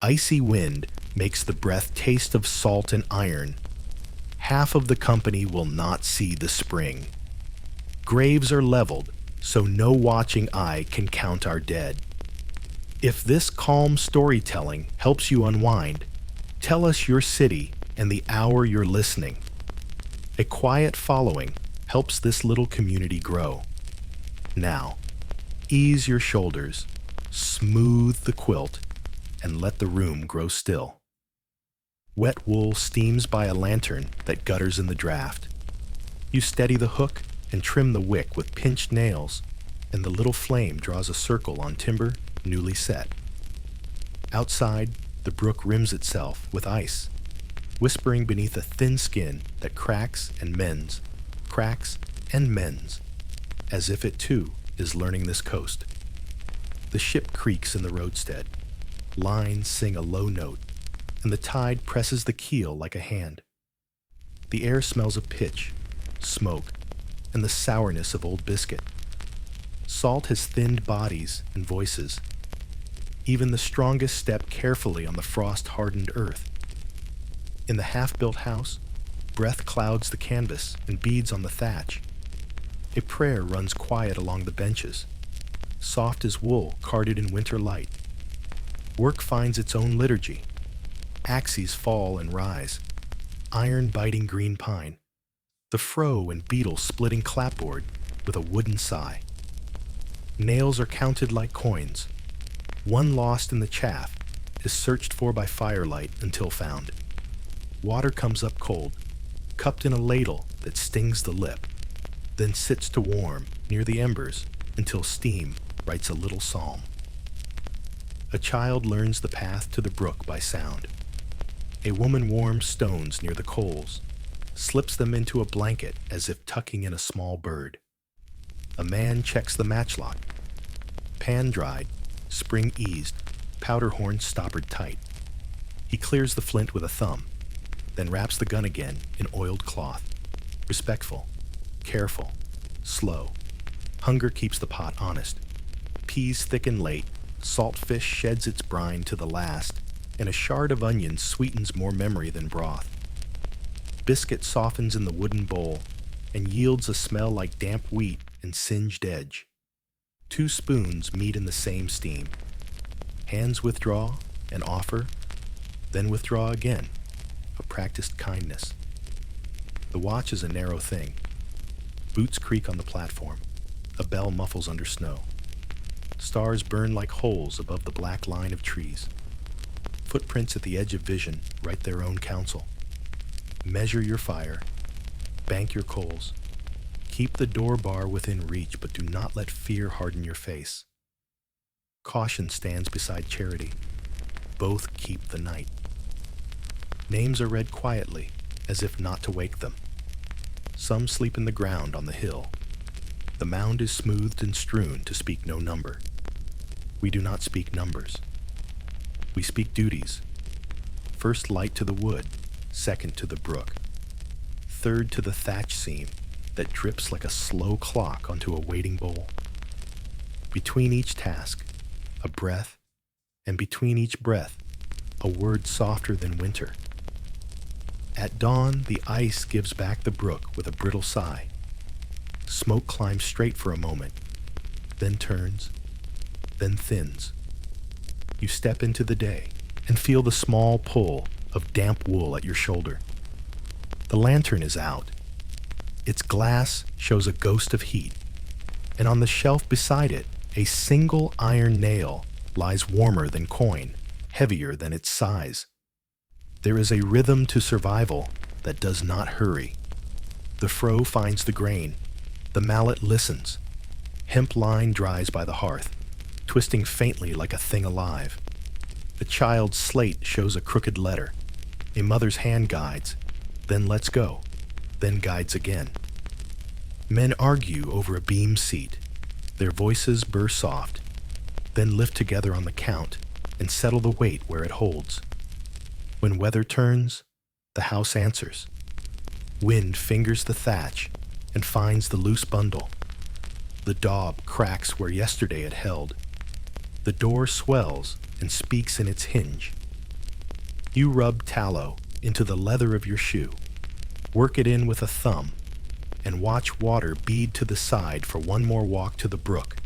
Icy wind makes the breath taste of salt and iron. Half of the company will not see the spring. Graves are leveled, so no watching eye can count our dead. If this calm storytelling helps you unwind, tell us your city and the hour you're listening. A quiet following helps this little community grow. Now, ease your shoulders, smooth the quilt, and let the room grow still. Wet wool steams by a lantern that gutters in the draft. You steady the hook and trim the wick with pinched nails, and the little flame draws a circle on timber newly set. Outside, the brook rims itself with ice, whispering beneath a thin skin that cracks and mends, as if it too is learning this coast. The ship creaks in the roadstead. Lines sing a low note, and the tide presses the keel like a hand. The air smells of pitch, smoke, and the sourness of old biscuit. Salt has thinned bodies and voices. Even the strongest step carefully on the frost-hardened earth. In the half-built house, breath clouds the canvas and beads on the thatch. A prayer runs quiet along the benches, soft as wool carded in winter light. Work finds its own liturgy. Axes fall and rise, iron biting green pine, the froe and beetle splitting clapboard with a wooden sigh. Nails are counted like coins. One lost in the chaff is searched for by firelight until found. Water comes up cold, cupped in a ladle that stings the lip, then sits to warm near the embers until steam writes a little psalm. A child learns the path to the brook by sound. A woman warms stones near the coals, slips them into a blanket as if tucking in a small bird. A man checks the matchlock. Pan dried, spring eased, powder horn stoppered tight. He clears the flint with a thumb, then wraps the gun again in oiled cloth. Respectful, careful, slow. Hunger keeps the pot honest. Peas thicken late, salt fish sheds its brine to the last, and a shard of onion sweetens more memory than broth. Biscuit softens in the wooden bowl and yields a smell like damp wheat and singed edge. 2 spoons meet in the same steam. Hands withdraw and offer, then withdraw again, a practiced kindness. The watch is a narrow thing. Boots creak on the platform. A bell muffles under snow. Stars burn like holes above the black line of trees. Footprints at the edge of vision write their own counsel. Measure your fire. Bank your coals. Keep the door bar within reach, but do not let fear harden your face. Caution stands beside charity. Both keep the night. Names are read quietly, as if not to wake them. Some sleep in the ground on the hill. The mound is smoothed and strewn to speak no number. We do not speak numbers. We speak duties. First light to the wood, second to the brook, third to the thatch seam that drips like a slow clock onto a waiting bowl. Between each task, a breath, and between each breath, a word softer than winter. At dawn, the ice gives back the brook with a brittle sigh. Smoke climbs straight for a moment, then turns, then thins. You step into the day and feel the small pull of damp wool at your shoulder. The lantern is out. Its glass shows a ghost of heat, and on the shelf beside it, a single iron nail lies warmer than coin, heavier than its size. There is a rhythm to survival that does not hurry. The froe finds the grain. The mallet listens. Hemp line dries by the hearth, twisting faintly like a thing alive. A child's slate shows a crooked letter. A mother's hand guides, then lets go, then guides again. Men argue over a beam seat. Their voices burr soft, then lift together on the count and settle the weight where it holds. When weather turns, the house answers. Wind fingers the thatch and finds the loose bundle. The daub cracks where yesterday it held. The door swells and speaks in its hinge, You rub tallow into the leather of your shoe, work it in with a thumb, and watch water bead to the side for one more walk to the brook.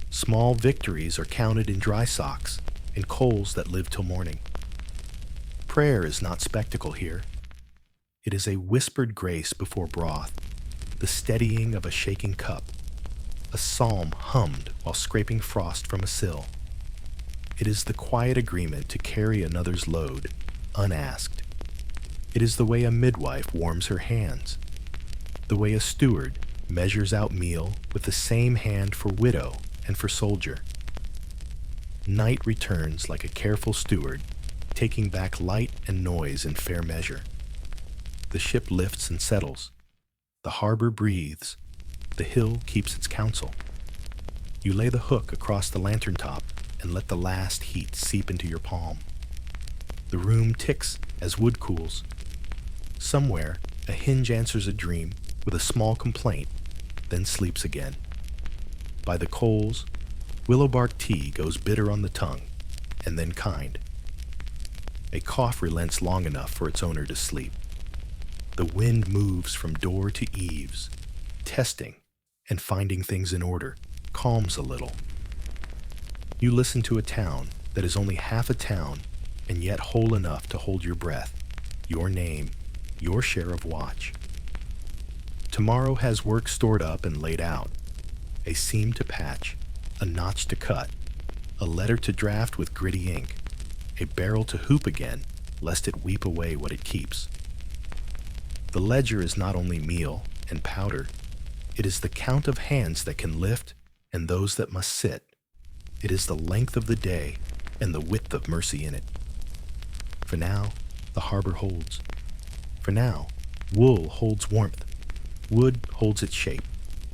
Small victories are counted in dry socks and coals that live till morning. Prayer is not spectacle here. It is a whispered grace before broth, the steadying of a shaking cup, a psalm hummed while scraping frost from a sill. It is the quiet agreement to carry another's load, unasked. It is the way a midwife warms her hands, the way a steward measures out meal with the same hand for widow and for soldier. Night returns like a careful steward, taking back light and noise in fair measure. The ship lifts and settles. The harbor breathes. The hill keeps its counsel. You lay the hook across the lantern top and let the last heat seep into your palm. The room ticks as wood cools. Somewhere, a hinge answers a dream with a small complaint, then sleeps again. By the coals, willow bark tea goes bitter on the tongue, and then kind. A cough relents long enough for its owner to sleep. The wind moves from door to eaves, testing and finding things in order, calms a little. You listen to a town that is only half a town and yet whole enough to hold your breath, your name, your share of watch. Tomorrow has work stored up and laid out, a seam to patch, a notch to cut, a letter to draft with gritty ink, a barrel to hoop again, lest it weep away what it keeps. The ledger is not only meal and powder, it is the count of hands that can lift and those that must sit. It is the length of the day and the width of mercy in it. For now, the harbor holds. For now, wool holds warmth, wood holds its shape,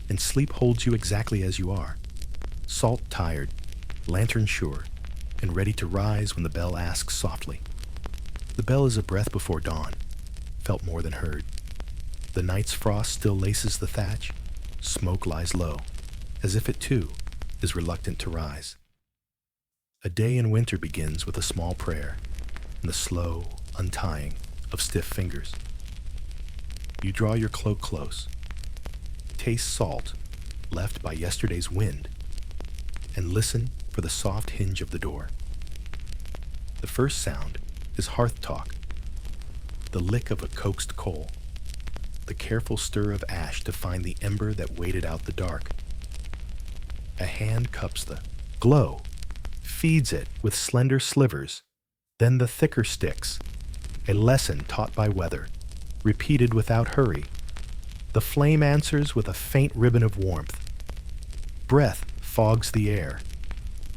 and sleep holds you exactly as you are, salt tired, lantern sure, and ready to rise when the bell asks softly. The bell is a breath before dawn, felt more than heard. The night's frost still laces the thatch, smoke lies low, as if it too is reluctant to rise. A day in winter begins with a small prayer and the slow untying of stiff fingers. You draw your cloak close, taste salt left by yesterday's wind, and listen for the soft hinge of the door. The first sound is hearth talk, the lick of a coaxed coal, the careful stir of ash to find the ember that waited out the dark. A hand cups the glow, feeds it with slender slivers, then the thicker sticks, a lesson taught by weather, repeated without hurry. The flame answers with a faint ribbon of warmth. Breath fogs the air.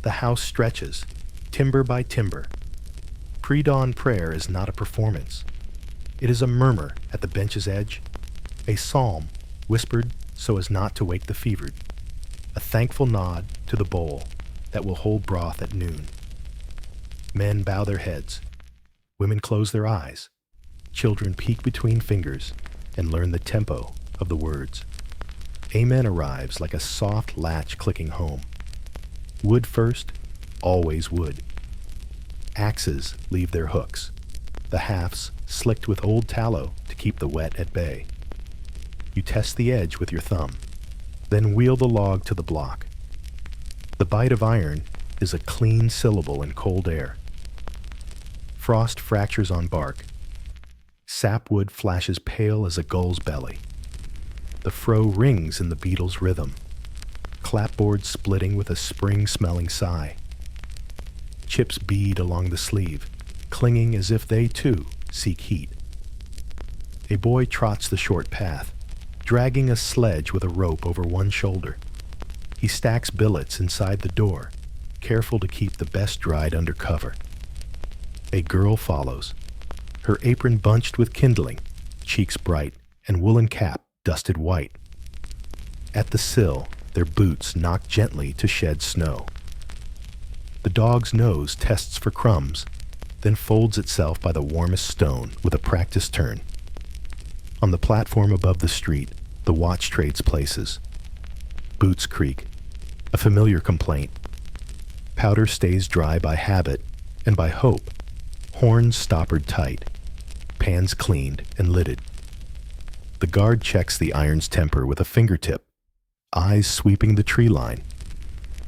The house stretches, timber by timber. Pre-dawn prayer is not a performance. It is a murmur at the bench's edge, a psalm whispered so as not to wake the fevered, a thankful nod to the bowl that will hold broth at noon. Men bow their heads. Women close their eyes. Children peek between fingers and learn the tempo of the words. Amen arrives like a soft latch clicking home. Wood first, always wood. Axes leave their hooks, the hafts slicked with old tallow to keep the wet at bay. You test the edge with your thumb, then wheel the log to the block. The bite of iron is a clean syllable in cold air. Frost fractures on bark. Sapwood flashes pale as a gull's belly. The froe rings in the beetle's rhythm. Clapboards splitting with a spring-smelling sigh. Chips bead along the sleeve, clinging as if they too seek heat. A boy trots the short path, dragging a sledge with a rope over one shoulder. He stacks billets inside the door, careful to keep the best dried under cover. A girl follows, her apron bunched with kindling, cheeks bright, and woolen cap dusted white. At the sill, their boots knock gently to shed snow. The dog's nose tests for crumbs, then folds itself by the warmest stone with a practiced turn. On the platform above the street, the watch trades places. Boots creak, a familiar complaint. Powder stays dry by habit and by hope, Horns stoppered tight, pans cleaned and lidded. The guard checks the iron's temper with a fingertip, eyes sweeping the tree line.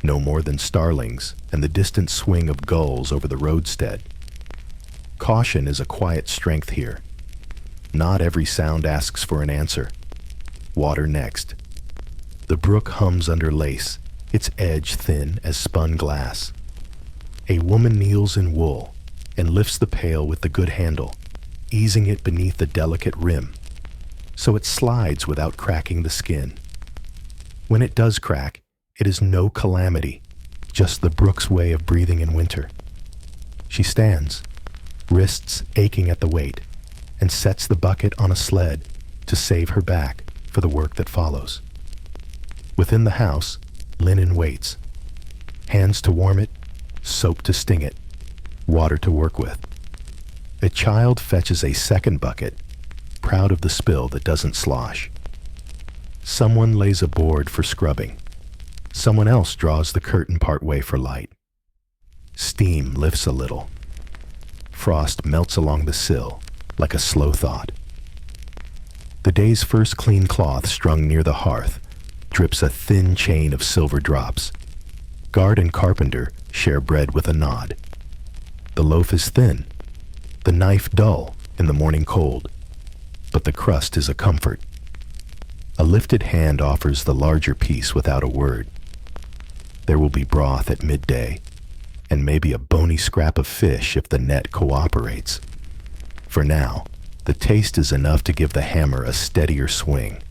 No more than starlings and the distant swing of gulls over the roadstead. Caution is a quiet strength here. Not every sound asks for an answer. Water next. The brook hums under lace, its edge thin as spun glass. A woman kneels in wool and lifts the pail with the good handle, easing it beneath the delicate rim, so it slides without cracking the skin. When it does crack, it is no calamity, just the brook's way of breathing in winter. She stands, wrists aching at the weight, and sets the bucket on a sled to save her back for the work that follows. Within the house, linen waits. Hands to warm it, soap to sting it, water to work with. A child fetches a second bucket, proud of the spill that doesn't slosh. Someone lays a board for scrubbing. Someone else draws the curtain part way for light. Steam lifts a little. Frost melts along the sill like a slow thought. The day's first clean cloth strung near the hearth drips a thin chain of silver drops. Guard and carpenter share bread with a nod. The loaf is thin, the knife dull in the morning cold, but the crust is a comfort. A lifted hand offers the larger piece without a word. There will be broth at midday, and maybe a bony scrap of fish if the net cooperates. For now, the taste is enough to give the hammer a steadier swing.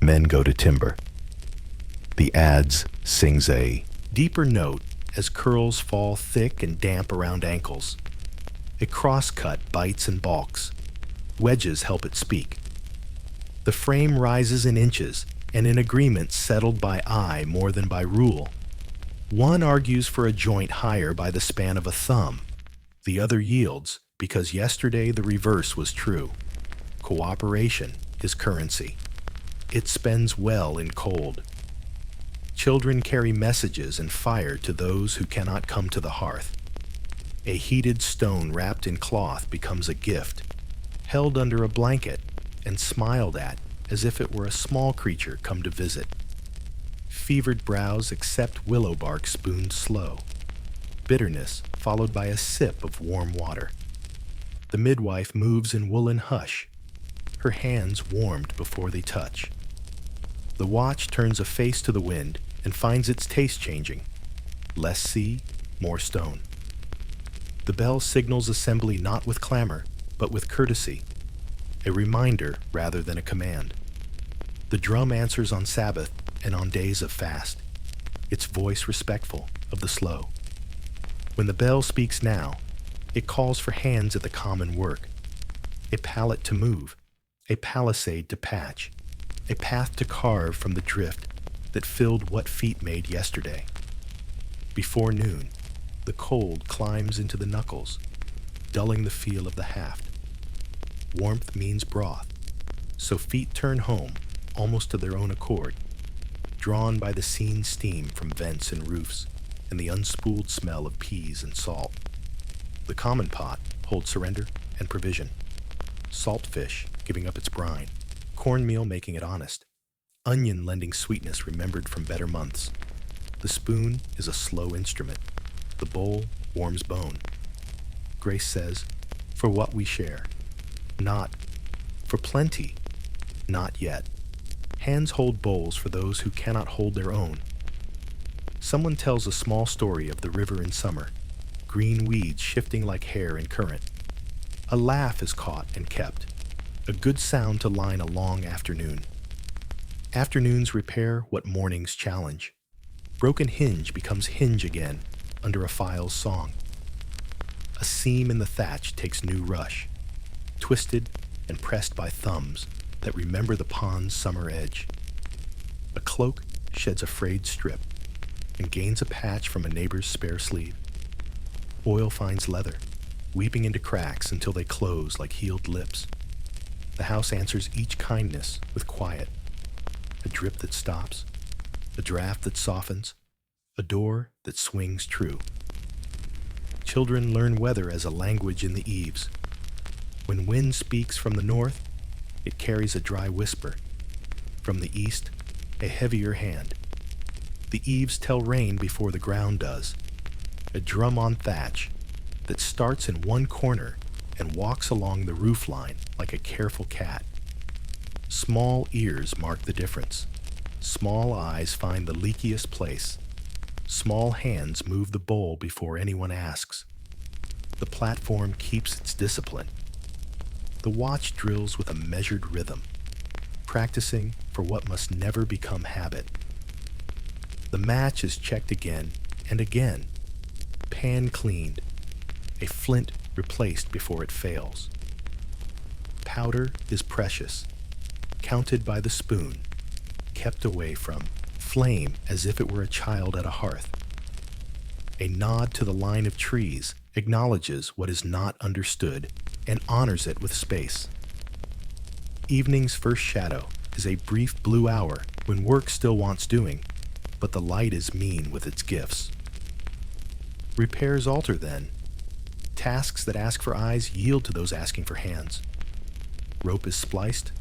Men go to timber. The adze sings a deeper note as curls fall thick and damp around ankles. A crosscut bites and balks. Wedges help it speak. The frame rises in inches, and in agreement settled by eye more than by rule. One argues for a joint higher by the span of a thumb. The other yields, because yesterday the reverse was true. Cooperation is currency. It spends well in cold. Children carry messages and fire to those who cannot come to the hearth. A heated stone wrapped in cloth becomes a gift, held under a blanket and smiled at as if it were a small creature come to visit. Fevered brows accept willow bark spooned slow. Bitterness followed by a sip of warm water. The midwife moves in woolen hush, her hands warmed before they touch. The watch turns a face to the wind and finds its taste changing. Less sea, more stone. The bell signals assembly not with clamor, but with courtesy, a reminder rather than a command. The drum answers on Sabbath and on days of fast, its voice respectful of the slow. When the bell speaks now, it calls for hands at the common work, a pallet to move, a palisade to patch, a path to carve from the drift that filled what feet made yesterday. Before noon, the cold climbs into the knuckles, dulling the feel of the haft. Warmth means broth, so feet turn home almost of their own accord, drawn by the seen steam from vents and roofs and the unspooled smell of peas and salt. The common pot holds surrender and provision. Salt fish giving up its brine, cornmeal making it honest, onion lending sweetness remembered from better months. The spoon is a slow instrument. The bowl warms bone. Grace says, for what we share. Not for plenty. Not yet. Hands hold bowls for those who cannot hold their own. Someone tells a small story of the river in summer, green weeds shifting like hair in current. A laugh is caught and kept, a good sound to line a long afternoon. Afternoons repair what mornings challenge. Broken hinge becomes hinge again under a file's song. A seam in the thatch takes new rush, twisted and pressed by thumbs that remember the pond's summer edge. A cloak sheds a frayed strip and gains a patch from a neighbor's spare sleeve. Oil finds leather, weeping into cracks until they close like healed lips. The house answers each kindness with quiet. A drip that stops, a draft that softens, a door that swings true. Children learn weather as a language in the eaves. When wind speaks from the north, it carries a dry whisper. From the east, a heavier hand. The eaves tell rain before the ground does. A drum on thatch that starts in one corner and walks along the roof line like a careful cat. Small ears mark the difference. Small eyes find the leakiest place. Small hands move the bowl before anyone asks. The platform keeps its discipline. The watch drills with a measured rhythm, practicing for what must never become habit. The match is checked again and again, pan cleaned, a flint replaced before it fails. Powder is precious, counted by the spoon, kept away from, flame as if it were a child at a hearth. A nod to the line of trees acknowledges what is not understood and honors it with space. Evening's first shadow is a brief blue hour when work still wants doing, but the light is mean with its gifts. Repairs alter then. Tasks that ask for eyes yield to those asking for hands. Rope is spliced,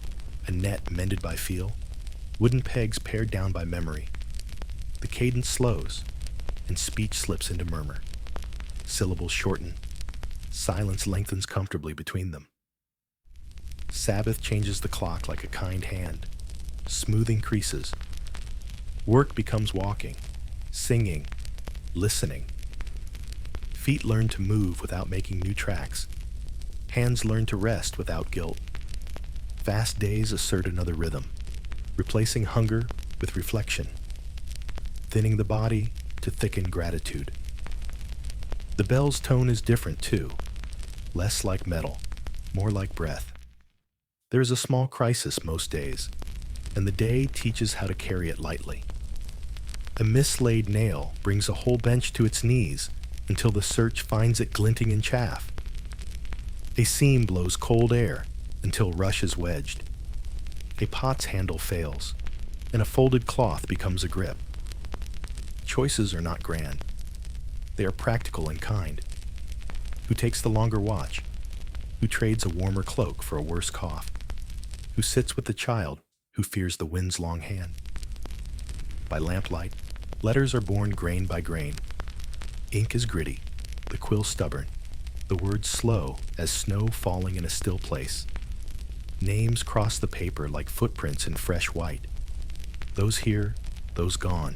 a net mended by feel, wooden pegs pared down by memory. The cadence slows, and speech slips into murmur. Syllables shorten. Silence lengthens comfortably between them. Sabbath changes the clock like a kind hand, smoothing creases. Work becomes walking, singing, listening. Feet learn to move without making new tracks. Hands learn to rest without guilt. Fast days assert another rhythm, replacing hunger with reflection, thinning the body to thicken gratitude. The bell's tone is different too, less like metal, more like breath. There is a small crisis most days, and the day teaches how to carry it lightly. A mislaid nail brings a whole bench to its knees until the search finds it glinting in chaff. A seam blows cold air until rush is wedged. A pot's handle fails, and a folded cloth becomes a grip. Choices are not grand. They are practical in kind. Who takes the longer watch? Who trades a warmer cloak for a worse cough? Who sits with the child who fears the wind's long hand? By lamplight, letters are born grain by grain. Ink is gritty, the quill stubborn, the words slow as snow falling in a still place. Names cross the paper like footprints in fresh white. Those here, those gone.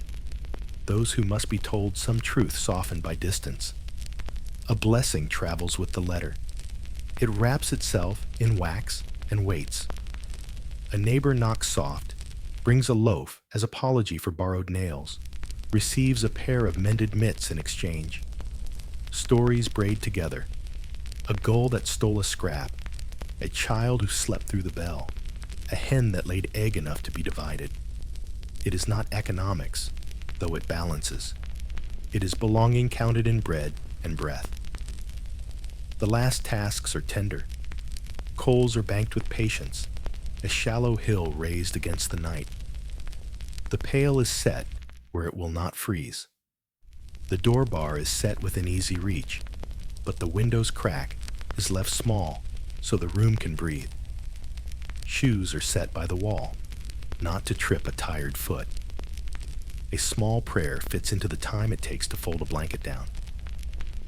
Those who must be told some truth softened by distance. A blessing travels with the letter. It wraps itself in wax and waits. A neighbor knocks soft, brings a loaf as apology for borrowed nails, receives a pair of mended mitts in exchange. Stories braid together. A gull that stole a scrap, a child who slept through the bell, a hen that laid egg enough to be divided. It is not economics, though it balances. It is belonging counted in bread and breath. The last tasks are tender. Coals are banked with patience, a shallow hill raised against the night. The pail is set where it will not freeze. The door bar is set within easy reach, but the window's crack is left small so the room can breathe. Shoes are set by the wall, not to trip a tired foot. A small prayer fits into the time it takes to fold a blanket down.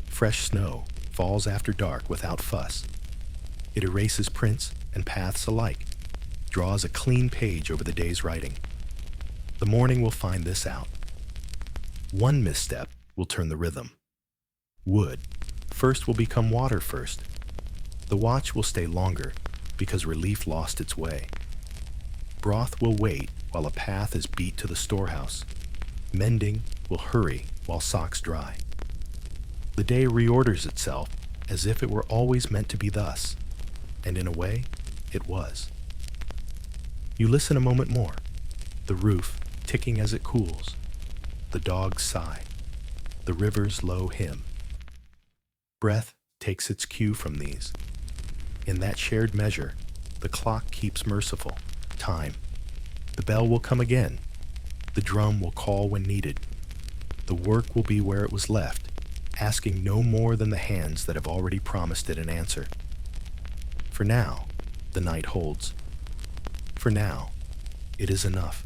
Fresh snow falls after dark without fuss. It erases prints and paths alike, draws a clean page over the day's writing. The morning will find this out. One misstep will turn the rhythm. Wood first will become water first. The watch will stay longer because relief lost its way. Broth will wait while a path is beat to the storehouse. Mending will hurry while socks dry. The day reorders itself as if it were always meant to be thus, and in a way, it was. You listen a moment more, the roof ticking as it cools, the dog's sigh, the river's low hymn. Breath takes its cue from these. In that shared measure, the clock keeps merciful, time. The bell will come again. The drum will call when needed. The work will be where it was left, asking no more than the hands that have already promised it an answer. For now, the night holds. For now, it is enough.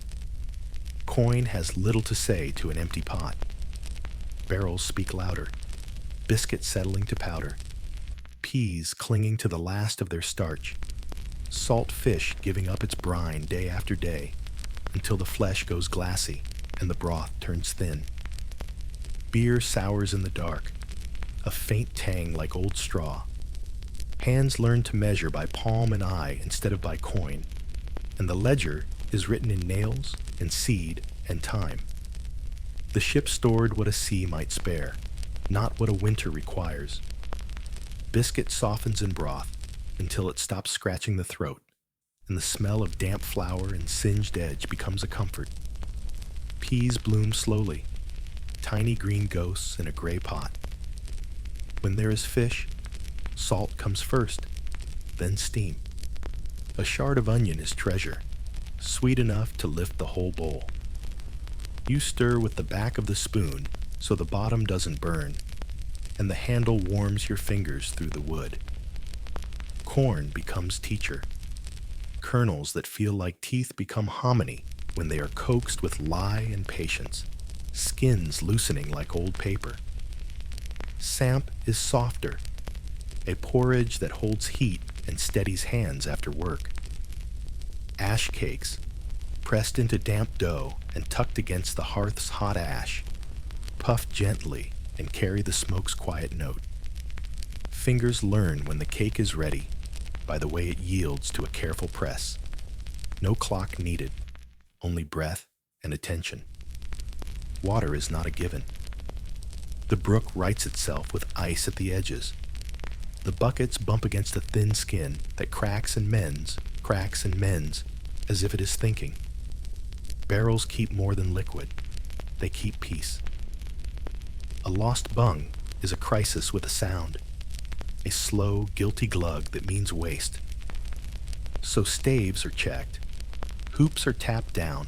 Coin has little to say to an empty pot. Barrels speak louder, biscuit settling to powder, peas clinging to the last of their starch, salt fish giving up its brine day after day until the flesh goes glassy and the broth turns thin. Beer sours in the dark, a faint tang like old straw. Hands learn to measure by palm and eye instead of by coin, and the ledger is written in nails and seed and time. The ship stored what a sea might spare, not what a winter requires. Biscuit softens in broth until it stops scratching the throat, and the smell of damp flour and singed edge becomes a comfort. Peas bloom slowly, tiny green ghosts in a gray pot. When there is fish, salt comes first, then steam. A shard of onion is treasure, sweet enough to lift the whole bowl. You stir with the back of the spoon so the bottom doesn't burn, and the handle warms your fingers through the wood. Corn becomes teacher. Kernels that feel like teeth become hominy when they are coaxed with lie and patience, skins loosening like old paper. Samp is softer, a porridge that holds heat and steadies hands after work. Ash cakes, pressed into damp dough and tucked against the hearth's hot ash, puff gently and carry the smoke's quiet note. Fingers learn when the cake is ready by the way it yields to a careful press. No clock needed, only breath and attention. Water is not a given. The brook rights itself with ice at the edges. The buckets bump against a thin skin that cracks and mends, as if it is thinking. Barrels keep more than liquid. They keep peace. A lost bung is a crisis with a sound, a slow, guilty glug that means waste. So staves are checked, hoops are tapped down,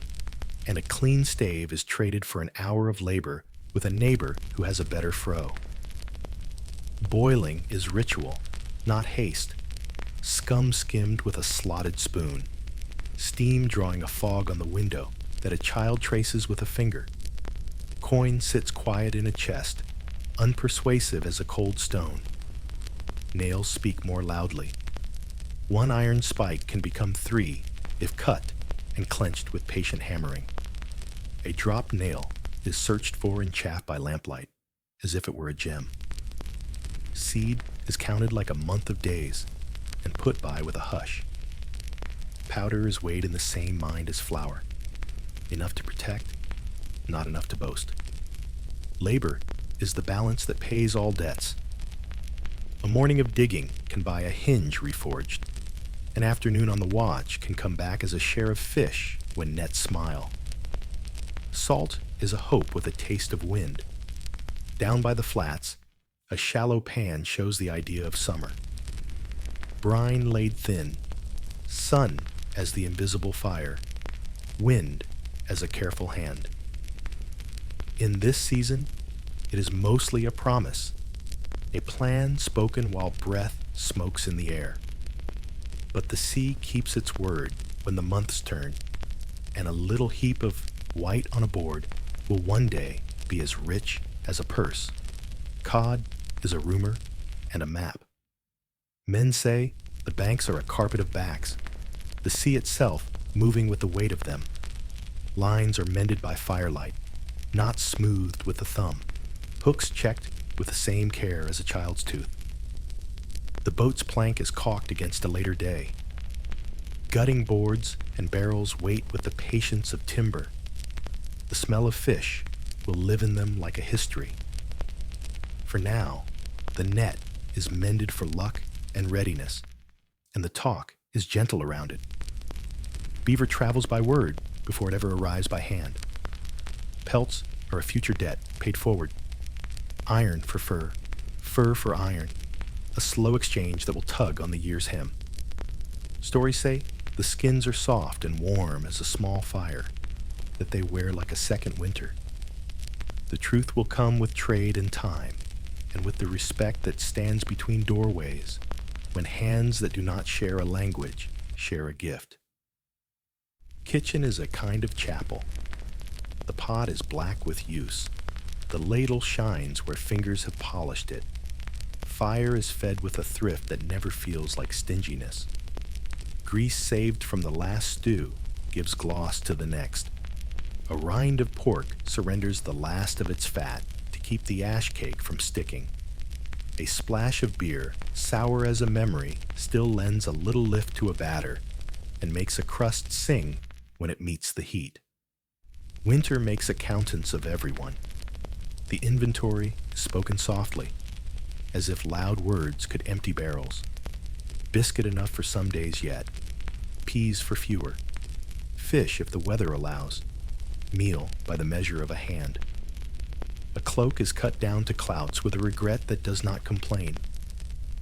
and a clean stave is traded for an hour of labor with a neighbor who has a better froe. Boiling is ritual, not haste. Scum skimmed with a slotted spoon. Steam drawing a fog on the window that a child traces with a finger. Coin sits quiet in a chest, unpersuasive as a cold stone. Nails speak more loudly. One iron spike can become 3 if cut and clenched with patient hammering. A dropped nail is searched for in chaff by lamplight, as if it were a gem. Seed is counted like a month of days and put by with a hush. Powder is weighed in the same mind as flour. Enough to protect, not enough to boast. Labor is the balance that pays all debts. A morning of digging can buy a hinge reforged. An afternoon on the watch can come back as a share of fish when nets smile. Salt is a hope with a taste of wind. Down by the flats, a shallow pan shows the idea of summer. Brine laid thin, sun as the invisible fire, wind as a careful hand. In this season, it is mostly a promise, a plan spoken while breath smokes in the air. But the sea keeps its word when the months turn, and a little heap of white on a board will one day be as rich as a purse. Cod is a rumor and a map. Men say the banks are a carpet of backs, the sea itself moving with the weight of them. Lines are mended by firelight, not smoothed with the thumb, hooks checked with the same care as a child's tooth. The boat's plank is caulked against a later day. Gutting boards and barrels wait with the patience of timber. The smell of fish will live in them like a history. For now, the net is mended for luck and readiness, and the talk is gentle around it. Beaver travels by word before it ever arrives by hand. Pelts are a future debt paid forward. Iron for fur, fur for iron, a slow exchange that will tug on the year's hem. Stories say the skins are soft and warm as a small fire, that they wear like a second winter. The truth will come with trade and time, and with the respect that stands between doorways, when hands that do not share a language share a gift. Kitchen is a kind of chapel. The pot is black with use. The ladle shines where fingers have polished it. Fire is fed with a thrift that never feels like stinginess. Grease saved from the last stew gives gloss to the next. A rind of pork surrenders the last of its fat to keep the ash cake from sticking. A splash of beer, sour as a memory, still lends a little lift to a batter and makes a crust sing when it meets the heat. Winter makes accountants of everyone. The inventory is spoken softly, as if loud words could empty barrels. Biscuit enough for some days yet, peas for fewer, fish if the weather allows, meal by the measure of a hand. A cloak is cut down to clouts with a regret that does not complain.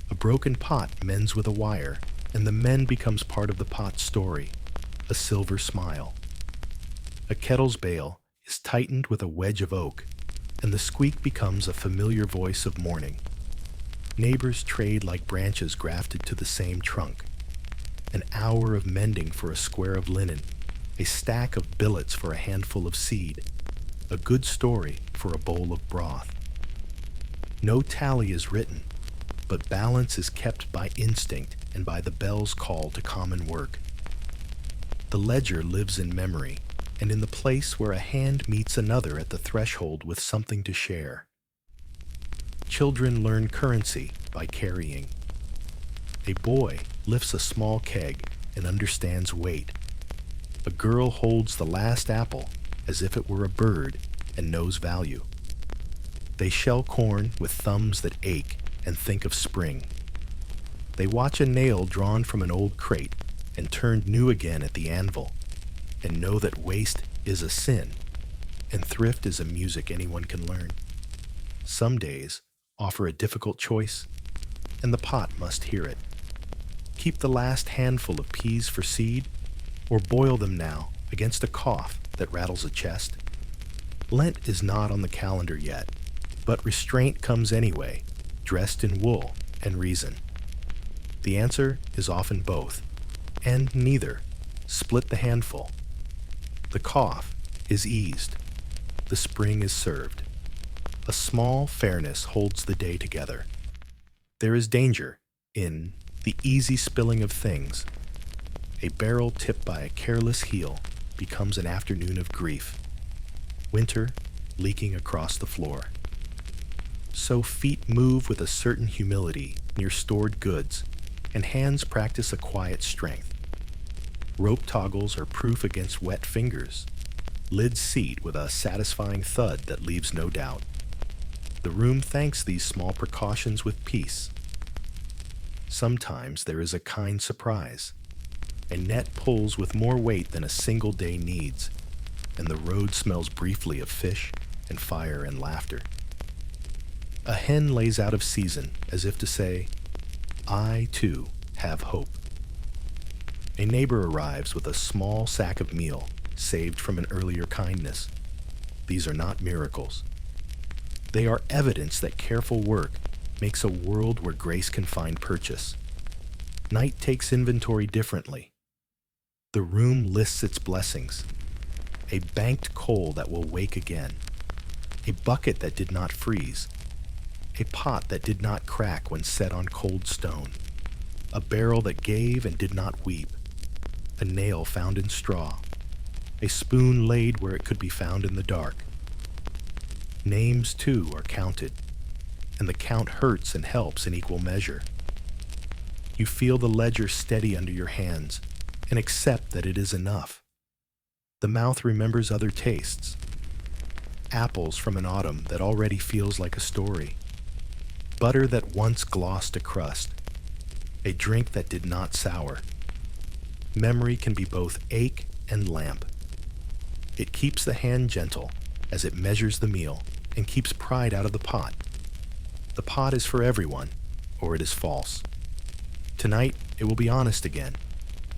A broken pot mends with a wire, and the mend becomes part of the pot's story, a silver smile. A kettle's bail is tightened with a wedge of oak, and the squeak becomes a familiar voice of mourning. Neighbors trade like branches grafted to the same trunk. An hour of mending for a square of linen, a stack of billets for a handful of seed, a good story for a bowl of broth. No tally is written, but balance is kept by instinct and by the bell's call to common work. The ledger lives in memory, and in the place where a hand meets another at the threshold with something to share. Children learn currency by carrying. A boy lifts a small keg and understands weight. A girl holds the last apple as if it were a bird and knows value. They shell corn with thumbs that ache and think of spring. They watch a nail drawn from an old crate and turned new again at the anvil, and know that waste is a sin, and thrift is a music anyone can learn. Some days offer a difficult choice, and the pot must hear it. Keep the last handful of peas for seed, or boil them now against a cough that rattles a chest. Lent is not on the calendar yet, but restraint comes anyway, dressed in wool and reason. The answer is often both, and neither. Split the handful. The cough is eased. The spring is served. A small fairness holds the day together. There is danger in the easy spilling of things. A barrel tipped by a careless heel becomes an afternoon of grief. Winter leaking across the floor. So feet move with a certain humility near stored goods, and hands practice a quiet strength. Rope toggles are proof against wet fingers. Lids seat with a satisfying thud that leaves no doubt. The room thanks these small precautions with peace. Sometimes there is a kind surprise. A net pulls with more weight than a single day needs, and the road smells briefly of fish and fire and laughter. A hen lays out of season as if to say, I, too, have hope. A neighbor arrives with a small sack of meal saved from an earlier kindness. These are not miracles. They are evidence that careful work makes a world where grace can find purchase. Night takes inventory differently. The room lists its blessings. A banked coal that will wake again. A bucket that did not freeze. A pot that did not crack when set on cold stone. A barrel that gave and did not weep. A nail found in straw. A spoon laid where it could be found in the dark. Names, too, are counted, and the count hurts and helps in equal measure. You feel the ledger steady under your hands and accept that it is enough. The mouth remembers other tastes. Apples from an autumn that already feels like a story. Butter that once glossed a crust. A drink that did not sour. Memory can be both ache and lamp. It keeps the hand gentle as it measures the meal and keeps pride out of the pot. The pot is for everyone, or it is false. Tonight, it will be honest again,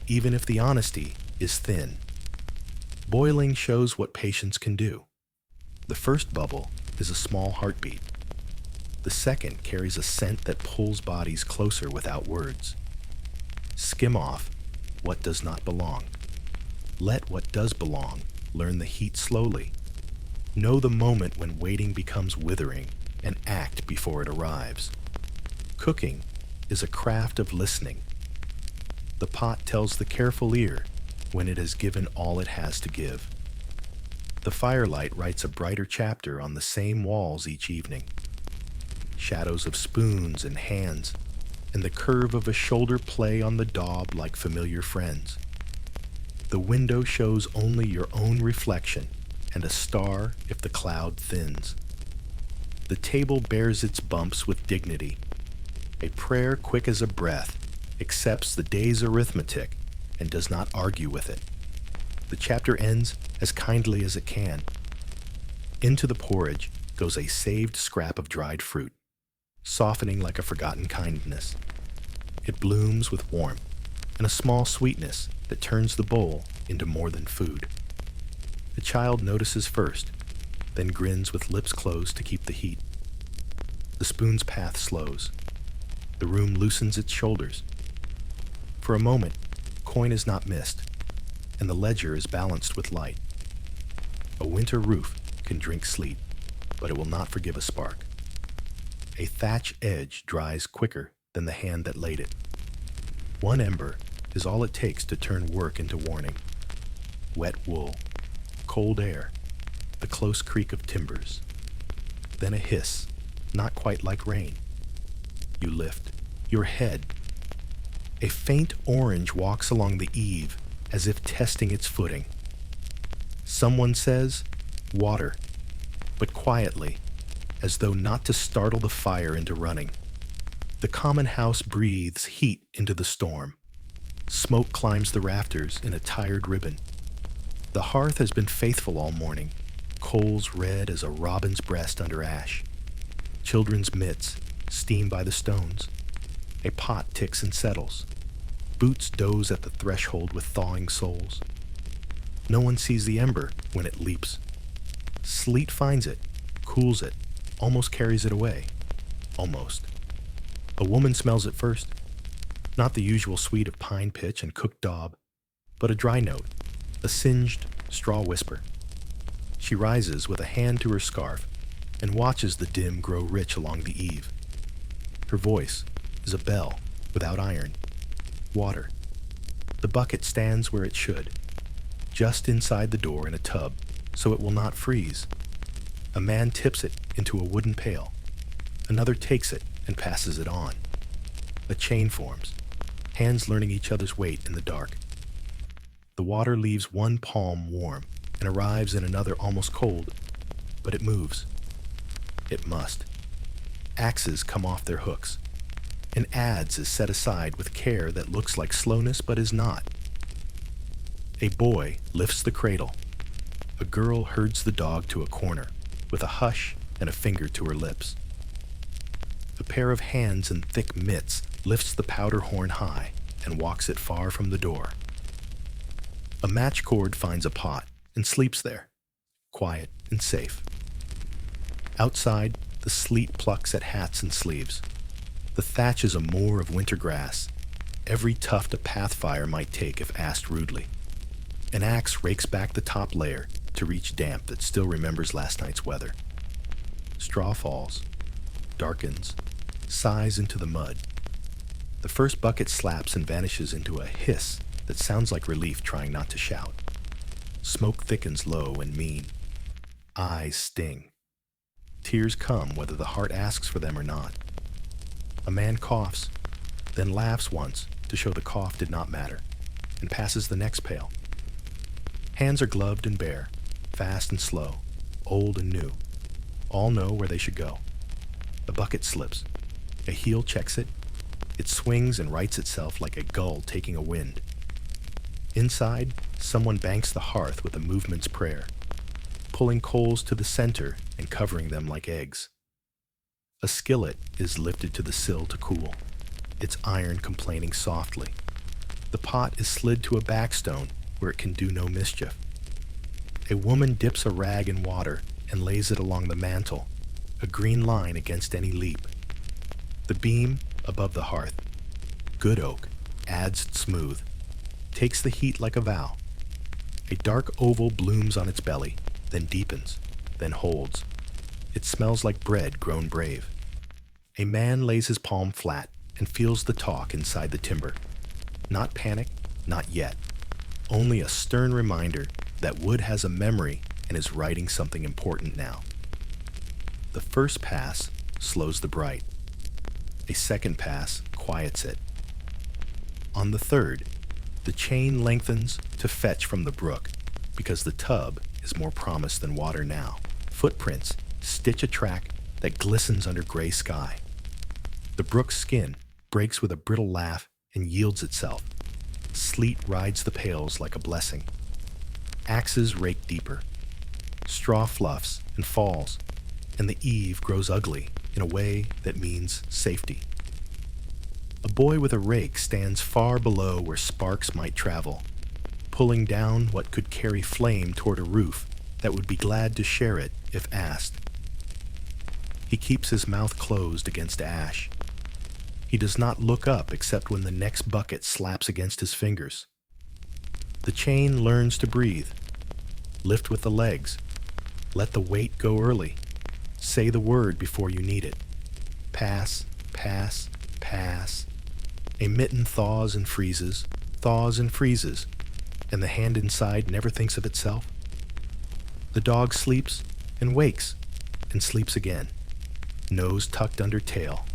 even if the honesty is thin. Boiling shows what patience can do. The first bubble is a small heartbeat. The second carries a scent that pulls bodies closer without words. Skim off what does not belong. Let what does belong learn the heat slowly. Know the moment when waiting becomes withering, and act before it arrives. Cooking is a craft of listening. The pot tells the careful ear when it has given all it has to give. The firelight writes a brighter chapter on the same walls each evening. Shadows of spoons and hands, and the curve of a shoulder play on the daub like familiar friends. The window shows only your own reflection, and a star if the cloud thins. The table bears its bumps with dignity. A prayer quick as a breath accepts the day's arithmetic and does not argue with it. The chapter ends as kindly as it can. Into the porridge goes a saved scrap of dried fruit, softening like a forgotten kindness. It blooms with warmth and a small sweetness that turns the bowl into more than food. The child notices first, then grins with lips closed to keep the heat. The spoon's path slows. The room loosens its shoulders. For a moment, coin is not missed, and the ledger is balanced with light. A winter roof can drink sleet, but it will not forgive a spark. A thatch edge dries quicker than the hand that laid it. One ember is all it takes to turn work into warning. Wet wool, cold air, the close creak of timbers. Then a hiss, not quite like rain. You lift your head. A faint orange walks along the eave as if testing its footing. Someone says, water, but quietly, as though not to startle the fire into running. The common house breathes heat into the storm. Smoke climbs the rafters in a tired ribbon. The hearth has been faithful all morning, coals red as a robin's breast under ash. Children's mitts steam by the stones. A pot ticks and settles. Boots doze at the threshold with thawing soles. No one sees the ember when it leaps. Sleet finds it, cools it, almost carries it away. Almost. A woman smells it first. Not the usual suite of pine pitch and cooked daub, but a dry note, a singed straw whisper. She rises with a hand to her scarf and watches the dim grow rich along the eave. Her voice is a bell without iron. Water. The bucket stands where it should, just inside the door in a tub, so it will not freeze. A man tips it into a wooden pail. Another takes it and passes it on. A chain forms, hands learning each other's weight in the dark. The water leaves one palm warm and arrives in another almost cold, but it moves. It must. Axes come off their hooks. An adze is set aside with care that looks like slowness but is not. A boy lifts the cradle. A girl herds the dog to a corner, with a hush and a finger to her lips. A pair of hands in thick mitts lifts the powder horn high and walks it far from the door. A match cord finds a pot and sleeps there, quiet and safe. Outside, the sleet plucks at hats and sleeves. The thatch is a moor of winter grass, every tuft a pathfire might take if asked rudely. An axe rakes back the top layer to reach damp that still remembers last night's weather. Straw falls, darkens, sighs into the mud. The first bucket slaps and vanishes into a hiss that sounds like relief trying not to shout. Smoke thickens low and mean. Eyes sting. Tears come whether the heart asks for them or not. A man coughs, then laughs once to show the cough did not matter, and passes the next pail. Hands are gloved and bare, fast and slow, old and new. All know where they should go. The bucket slips. A heel checks it. It swings and rights itself like a gull taking a wind. Inside, someone banks the hearth with a movement's prayer, pulling coals to the center and covering them like eggs. A skillet is lifted to the sill to cool, its iron complaining softly. The pot is slid to a backstone where it can do no mischief. A woman dips a rag in water and lays it along the mantel, a green line against any leap. The beam above the hearth, good oak, adzed smooth, takes the heat like a vow. A dark oval blooms on its belly, then deepens, then holds. It smells like bread grown brave. A man lays his palm flat and feels the talk inside the timber. Not panic, not yet. Only a stern reminder that wood has a memory and is writing something important now. The first pass slows the bright. A second pass quiets it. On the third, the chain lengthens to fetch from the brook because the tub is more promise than water now. Footprints stitch a track that glistens under gray sky. The brook's skin breaks with a brittle laugh and yields itself. Sleet rides the pails like a blessing. Axes rake deeper. Straw fluffs and falls, and the eave grows ugly in a way that means safety. A boy with a rake stands far below where sparks might travel, pulling down what could carry flame toward a roof that would be glad to share it if asked. He keeps his mouth closed against ash. He does not look up except when the next bucket slaps against his fingers. The chain learns to breathe. Lift with the legs. Let the weight go early. Say the word before you need it. Pass, pass, pass. A mitten thaws and freezes, and the hand inside never thinks of itself. The dog sleeps and wakes and sleeps again, nose tucked under tail,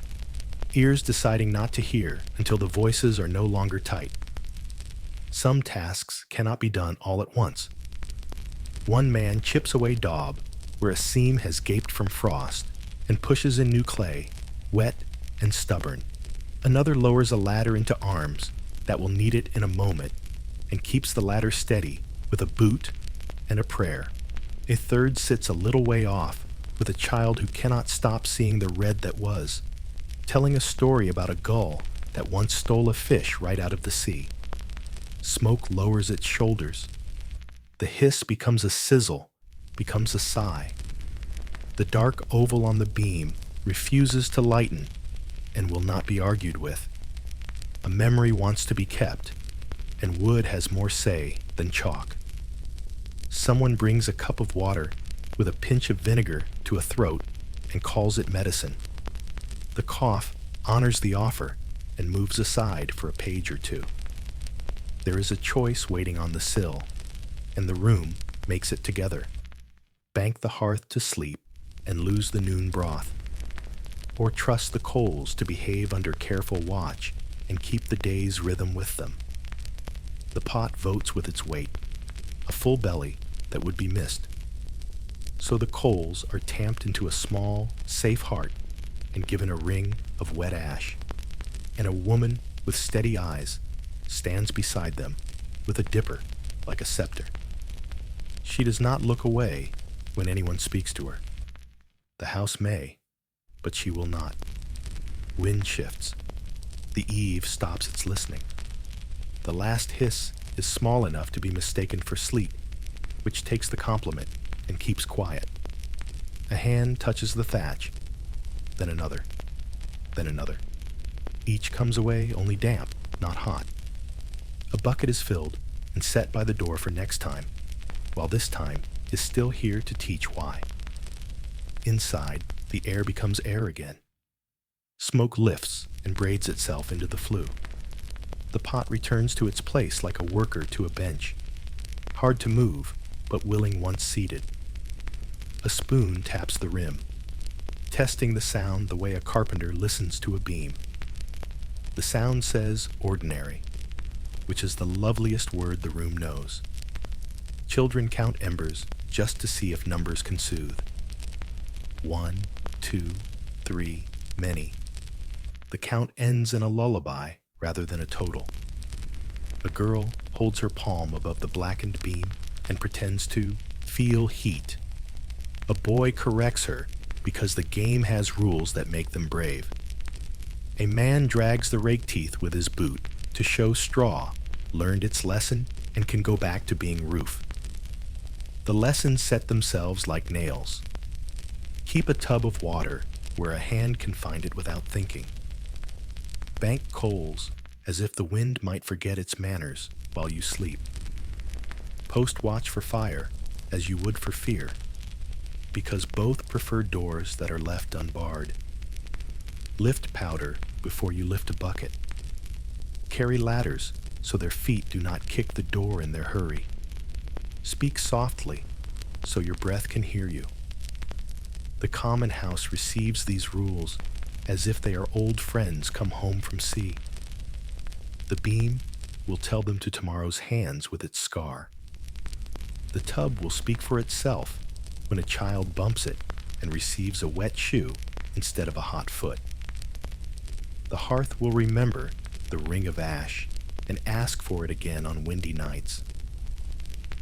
ears deciding not to hear until the voices are no longer tight. Some tasks cannot be done all at once. One man chips away daub where a seam has gaped from frost and pushes in new clay, wet and stubborn. Another lowers a ladder into arms that will need it in a moment and keeps the ladder steady with a boot and a prayer. A third sits a little way off with a child who cannot stop seeing the red that was, telling a story about a gull that once stole a fish right out of the sea. Smoke lowers its shoulders. The hiss becomes a sizzle, becomes a sigh. The dark oval on the beam refuses to lighten and will not be argued with. A memory wants to be kept, and wood has more say than chalk. Someone brings a cup of water with a pinch of vinegar to a throat and calls it medicine. The cough honors the offer and moves aside for a page or two. There is a choice waiting on the sill, and the room makes it together. Bank the hearth to sleep and lose the noon broth, or trust the coals to behave under careful watch and keep the day's rhythm with them. The pot votes with its weight, a full belly that would be missed. So the coals are tamped into a small, safe heart and given a ring of wet ash, and a woman with steady eyes stands beside them with a dipper like a scepter. She does not look away when anyone speaks to her. The house may, but she will not. Wind shifts. The eave stops its listening. The last hiss is small enough to be mistaken for sleep, which takes the compliment and keeps quiet. A hand touches the thatch, then another, then another. Each comes away only damp, not hot. A bucket is filled and set by the door for next time, while this time is still here to teach why. Inside, the air becomes air again. Smoke lifts and braids itself into the flue. The pot returns to its place like a worker to a bench, hard to move, but willing once seated. A spoon taps the rim, testing the sound the way a carpenter listens to a beam. The sound says ordinary, which is the loveliest word the room knows. Children count embers just to see if numbers can soothe. 1, 2, 3, many. The count ends in a lullaby rather than a total. A girl holds her palm above the blackened beam and pretends to feel heat. A boy corrects her because the game has rules that make them brave. A man drags the rake teeth with his boot to show straw learned its lesson and can go back to being roof. The lessons set themselves like nails. Keep a tub of water where a hand can find it without thinking. Bank coals as if the wind might forget its manners while you sleep. Post watch for fire as you would for fear, because both prefer doors that are left unbarred. Lift powder before you lift a bucket. Carry ladders so their feet do not kick the door in their hurry. Speak softly so your breath can hear you. The common house receives these rules as if they are old friends come home from sea. The beam will tell them to tomorrow's hands with its scar. The tub will speak for itself when a child bumps it and receives a wet shoe instead of a hot foot. The hearth will remember the ring of ash and ask for it again on windy nights.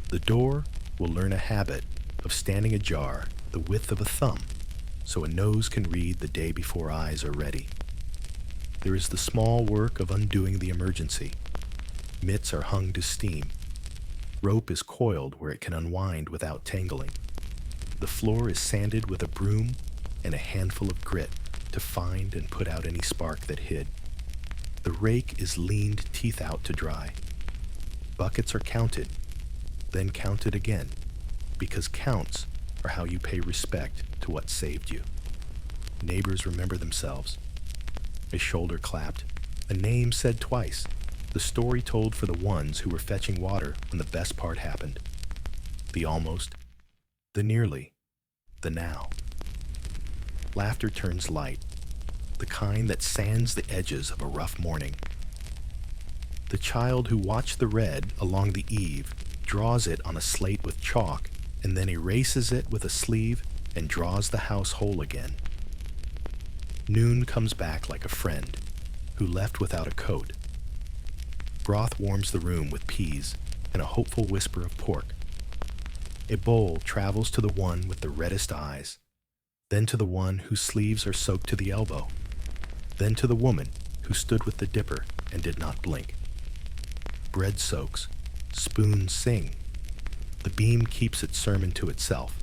The door will learn a habit of standing ajar the width of a thumb so a nose can read the day before eyes are ready. There is the small work of undoing the emergency. Mitts are hung to steam. Rope is coiled where it can unwind without tangling. The floor is sanded with a broom and a handful of grit to find and put out any spark that hid. The rake is leaned teeth out to dry. Buckets are counted, then counted again, because counts are how you pay respect to what saved you. Neighbors remember themselves. A shoulder clapped, a name said twice, the story told for the ones who were fetching water when the best part happened. The almost, the nearly, the now. Laughter turns light, the kind that sands the edges of a rough morning. The child who watched the red along the eave draws it on a slate with chalk and then erases it with a sleeve and draws the house whole again. Noon comes back like a friend who left without a coat. Broth warms the room with peas and a hopeful whisper of pork. A bowl travels to the one with the reddest eyes, then to the one whose sleeves are soaked to the elbow, then to the woman who stood with the dipper and did not blink. Bread soaks, spoons sing. The beam keeps its sermon to itself.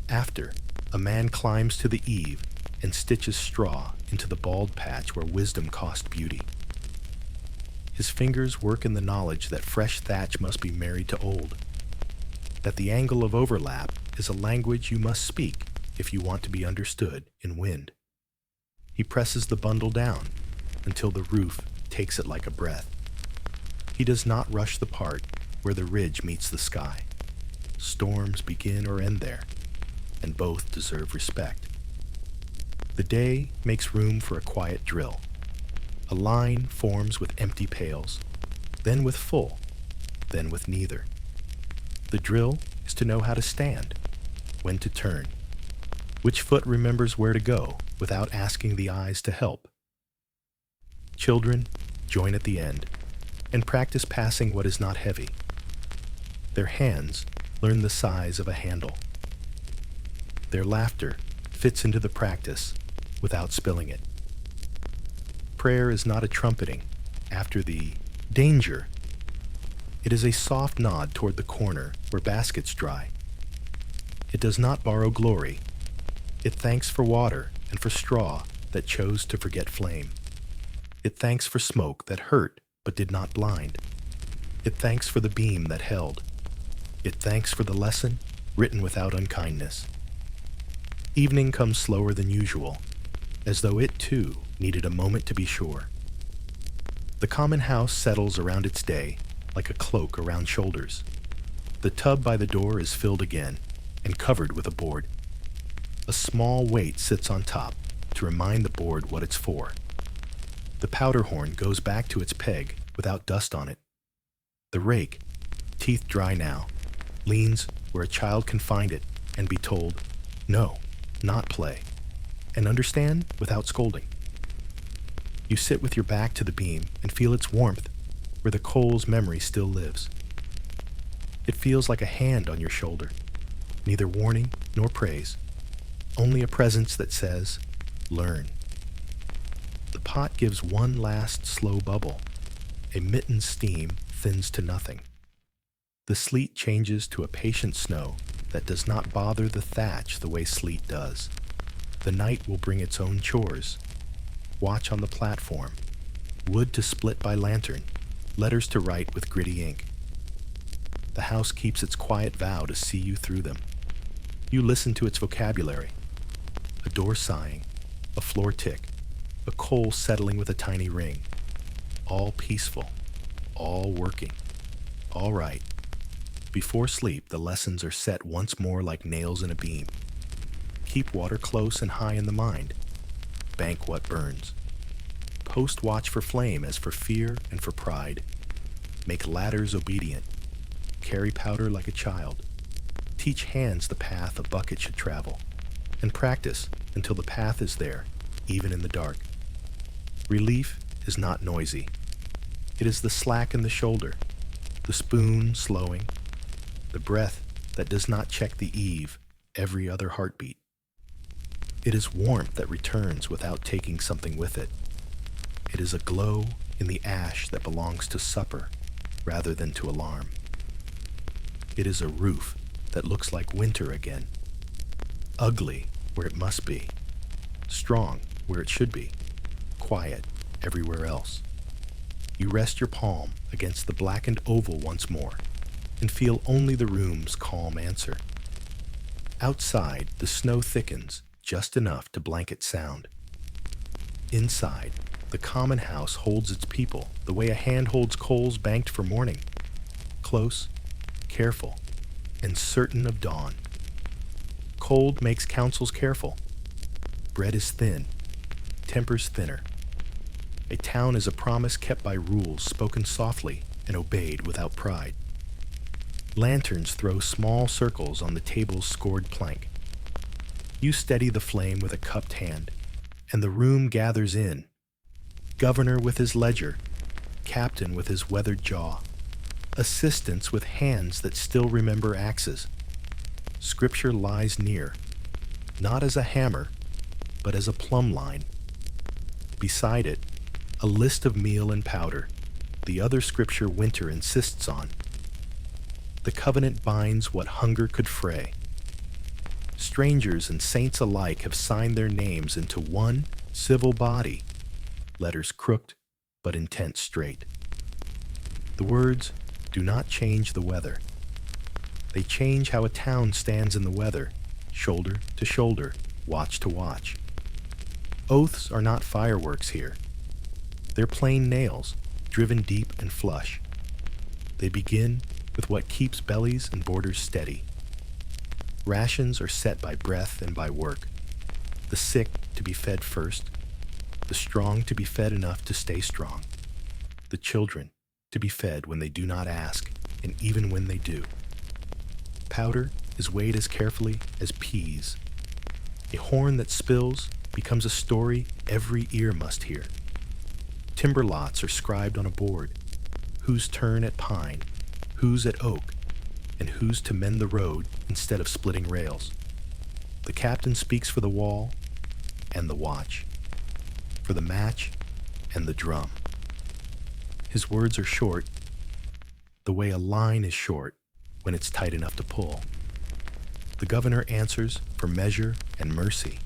After, a man climbs to the eave and stitches straw into the bald patch where wisdom cost beauty. His fingers work in the knowledge that fresh thatch must be married to old, that the angle of overlap is a language you must speak if you want to be understood in wind. He presses the bundle down until the roof takes it like a breath. He does not rush the part where the ridge meets the sky. Storms begin or end there, and both deserve respect. The day makes room for a quiet drill. A line forms with empty pails, then with full, then with neither. The drill is to know how to stand, when to turn, which foot remembers where to go without asking the eyes to help. Children join at the end and practice passing what is not heavy. Their hands learn the size of a handle. Their laughter fits into the practice without spilling it. Prayer is not a trumpeting after the danger. It is a soft nod toward the corner where baskets dry. It does not borrow glory. It thanks for water and for straw that chose to forget flame. It thanks for smoke that hurt but did not blind. It thanks for the beam that held. It thanks for the lesson written without unkindness. Evening comes slower than usual, as though it too needed a moment to be sure. The common house settles around its day like a cloak around shoulders. The tub by the door is filled again and covered with a board. A small weight sits on top to remind the board what it's for. The powder horn goes back to its peg without dust on it. The rake, teeth dry now, leans where a child can find it and be told, no, not play, and understand without scolding. You sit with your back to the beam and feel its warmth where the coal's memory still lives. It feels like a hand on your shoulder, neither warning nor praise, only a presence that says, learn. The pot gives one last slow bubble. A mitten's steam thins to nothing. The sleet changes to a patient snow that does not bother the thatch the way sleet does. The night will bring its own chores. Watch on the platform, wood to split by lantern, letters to write with gritty ink. The house keeps its quiet vow to see you through them. You listen to its vocabulary. A door sighing, a floor tick, a coal settling with a tiny ring. All peaceful, all working, all right. Before sleep, the lessons are set once more like nails in a beam. Keep water close and high in the mind. Bank what burns. Post watch for flame as for fear and for pride. Make ladders obedient. Carry powder like a child. Teach hands the path a bucket should travel. And practice until the path is there, even in the dark. Relief is not noisy. It is the slack in the shoulder, the spoon slowing, the breath that does not check the eave every other heartbeat. It is warmth that returns without taking something with it. It is a glow in the ash that belongs to supper rather than to alarm. It is a roof that looks like winter again. Ugly where it must be. Strong where it should be. Quiet everywhere else. You rest your palm against the blackened oval once more and feel only the room's calm answer. Outside, the snow thickens just enough to blanket sound. Inside, the common house holds its people the way a hand holds coals banked for morning. Close, careful, and certain of dawn. Cold makes counsels careful. Bread is thin, tempers thinner. A town is a promise kept by rules spoken softly and obeyed without pride. Lanterns throw small circles on the table's scored plank. You steady the flame with a cupped hand, and the room gathers in. Governor with his ledger, captain with his weathered jaw, assistants with hands that still remember axes. Scripture lies near, not as a hammer, but as a plumb line. Beside it, a list of meal and powder, the other scripture winter insists on. The covenant binds what hunger could fray. Strangers and saints alike have signed their names into one civil body, letters crooked but intent straight. The words do not change the weather. They change how a town stands in the weather, shoulder to shoulder, watch to watch. Oaths are not fireworks here. They're plain nails, driven deep and flush. They begin with what keeps bellies and borders steady. Rations are set by breath and by work. The sick to be fed first, the strong to be fed enough to stay strong, the children to be fed when they do not ask, and even when they do. Powder is weighed as carefully as peas. A horn that spills becomes a story every ear must hear. Timber lots are scribed on a board, whose turn at pine, whose at oak, and whose to mend the road instead of splitting rails. The captain speaks for the wall and the watch, for the match and the drum. His words are short, the way a line is short when it's tight enough to pull. The governor answers for measure and mercy,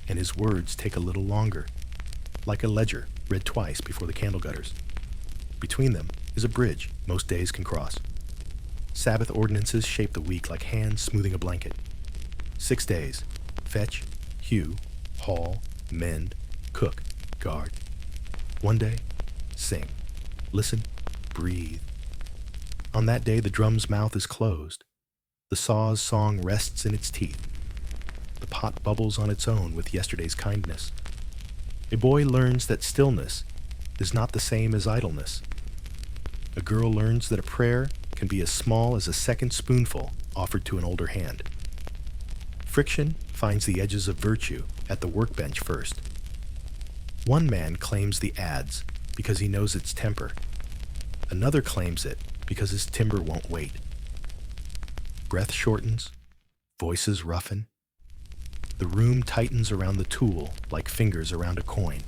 and his words take a little longer, like a ledger read twice before the candle gutters. Between them is a bridge most days can cross. Sabbath ordinances shape the week like hands smoothing a blanket. 6 days: fetch, hew, haul, mend, cook, guard. 1 day: sing, listen, breathe. On that day the drum's mouth is closed. The saw's song rests in its teeth. The pot bubbles on its own with yesterday's kindness. A boy learns that stillness is not the same as idleness. A girl learns that a prayer can be as small as a second spoonful offered to an older hand. Friction finds the edges of virtue at the workbench first. One man claims the adze because he knows its temper. Another claims it because his timber won't wait. Breath shortens, voices roughen. The room tightens around the tool like fingers around a coin.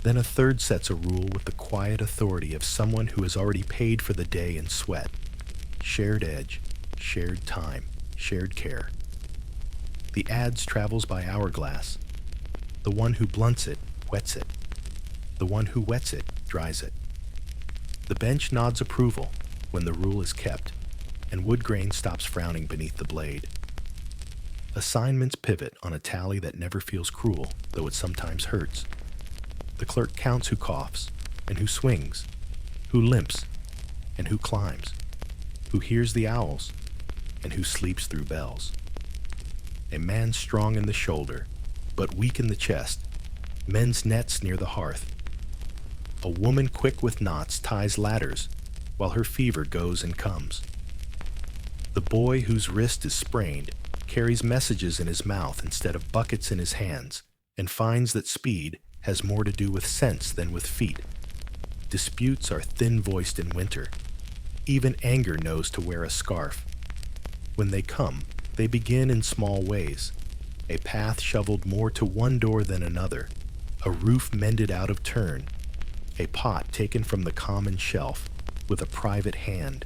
Then a third sets a rule with the quiet authority of someone who has already paid for the day in sweat. Shared edge, shared time. shared care. The adze travels by hourglass. The one who blunts it wets it. The one who wets it dries it. The bench nods approval when the rule is kept, and wood grain stops frowning beneath the blade. Assignments pivot on a tally that never feels cruel, though it sometimes hurts. The clerk counts who coughs, and who swings, who limps, and who climbs, who hears the owls, and who sleeps through bells. A man strong in the shoulder, but weak in the chest, mends nets near the hearth. A woman quick with knots ties ladders, while her fever goes and comes. The boy whose wrist is sprained carries messages in his mouth instead of buckets in his hands, and finds that speed has more to do with sense than with feet. Disputes are thin-voiced in winter. Even anger knows to wear a scarf. When they come, they begin in small ways. A path shoveled more to one door than another, a roof mended out of turn, a pot taken from the common shelf with a private hand.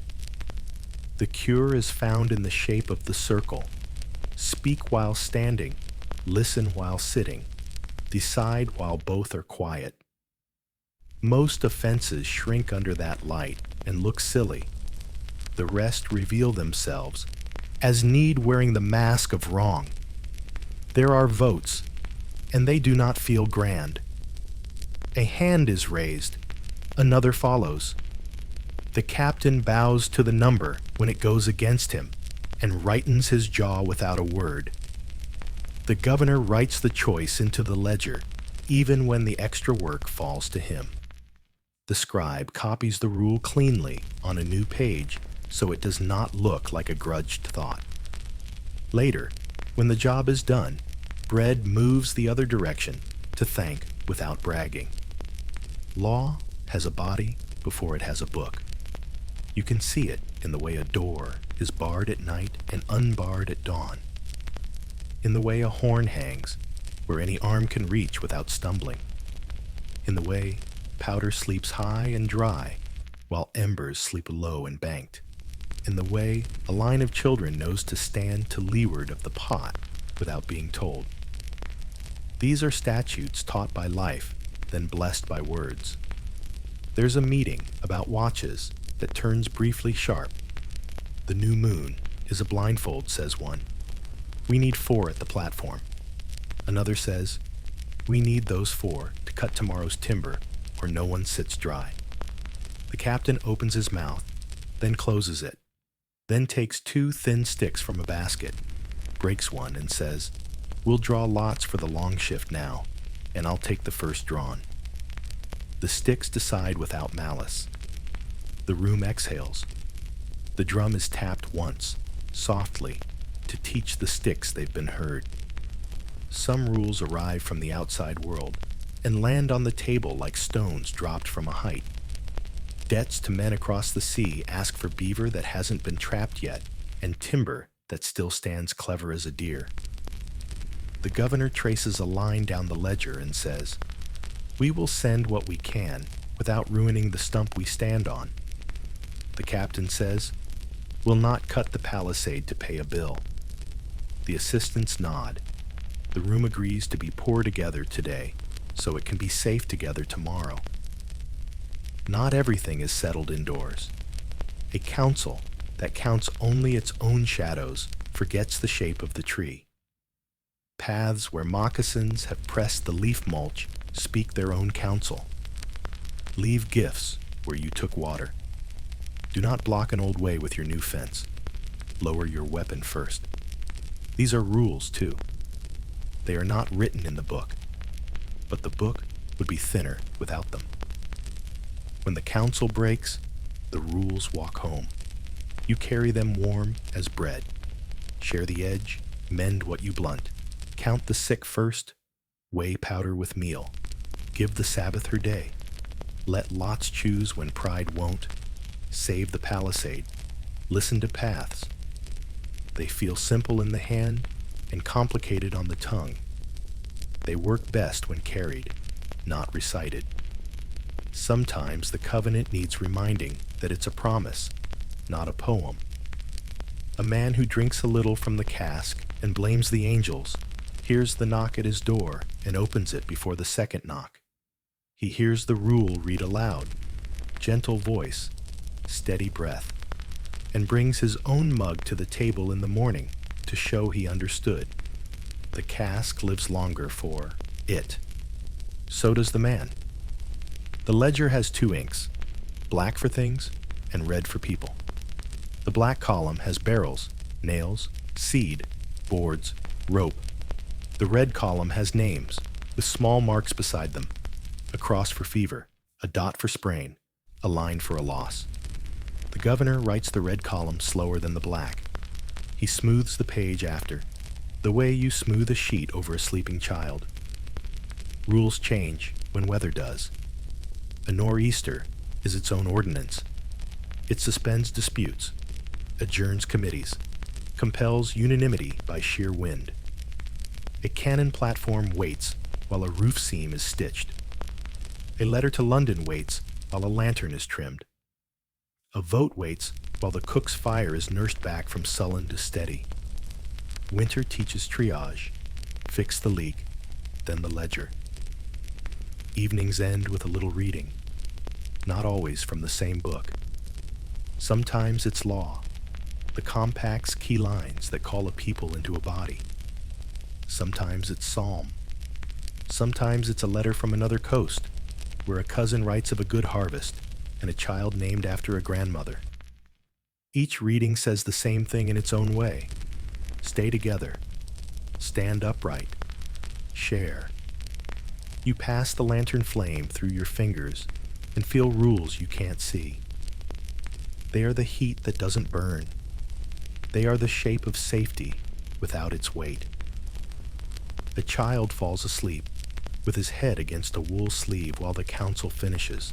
The cure is found in the shape of the circle. Speak while standing, listen while sitting, decide while both are quiet. Most offenses shrink under that light and look silly. The rest reveal themselves as need wearing the mask of wrong. There are votes, and they do not feel grand. A hand is raised, another follows. The captain bows to the number when it goes against him, and rightens his jaw without a word. The governor writes the choice into the ledger, even when the extra work falls to him. The scribe copies the rule cleanly on a new page so it does not look like a grudged thought. Later, when the job is done, bread moves the other direction to thank without bragging. Law has a body before it has a book. You can see it in the way a door is barred at night and unbarred at dawn. In the way a horn hangs, where any arm can reach without stumbling. In the way powder sleeps high and dry, while embers sleep low and banked. In the way a line of children knows to stand to leeward of the pot without being told. These are statutes taught by life, then blessed by words. There's a meeting about watches that turns briefly sharp. The new moon is a blindfold, says one. We need 4 at the platform. Another says, we need those 4 to cut tomorrow's timber, or no one sits dry. The captain opens his mouth, then closes it, then takes 2 thin sticks from a basket, breaks one and says, we'll draw lots for the long shift now, and I'll take the first drawn. The sticks decide without malice. The room exhales. The drum is tapped once, softly, to teach the sticks they've been heard. Some rules arrive from the outside world and land on the table like stones dropped from a height. Debts to men across the sea ask for beaver that hasn't been trapped yet, and timber that still stands clever as a deer. The governor traces a line down the ledger and says, we will send what we can without ruining the stump we stand on. The captain says, we'll not cut the palisade to pay a bill. The assistants nod. The room agrees to be poor together today, so it can be safe together tomorrow. Not everything is settled indoors. A council that counts only its own shadows forgets the shape of the tree. Paths where moccasins have pressed the leaf mulch speak their own counsel. Leave gifts where you took water. Do not block an old way with your new fence. Lower your weapon first. These are rules, too. They are not written in the book, but the book would be thinner without them. When the council breaks, the rules walk home. You carry them warm as bread. Share the edge, mend what you blunt. Count the sick first, weigh powder with meal. Give the Sabbath her day. Let lots choose when pride won't. Save the palisade. Listen to paths. They feel simple in the hand and complicated on the tongue. They work best when carried, not recited. Sometimes the covenant needs reminding that it's a promise, not a poem. A man who drinks a little from the cask and blames the angels hears the knock at his door and opens it before the second knock. He hears the rule read aloud, gentle voice, steady breath, and brings his own mug to the table in the morning to show he understood. The cask lives longer for it. So does the man. The ledger has two inks, black for things and red for people. The black column has barrels, nails, seed, boards, rope. The red column has names, with small marks beside them, a cross for fever, a dot for sprain, a line for a loss. The governor writes the red column slower than the black. He smooths the page after, the way you smooth a sheet over a sleeping child. Rules change when weather does. A nor'easter is its own ordinance. It suspends disputes, adjourns committees, compels unanimity by sheer wind. A cannon platform waits while a roof seam is stitched. A letter to London waits while a lantern is trimmed. A vote waits while the cook's fire is nursed back from sullen to steady. Winter teaches triage, fix the leak, then the ledger. Evenings end with a little reading, not always from the same book. Sometimes it's law, the compact's key lines that call a people into a body. Sometimes it's psalm. Sometimes it's a letter from another coast, where a cousin writes of a good harvest and a child named after a grandmother. Each reading says the same thing in its own way. Stay together. Stand upright. Share. You pass the lantern flame through your fingers and feel rules you can't see. They are the heat that doesn't burn. They are the shape of safety without its weight. A child falls asleep with his head against a wool sleeve while the council finishes,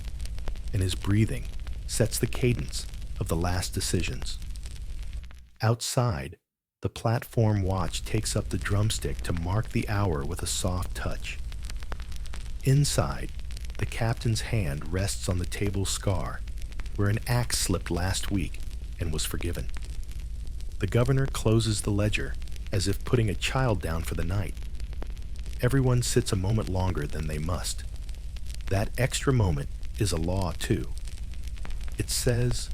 and his breathing sets the cadence of the last decisions. Outside, the platform watch takes up the drumstick to mark the hour with a soft touch. Inside, the captain's hand rests on the table's scar, where an axe slipped last week and was forgiven. The governor closes the ledger as if putting a child down for the night. Everyone sits a moment longer than they must. That extra moment is a law, too. It says,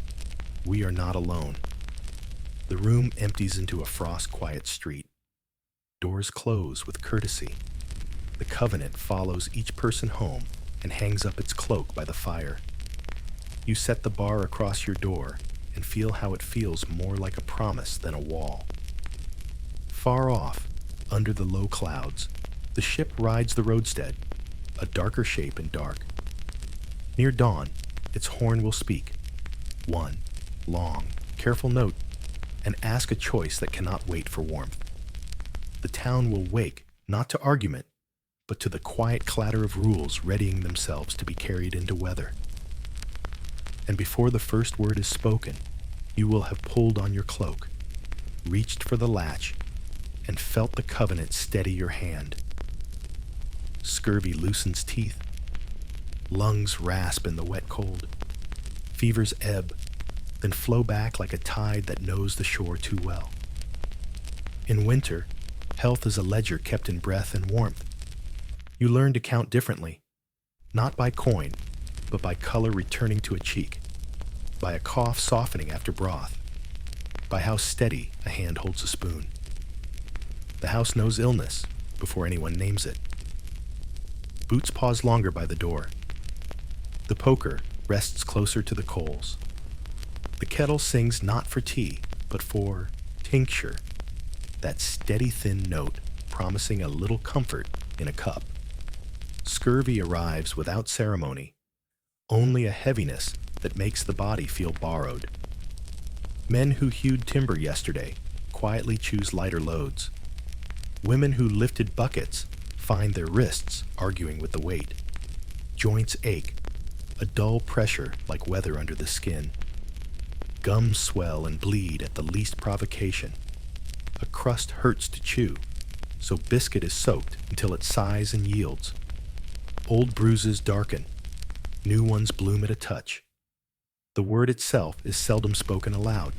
we are not alone. The room empties into a frost-quiet street. Doors close with courtesy. The covenant follows each person home and hangs up its cloak by the fire. You set the bar across your door and feel how it feels more like a promise than a wall. Far off, under the low clouds, the ship rides the roadstead, a darker shape in dark. Near dawn, its horn will speak. One long, careful note, and ask a choice that cannot wait for warmth. The town will wake, not to argument, but to the quiet clatter of rules readying themselves to be carried into weather. And before the first word is spoken, you will have pulled on your cloak, reached for the latch, and felt the covenant steady your hand. Scurvy loosens teeth. Lungs rasp in the wet cold. Fevers ebb, then flow back like a tide that knows the shore too well. In winter, health is a ledger kept in breath and warmth. You learn to count differently, not by coin, but by color returning to a cheek, by a cough softening after broth, by how steady a hand holds a spoon. The house knows illness before anyone names it. Boots pause longer by the door. The poker rests closer to the coals. The kettle sings not for tea, but for tincture, that steady thin note promising a little comfort in a cup. Scurvy arrives without ceremony, only a heaviness that makes the body feel borrowed. Men who hewed timber yesterday quietly choose lighter loads. Women who lifted buckets find their wrists arguing with the weight. Joints ache, a dull pressure like weather under the skin. Gums swell and bleed at the least provocation. A crust hurts to chew, so biscuit is soaked until it sighs and yields. Old bruises darken, new ones bloom at a touch. The word itself is seldom spoken aloud.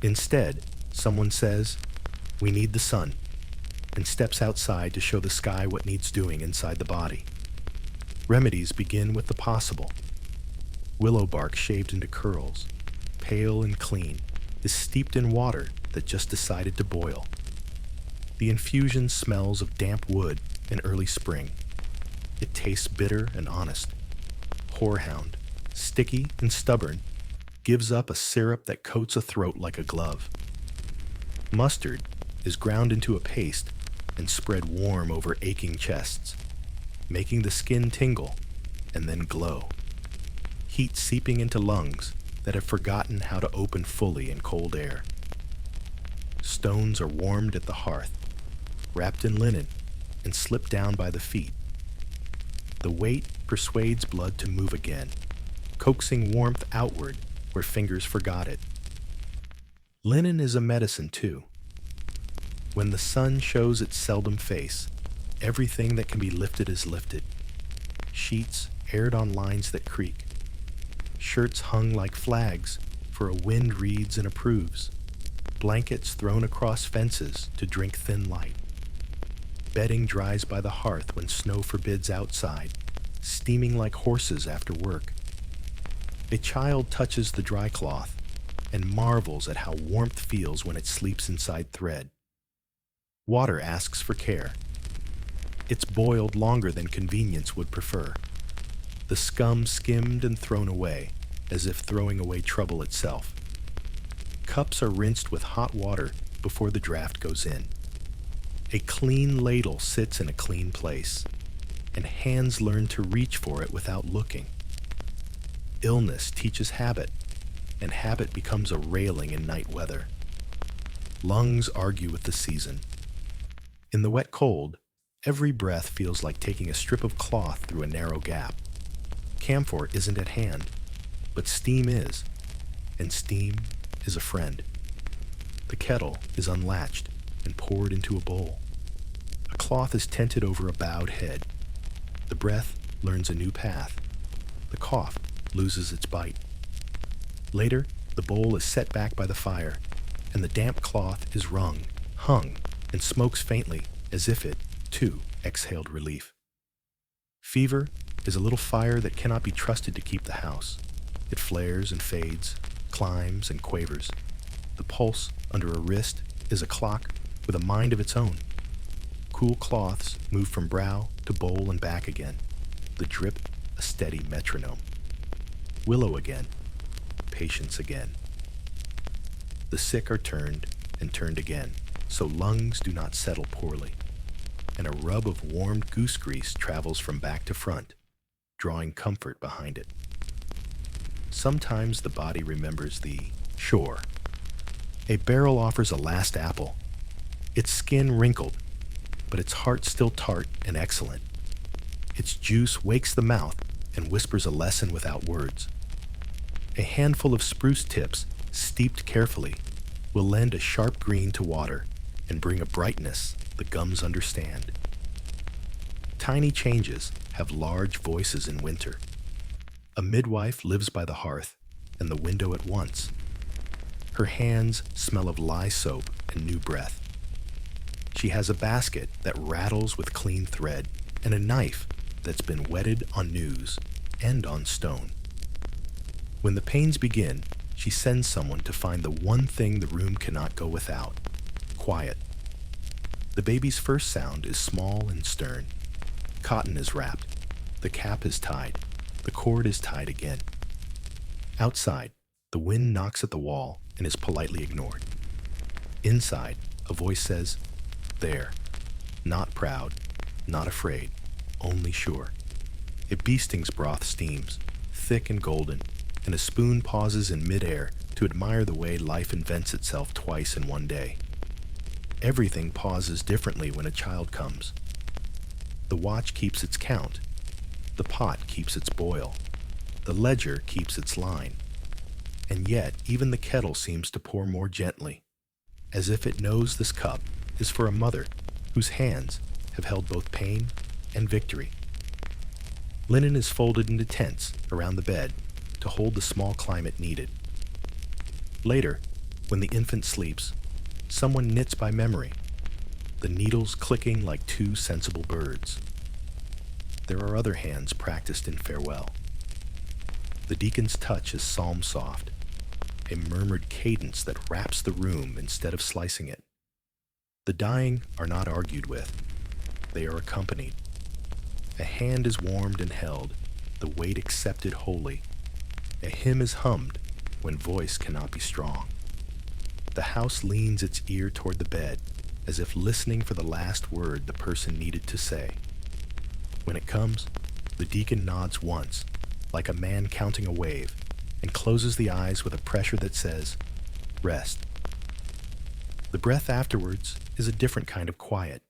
Instead, someone says, "We need the sun," and steps outside to show the sky what needs doing inside the body. Remedies begin with the possible. Willow bark shaved into curls, pale and clean, is steeped in water that just decided to boil. The infusion smells of damp wood in early spring. It tastes bitter and honest. Horehound, sticky and stubborn, gives up a syrup that coats a throat like a glove. Mustard is ground into a paste and spread warm over aching chests, making the skin tingle and then glow. Heat seeping into lungs that have forgotten how to open fully in cold air. Stones are warmed at the hearth, wrapped in linen, and slipped down by the feet. The weight persuades blood to move again, coaxing warmth outward where fingers forgot it. Linen is a medicine too. When the sun shows its seldom face, everything that can be lifted is lifted. Sheets aired on lines that creak. Shirts hung like flags for a wind reads and approves. Blankets thrown across fences to drink thin light. Bedding dries by the hearth when snow forbids outside, steaming like horses after work. A child touches the dry cloth and marvels at how warmth feels when it sleeps inside thread. Water asks for care. It's boiled longer than convenience would prefer. The scum skimmed and thrown away, as if throwing away trouble itself. Cups are rinsed with hot water before the draft goes in. A clean ladle sits in a clean place, and hands learn to reach for it without looking. Illness teaches habit, and habit becomes a railing in night weather. Lungs argue with the season. In the wet cold, every breath feels like taking a strip of cloth through a narrow gap. Camphor isn't at hand, but steam is, and steam is a friend. The kettle is unlatched and poured into a bowl. A cloth is tented over a bowed head. The breath learns a new path. The cough loses its bite. Later, the bowl is set back by the fire, and the damp cloth is wrung, hung, and smokes faintly as if it, too, exhaled relief. Fever is a little fire that cannot be trusted to keep the house. It flares and fades, climbs and quavers. The pulse under a wrist is a clock with a mind of its own. Cool cloths move from brow to bowl and back again. The drip a steady metronome. Willow again. Patience again. The sick are turned and turned again, so lungs do not settle poorly. And a rub of warmed goose grease travels from back to front, drawing comfort behind it. Sometimes the body remembers the chore. A barrel offers a last apple, its skin wrinkled, but its heart still tart and excellent. Its juice wakes the mouth and whispers a lesson without words. A handful of spruce tips, steeped carefully, will lend a sharp green to water and bring a brightness the gums understand. Tiny changes have large voices in winter. A midwife lives by the hearth and the window at once. Her hands smell of lye soap and new breath. She has a basket that rattles with clean thread and a knife that's been whetted on news and on stone. When the pains begin, she sends someone to find the one thing the room cannot go without: quiet. The baby's first sound is small and stern. Cotton is wrapped. The cap is tied. The cord is tied again. Outside, the wind knocks at the wall and is politely ignored. Inside, a voice says, "There." Not proud, not afraid, only sure. A bee sting's broth steams, thick and golden, and a spoon pauses in midair to admire the way life invents itself twice in one day. Everything pauses differently when a child comes. The watch keeps its count. The pot keeps its boil. The ledger keeps its line. And yet, even the kettle seems to pour more gently, as if it knows this cup is for a mother whose hands have held both pain and victory. Linen is folded into tents around the bed to hold the small climate needed. Later, When the infant sleeps, someone knits by memory, the needles clicking like two sensible birds. There are other hands practiced in farewell. The deacon's touch is psalm-soft, a murmured cadence that wraps the room instead of slicing it. The dying are not argued with. They are accompanied. A hand is warmed and held, the weight accepted wholly. A hymn is hummed when voice cannot be strong. The house leans its ear toward the bed, as if listening for the last word the person needed to say. When it comes, the deacon nods once, like a man counting a wave, and closes the eyes with a pressure that says, "Rest." The breath afterwards is a different kind of quiet,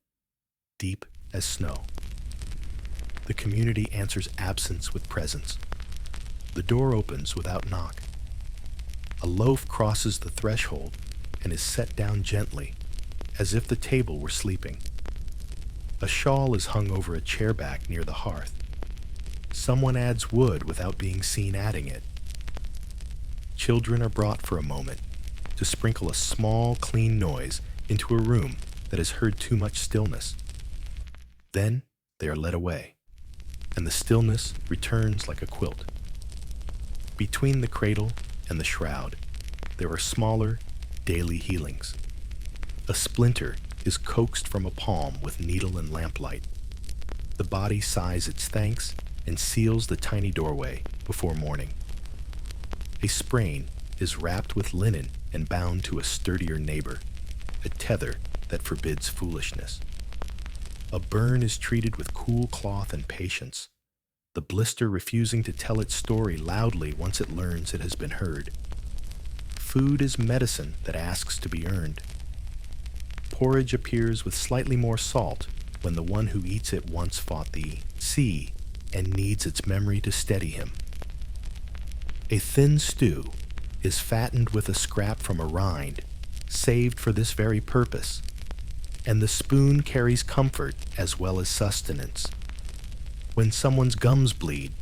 deep as snow. The community answers absence with presence. The door opens without knock. A loaf crosses the threshold and is set down gently, as if the table were sleeping. A shawl is hung over a chairback near the hearth. Someone adds wood without being seen adding it. Children are brought for a moment to sprinkle a small, clean noise into a room that has heard too much stillness. Then they are led away, and the stillness returns like a quilt. Between the cradle and the shroud, there are smaller, daily healings. A splinter is coaxed from a palm with needle and lamplight. The body sighs its thanks and seals the tiny doorway before morning. A sprain is wrapped with linen and bound to a sturdier neighbor, a tether that forbids foolishness. A burn is treated with cool cloth and patience, the blister refusing to tell its story loudly once it learns it has been heard. Food is medicine that asks to be earned. Porridge appears with slightly more salt when the one who eats it once fought the sea and needs its memory to steady him. A thin stew is fattened with a scrap from a rind, saved for this very purpose, and the spoon carries comfort as well as sustenance. When someone's gums bleed,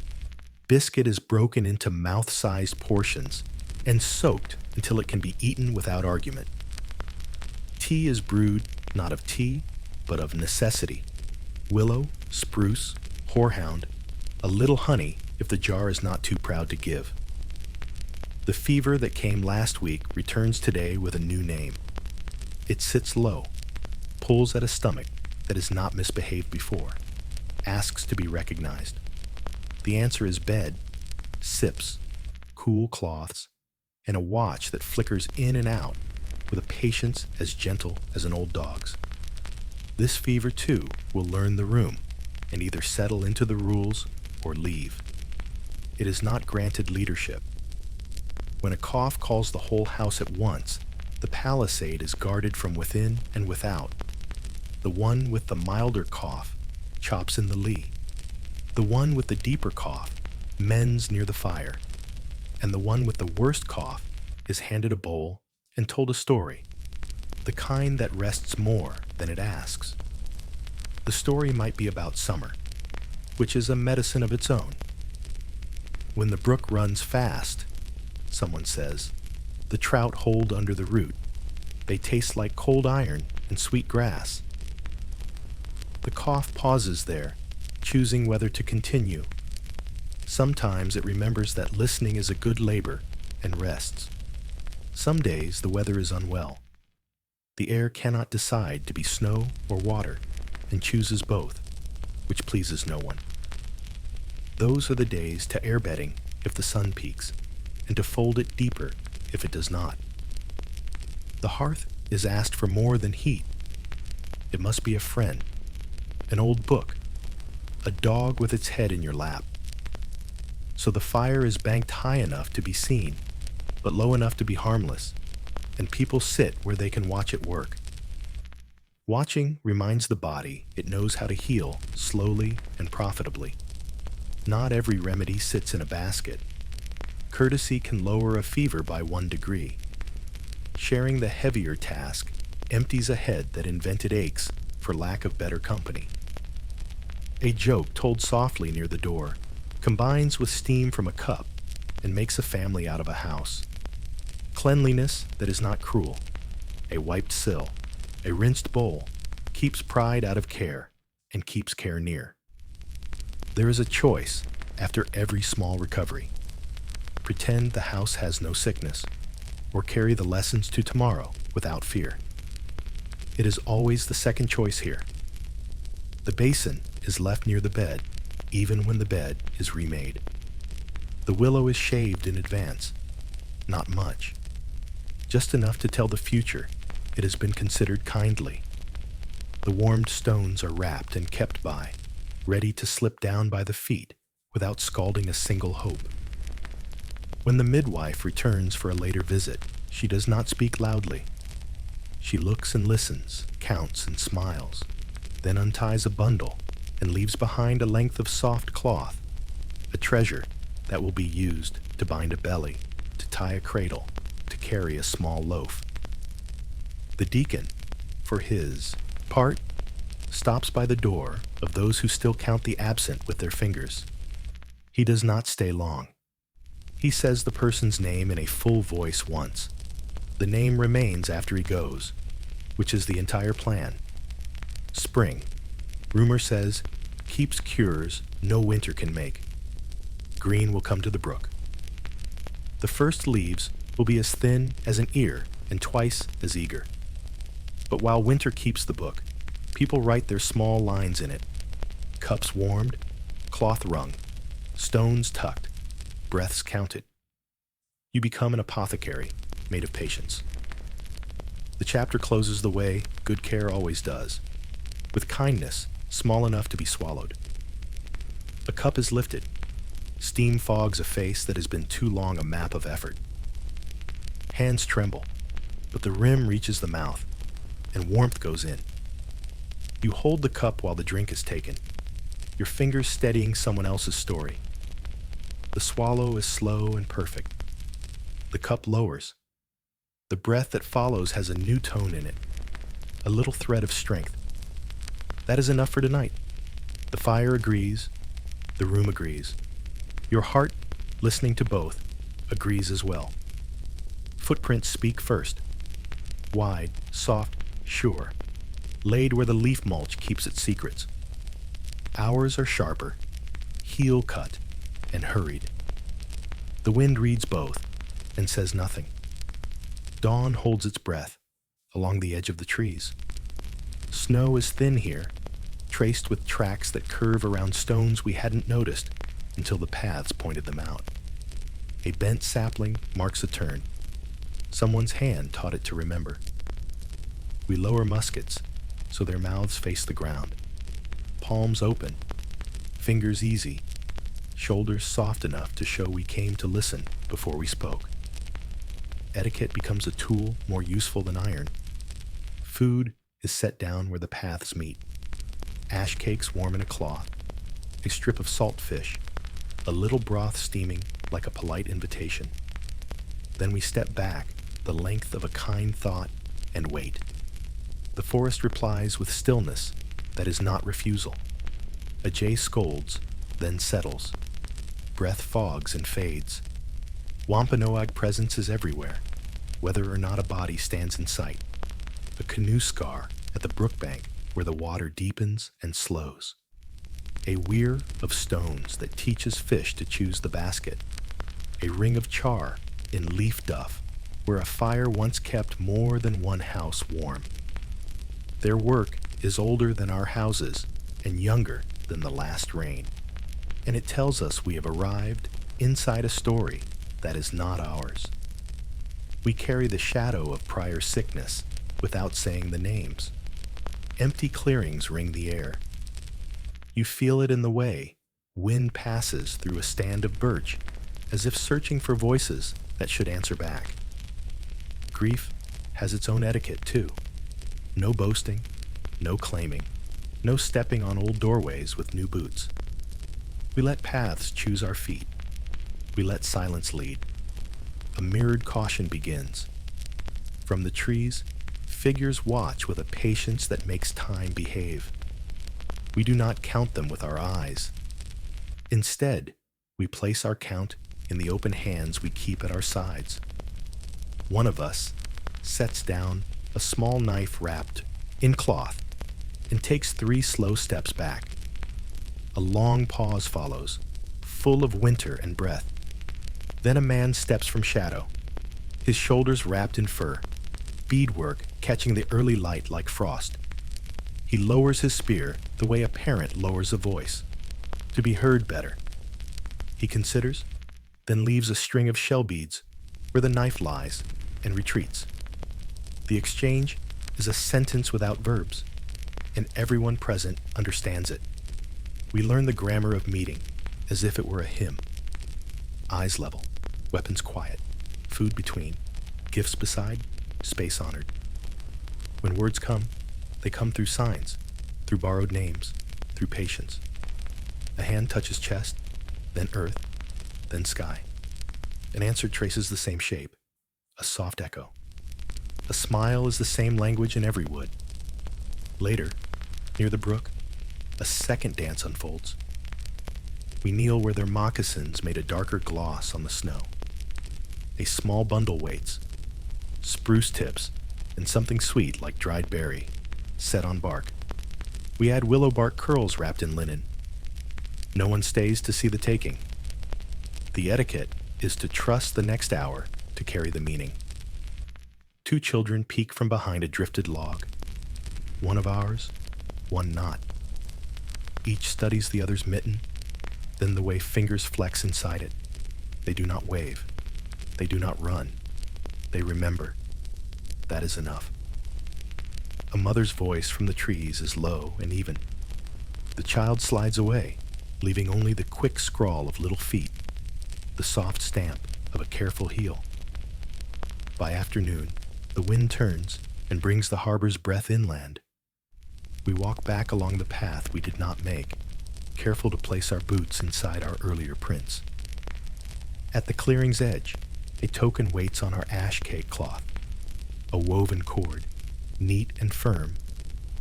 biscuit is broken into mouth-sized portions and soaked until it can be eaten without argument. Tea is brewed not of tea, but of necessity. Willow, spruce, horehound, a little honey if the jar is not too proud to give. The fever that came last week returns today with a new name. It sits low, pulls at a stomach that has not misbehaved before, asks to be recognized. The answer is bed, sips, cool cloths, and a watch that flickers in and out with a patience as gentle as an old dog's. This fever, too, will learn the room and either settle into the rules or leave. It is not granted leadership. When a cough calls the whole house at once, the palisade is guarded from within and without. The one with the milder cough chops in the lee. The one with the deeper cough mends near the fire. And the one with the worst cough is handed a bowl and told a story, the kind that rests more than it asks. The story might be about summer, which is a medicine of its own. When the brook runs fast, someone says, the trout hold under the root. They taste like cold iron and sweet grass. The cough pauses there, choosing whether to continue. Sometimes it remembers that listening is a good labor and rests. Some days the weather is unwell. The air cannot decide to be snow or water and chooses both, which pleases no one. Those are the days to airbedding if the sun peaks, and to fold it deeper if it does not. The hearth is asked for more than heat. It must be a friend, an old book, a dog with its head in your lap. So the fire is banked high enough to be seen, but low enough to be harmless, and people sit where they can watch it work. Watching reminds the body it knows how to heal slowly and profitably. Not every remedy sits in a basket. Courtesy can lower a fever by 1 degree. Sharing the heavier task empties a head that invented aches for lack of better company. A joke told softly near the door combines with steam from a cup and makes a family out of a house. Cleanliness that is not cruel, a wiped sill, a rinsed bowl, keeps pride out of care and keeps care near. There is a choice after every small recovery. Pretend the house has no sickness, or carry the lessons to tomorrow without fear. It is always the second choice here. The basin is left near the bed, even when the bed is remade. The willow is shaved in advance, not much, just enough to tell the future it has been considered kindly. The warmed stones are wrapped and kept by, ready to slip down by the feet without scalding a single hope. When the midwife returns for a later visit, she does not speak loudly. She looks and listens, counts and smiles, then unties a bundle and leaves behind a length of soft cloth, a treasure that will be used to bind a belly, to tie a cradle, to carry a small loaf. The deacon, for his part, stops by the door of those who still count the absent with their fingers. He does not stay long. He says the person's name in a full voice once. The name remains after he goes, which is the entire plan. Spring, rumor says, keeps cures no winter can make. Green will come to the brook. The first leaves will be as thin as an ear and twice as eager. But while winter keeps the book, people write their small lines in it. Cups warmed, cloth wrung, stones tucked, breaths counted. You become an apothecary made of patience. The chapter closes the way good care always does, with kindness small enough to be swallowed. A cup is lifted. Steam fogs a face that has been too long a map of effort. Hands tremble, but the rim reaches the mouth, and warmth goes in. You hold the cup while the drink is taken, your fingers steadying someone else's story. The swallow is slow and perfect. The cup lowers. The breath that follows has a new tone in it, a little thread of strength. That is enough for tonight. The fire agrees. The room agrees. Your heart, listening to both, agrees as well. Footprints speak first. Wide, soft, sure. Laid where the leaf mulch keeps its secrets. Ours are sharper, heel cut, and hurried. The wind reads both and says nothing. Dawn holds its breath along the edge of the trees. Snow is thin here, traced with tracks that curve around stones we hadn't noticed until the paths pointed them out. A bent sapling marks a turn. Someone's hand taught it to remember. We lower muskets so their mouths face the ground. Palms open, fingers easy, shoulders soft enough to show we came to listen before we spoke. Etiquette becomes a tool more useful than iron. Food is set down where the paths meet. Ash cakes warm in a cloth, a strip of salt fish, a little broth steaming like a polite invitation. Then we step back the length of a kind thought and wait. The forest replies with stillness that is not refusal. A jay scolds, then settles. Breath fogs and fades. Wampanoag presence is everywhere, whether or not a body stands in sight. A canoe scar at the brook bank where the water deepens and slows. A weir of stones that teaches fish to choose the basket. A ring of char in leaf duff where a fire once kept more than one house warm. Their work is older than our houses and younger than the last rain. And it tells us we have arrived inside a story that is not ours. We carry the shadow of prior sickness without saying the names. Empty clearings ring the air. You feel it in the way wind passes through a stand of birch, as if searching for voices that should answer back. Grief has its own etiquette too. No boasting, no claiming, no stepping on old doorways with new boots. We let paths choose our feet. We let silence lead. A mirrored caution begins. From the trees, figures watch with a patience that makes time behave. We do not count them with our eyes. Instead, we place our count in the open hands we keep at our sides. One of us sets down a small knife wrapped in cloth and takes 3 slow steps back. A long pause follows, full of winter and breath. Then a man steps from shadow, his shoulders wrapped in fur, beadwork catching the early light like frost. He lowers his spear the way a parent lowers a voice, to be heard better. He considers, then leaves a string of shell beads where the knife lies and retreats. The exchange is a sentence without verbs, and everyone present understands it. We learn the grammar of meeting as if it were a hymn. Eyes level, weapons quiet, food between, gifts beside, space honored. When words come, they come through signs, through borrowed names, through patience. A hand touches chest, then earth, then sky. An answer traces the same shape, a soft echo. A smile is the same language in every wood. Later, near the brook, a second dance unfolds. We kneel where their moccasins made a darker gloss on the snow. A small bundle waits, spruce tips, and something sweet like dried berry, set on bark. We add willow bark curls wrapped in linen. No one stays to see the taking. The etiquette is to trust the next hour to carry the meaning. 2 children peek from behind a drifted log. One of ours, one not. Each studies the other's mitten, then the way fingers flex inside it. They do not wave. They do not run. They remember. That is enough. A mother's voice from the trees is low and even. The child slides away, leaving only the quick scrawl of little feet, the soft stamp of a careful heel. By afternoon, the wind turns and brings the harbor's breath inland. We walk back along the path we did not make, careful to place our boots inside our earlier prints. At the clearing's edge, a token waits on our ash cake cloth, a woven cord, neat and firm,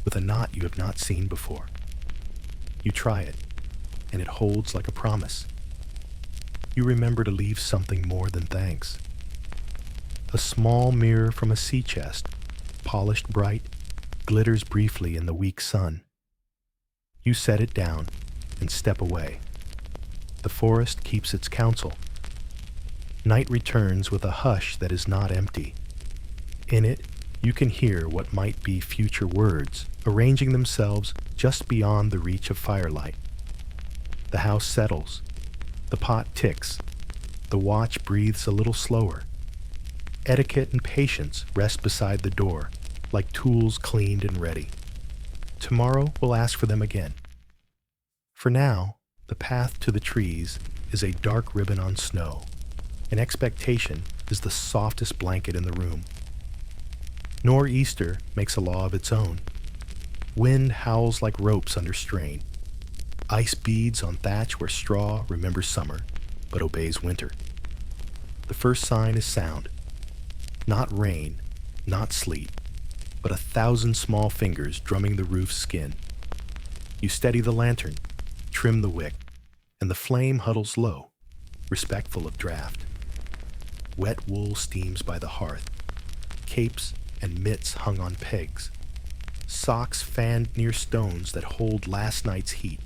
with a knot you have not seen before. You try it, and it holds like a promise. You remember to leave something more than thanks. A small mirror from a sea chest, polished bright, glitters briefly in the weak sun. You set it down and step away. The forest keeps its counsel. Night returns with a hush that is not empty. In it, you can hear what might be future words arranging themselves just beyond the reach of firelight. The house settles. The pot ticks. The watch breathes a little slower. Etiquette and patience rest beside the door, like tools cleaned and ready. Tomorrow we'll ask for them again. For now, the path to the trees is a dark ribbon on snow, and expectation is the softest blanket in the room. Nor'easter makes a law of its own. Wind howls like ropes under strain. Ice beads on thatch where straw remembers summer, but obeys winter. The first sign is sound. Not rain, not sleet, but 1,000 small fingers drumming the roof's skin. You steady the lantern, trim the wick, and the flame huddles low, respectful of draft. Wet wool steams by the hearth, capes and mitts hung on pegs, socks fanned near stones that hold last night's heat.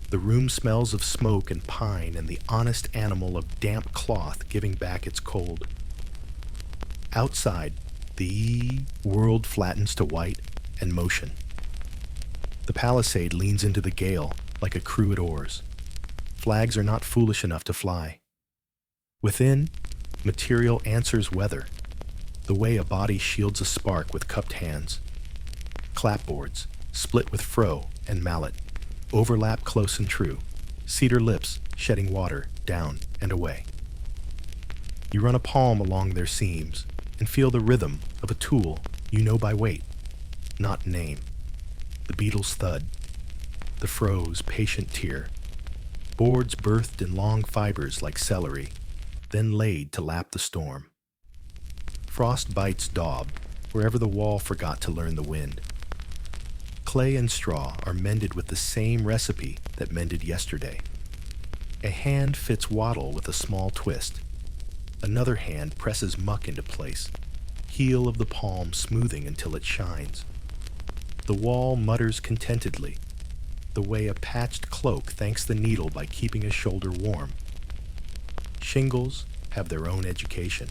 The room smells of smoke and pine and the honest animal of damp cloth giving back its cold. Outside, the world flattens to white and motion. The palisade leans into the gale like a crew at oars. Flags are not foolish enough to fly. Within, material answers weather, the way a body shields a spark with cupped hands. Clapboards, split with froe and mallet, overlap close and true, cedar lips shedding water down and away. You run a palm along their seams and feel the rhythm of a tool you know by weight, not name. The beetle's thud, the froe's patient tear, boards birthed in long fibers like celery, then laid to lap the storm. Frost bites daub wherever the wall forgot to learn the wind. Clay and straw are mended with the same recipe that mended yesterday. A hand fits wattle with a small twist. Another hand presses muck into place, heel of the palm smoothing until it shines. The wall mutters contentedly, the way a patched cloak thanks the needle by keeping a shoulder warm. Shingles have their own education.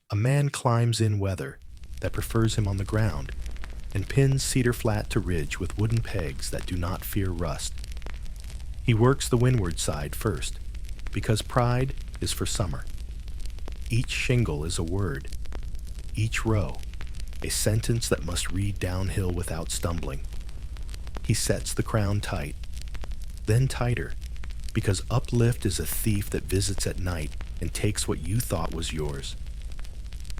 A man climbs in weather that prefers him on the ground and pins cedar flat to ridge with wooden pegs that do not fear rust. He works the windward side first, because pride is for summer. Each shingle is a word, each row a sentence that must read downhill without stumbling. He sets the crown tight, then tighter, because uplift is a thief that visits at night and takes what you thought was yours.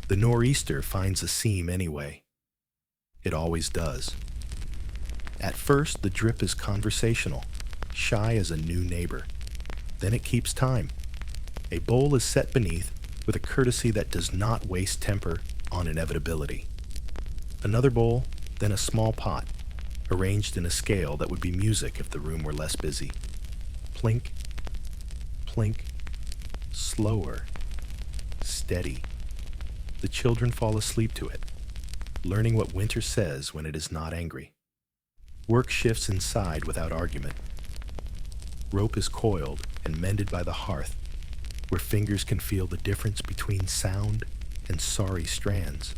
The nor'easter finds a seam anyway. It always does. At first, the drip is conversational, shy as a new neighbor. Then it keeps time. A bowl is set beneath with a courtesy that does not waste temper on inevitability. Another bowl, then a small pot, arranged in a scale that would be music if the room were less busy. Plink, plink, slower, steady. The children fall asleep to it, learning what winter says when it is not angry. Work shifts inside without argument. Rope is coiled and mended by the hearth, where fingers can feel the difference between sound and sorry strands.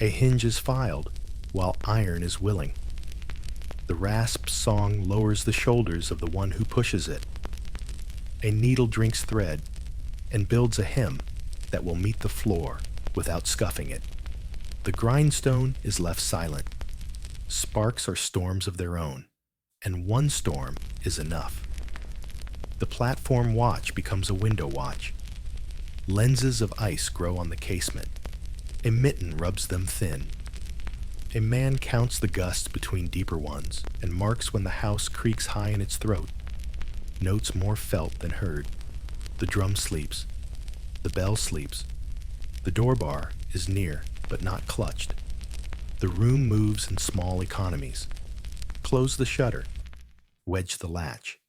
A hinge is filed, while iron is willing. The rasp song lowers the shoulders of the one who pushes it. A needle drinks thread and builds a hem that will meet the floor without scuffing it. The grindstone is left silent. Sparks are storms of their own, and one storm is enough. The platform watch becomes a window watch. Lenses of ice grow on the casement. A mitten rubs them thin. A man counts the gusts between deeper ones and marks when the house creaks high in its throat. Notes more felt than heard. The drum sleeps. The bell sleeps. The door bar is near, but not clutched. The room moves in small economies. Close the shutter. Wedge the latch.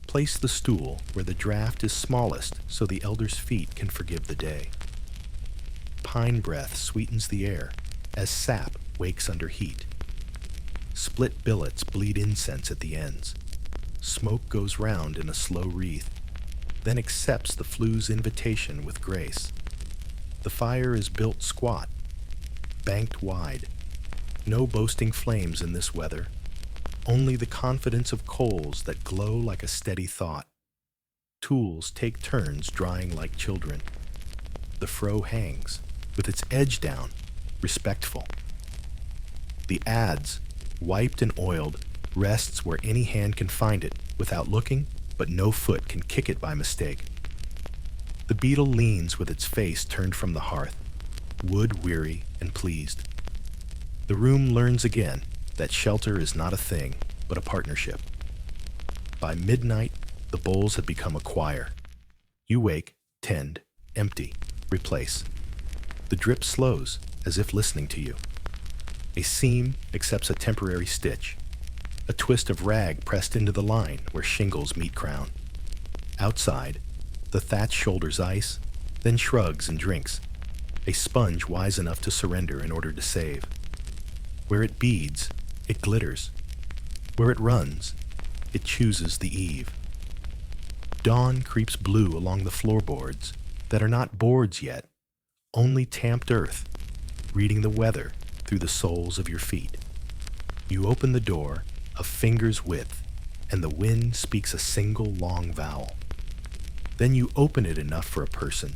Place the stool where the draft is smallest so the elder's feet can forgive the day. Pine breath sweetens the air as sap wakes under heat. Split billets bleed incense at the ends. Smoke goes round in a slow wreath, then accepts the flue's invitation with grace. The fire is built squat, banked wide. No boasting flames in this weather, only the confidence of coals that glow like a steady thought. Tools take turns drying like children. The froe hangs, with its edge down, respectful. The adze, wiped and oiled, rests where any hand can find it without looking, but no foot can kick it by mistake. The beetle leans with its face turned from the hearth, wood-weary and pleased. The room learns again that shelter is not a thing, but a partnership. By midnight, the bowls have become a choir. You wake, tend, empty, replace. The drip slows, as if listening to you. A seam accepts a temporary stitch, a twist of rag pressed into the line where shingles meet crown. Outside, the thatch shoulders ice, then shrugs and drinks, a sponge wise enough to surrender in order to save. Where it beads, it glitters. Where it runs, it chooses the eave. Dawn creeps blue along the floorboards that are not boards yet, only tamped earth, reading the weather through the soles of your feet. You open the door a finger's width, and the wind speaks a single long vowel. Then you open it enough for a person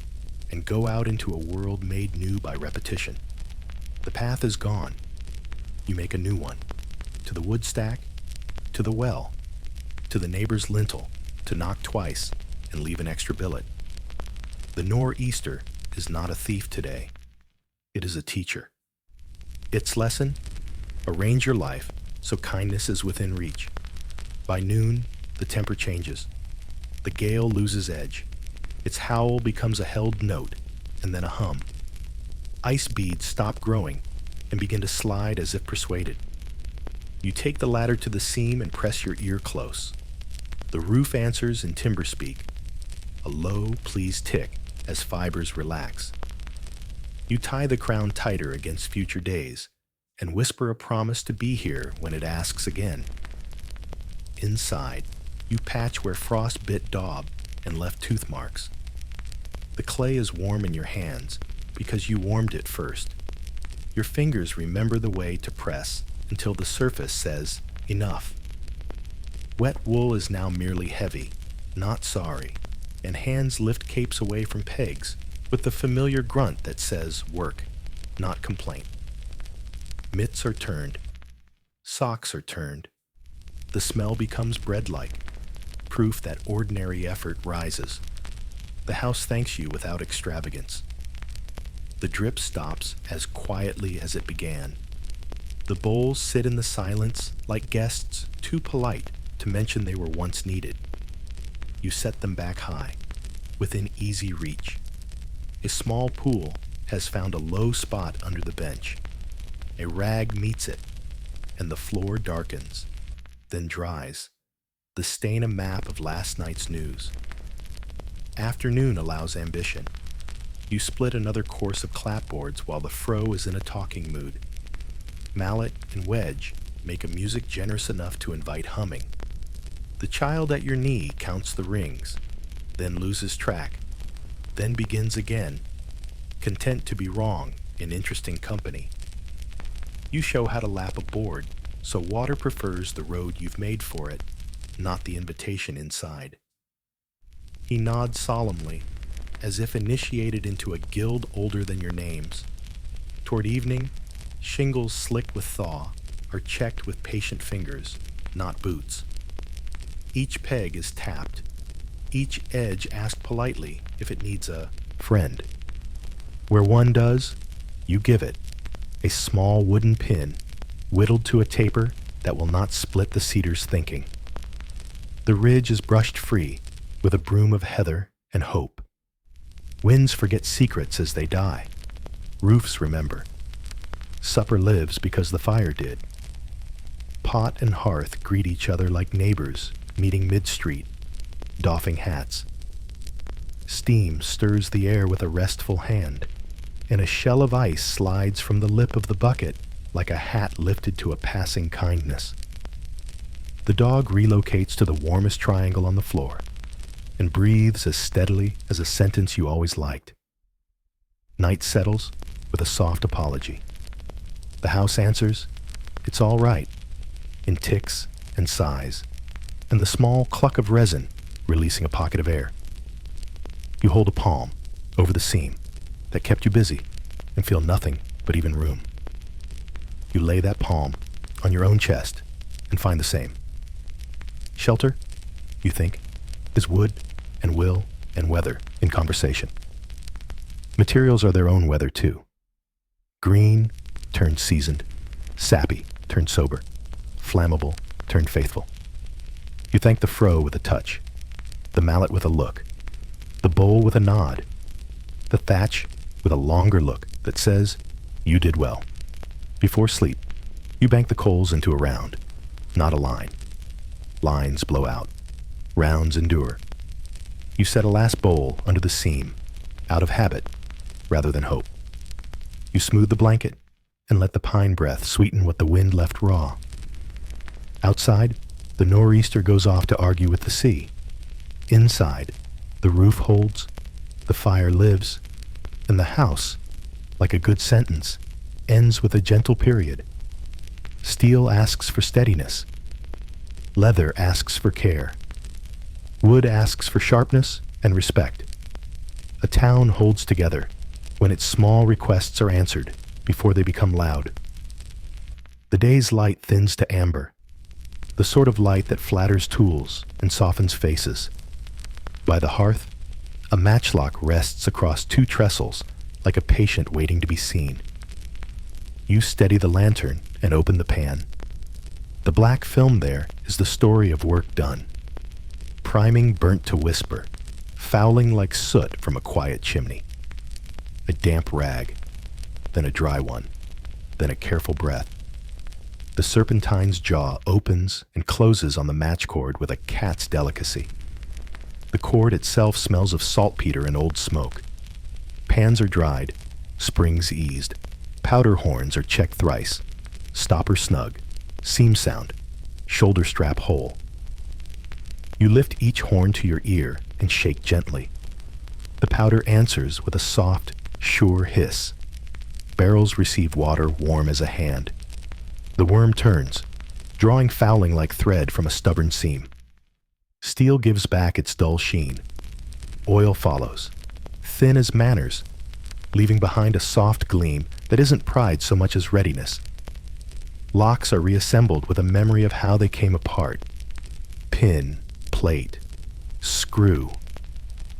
and go out into a world made new by repetition. The path is gone. You make a new one. To the wood stack, to the well, to the neighbor's lintel, to knock twice and leave an extra billet. The nor'easter is not a thief today. It is a teacher. Its lesson? Arrange your life so kindness is within reach. By noon, the temper changes. The gale loses edge. Its howl becomes a held note and then a hum. Ice beads stop growing and begin to slide as if persuaded. You take the ladder to the seam and press your ear close. The roof answers in timber speak. a low, pleased tick as fibers relax. You tie the crown tighter against future days and whisper a promise to be here when it asks again. Inside, you patch where frost bit daub and left tooth marks. The clay is warm in your hands because you warmed it first. Your fingers remember the way to press until the surface says, enough. Wet wool is now merely heavy, not sorry, and hands lift capes away from pegs with the familiar grunt that says work, not complaint. Mitts are turned. Socks are turned. The smell becomes bread-like, proof that ordinary effort rises. The house thanks you without extravagance. The drip stops as quietly as it began. The bowls sit in the silence like guests too polite to mention they were once needed. You set them back high, within easy reach. A small pool has found a low spot under the bench. A rag meets it, and the floor darkens, then dries, the stain a map of last night's news. Afternoon allows ambition. You split another course of clapboards while the froe is in a talking mood. Mallet and wedge make a music generous enough to invite humming. The child at your knee counts the rings, then loses track, then begins again, content to be wrong in interesting company. You show how to lap a board, so water prefers the road you've made for it, not the invitation inside. He nods solemnly, as if initiated into a guild older than your names. Toward evening, shingles slick with thaw are checked with patient fingers, not boots. Each peg is tapped, each edge asked politely if it needs a friend. Where one does, you give it, a small wooden pin, whittled to a taper that will not split the cedar's thinking. The ridge is brushed free with a broom of heather and hope. Winds forget secrets as they die. Roofs remember. Supper lives because the fire did. Pot and hearth greet each other like neighbors meeting mid-street, doffing hats. Steam stirs the air with a restful hand, and a shell of ice slides from the lip of the bucket like a hat lifted to a passing kindness. The dog relocates to the warmest triangle on the floor and breathes as steadily as a sentence you always liked. Night settles with a soft apology. The house answers, "It's all right," in ticks and sighs, and the small cluck of resin releasing a pocket of air. You hold a palm over the seam that kept you busy and feel nothing but even room. You lay that palm on your own chest and find the same. Shelter, you think, is wood and will and weather in conversation. Materials are their own weather too. Green turned seasoned, sappy turned sober, flammable turned faithful. You thank the froe with a touch, the mallet with a look, the bowl with a nod, the thatch with a longer look that says, "You did well." Before sleep, you bank the coals into a round, not a line. Lines blow out. Rounds endure. You set a last bowl under the seam, out of habit rather than hope. You smooth the blanket and let the pine breath sweeten what the wind left raw. Outside, the nor'easter goes off to argue with the sea. Inside, the roof holds, the fire lives, and the house, like a good sentence, ends with a gentle period. Steel asks for steadiness. Leather asks for care. Wood asks for sharpness and respect. A town holds together when its small requests are answered before they become loud. The day's light thins to amber, the sort of light that flatters tools and softens faces. By the hearth, a matchlock rests across two trestles like a patient waiting to be seen. You steady the lantern and open the pan. The black film there is the story of work done. Priming burnt to whisper, fouling like soot from a quiet chimney. A damp rag, then a dry one, then a careful breath. The serpentine's jaw opens and closes on the match cord with a cat's delicacy. The cord itself smells of saltpeter and old smoke. Pans are dried, springs eased, powder horns are checked thrice, stopper snug, seam sound, shoulder strap whole. You lift each horn to your ear and shake gently. The powder answers with a soft, sure hiss. Barrels receive water warm as a hand. The worm turns, drawing fouling like thread from a stubborn seam. Steel gives back its dull sheen. Oil follows, thin as manners, leaving behind a soft gleam that isn't pride so much as readiness. Locks are reassembled with a memory of how they came apart. Pin, plate, screw,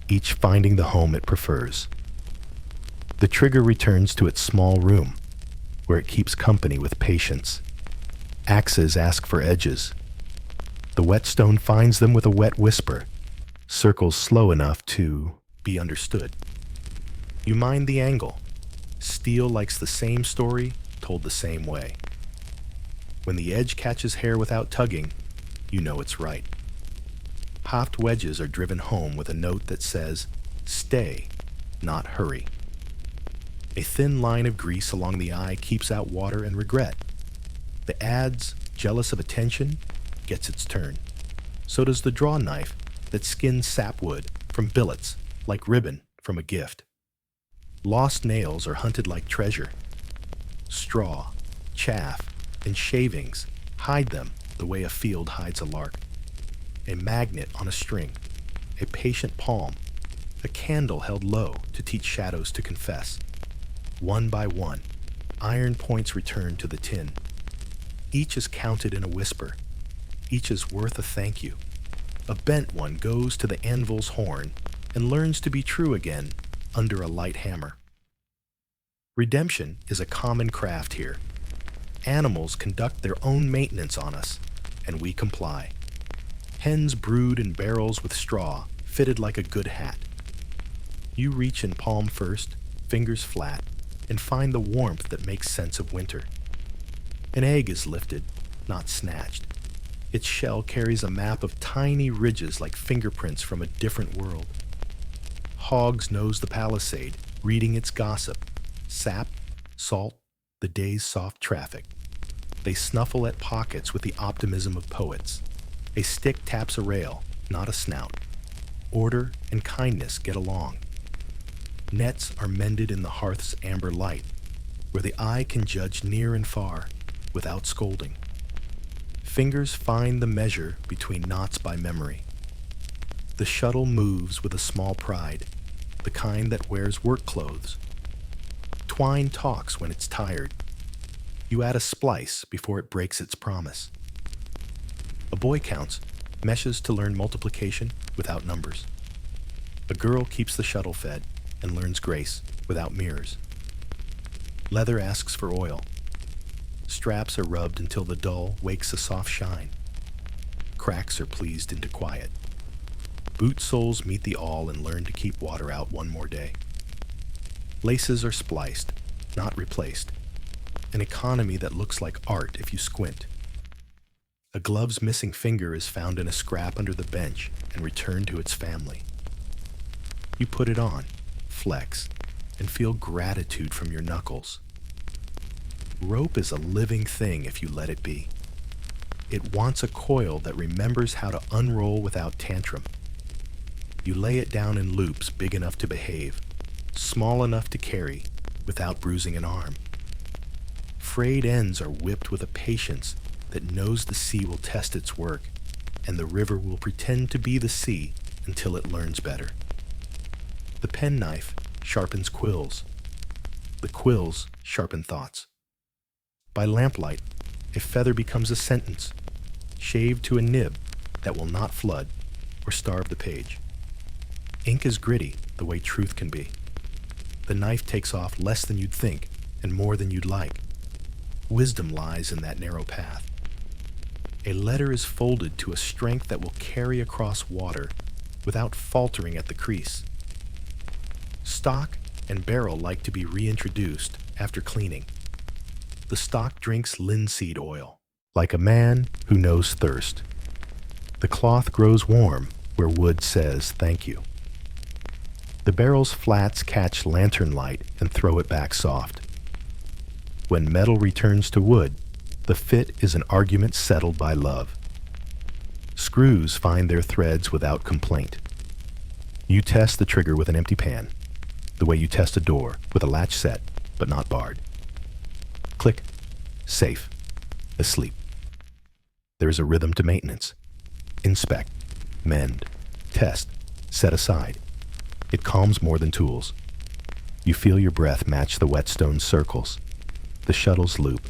each finding the home it prefers. The trigger returns to its small room, where it keeps company with patience. Axes ask for edges. The whetstone finds them with a wet whisper, circles slow enough to be understood. You mind the angle. Steel likes the same story, told the same way. When the edge catches hair without tugging, you know it's right. Hopped wedges are driven home with a note that says, stay, not hurry. A thin line of grease along the eye keeps out water and regret. The adze, jealous of attention, gets its turn. So does the draw knife that skins sapwood from billets like ribbon from a gift. Lost nails are hunted like treasure. Straw, chaff, and shavings hide them the way a field hides a lark. A magnet on a string, a patient palm, a candle held low to teach shadows to confess. One by one, iron points return to the tin. Each is counted in a whisper. Each is worth a thank you. A bent one goes to the anvil's horn and learns to be true again under a light hammer. Redemption is a common craft here. Animals conduct their own maintenance on us, and we comply. Hens brood in barrels with straw, fitted like a good hat. You reach in palm first, fingers flat, and find the warmth that makes sense of winter. An egg is lifted, not snatched. Its shell carries a map of tiny ridges like fingerprints from a different world. Hogs nose the palisade, reading its gossip. Sap, salt, the day's soft traffic. They snuffle at pockets with the optimism of poets. A stick taps a rail, not a snout. Order and kindness get along. Nets are mended in the hearth's amber light, where the eye can judge near and far, without scolding. Fingers find the measure between knots by memory. The shuttle moves with a small pride, the kind that wears work clothes. Twine talks when it's tired. You add a splice before it breaks its promise. A boy counts, meshes to learn multiplication without numbers. A girl keeps the shuttle fed and learns grace without mirrors. Leather asks for oil. Straps are rubbed until the dull wakes a soft shine. Cracks are pleased into quiet. Boot soles meet the awl and learn to keep water out one more day. Laces are spliced, not replaced. An economy that looks like art if you squint. A glove's missing finger is found in a scrap under the bench and returned to its family. You put it on, flex, and feel gratitude from your knuckles. Rope is a living thing if you let it be. It wants a coil that remembers how to unroll without tantrum. You lay it down in loops big enough to behave, small enough to carry without bruising an arm. Frayed ends are whipped with a patience that knows the sea will test its work, and the river will pretend to be the sea until it learns better. The penknife sharpens quills. The quills sharpen thoughts. By lamplight, a feather becomes a sentence, shaved to a nib that will not flood or starve the page. Ink is gritty the way truth can be. The knife takes off less than you'd think and more than you'd like. Wisdom lies in that narrow path. A letter is folded to a strength that will carry across water without faltering at the crease. Stock and barrel like to be reintroduced after cleaning. The stock drinks linseed oil, like a man who knows thirst. The cloth grows warm where wood says thank you. The barrel's flats catch lantern light and throw it back soft. When metal returns to wood, the fit is an argument settled by love. Screws find their threads without complaint. You test the trigger with an empty pan, the way you test a door with a latch set but not barred. Click, safe, asleep. There is a rhythm to maintenance. Inspect, mend, test, set aside. It calms more than tools. You feel your breath match the whetstone's circles, the shuttle's loop,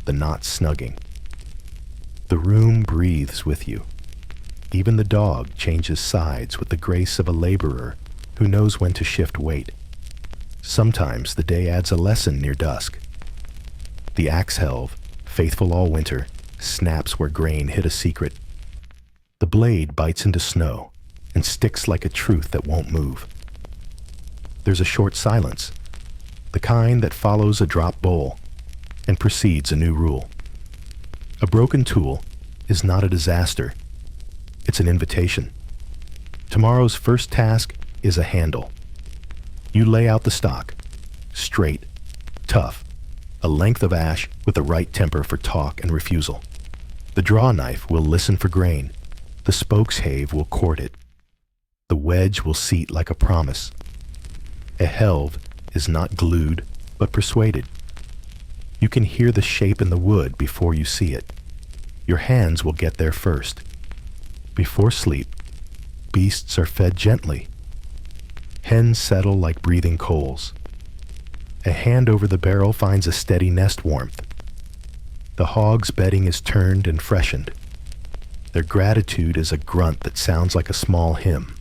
the knots snugging. The room breathes with you. Even the dog changes sides with the grace of a laborer who knows when to shift weight. Sometimes the day adds a lesson near dusk. The axe helve, faithful all winter, snaps where grain hid a secret. The blade bites into snow and sticks like a truth that won't move. There's a short silence, the kind that follows a drop bowl and precedes a new rule. A broken tool is not a disaster. It's an invitation. Tomorrow's first task is a handle. You lay out the stock, straight, tough, a length of ash with the right temper for talk and refusal. The draw knife will listen for grain. The spokes have will court it. The wedge will seat like a promise. A helve is not glued, but persuaded. You can hear the shape in the wood before you see it. Your hands will get there first. Before sleep, beasts are fed gently. Hens settle like breathing coals. A hand over the barrel finds a steady nest warmth. The hog's bedding is turned and freshened. Their gratitude is a grunt that sounds like a small hymn.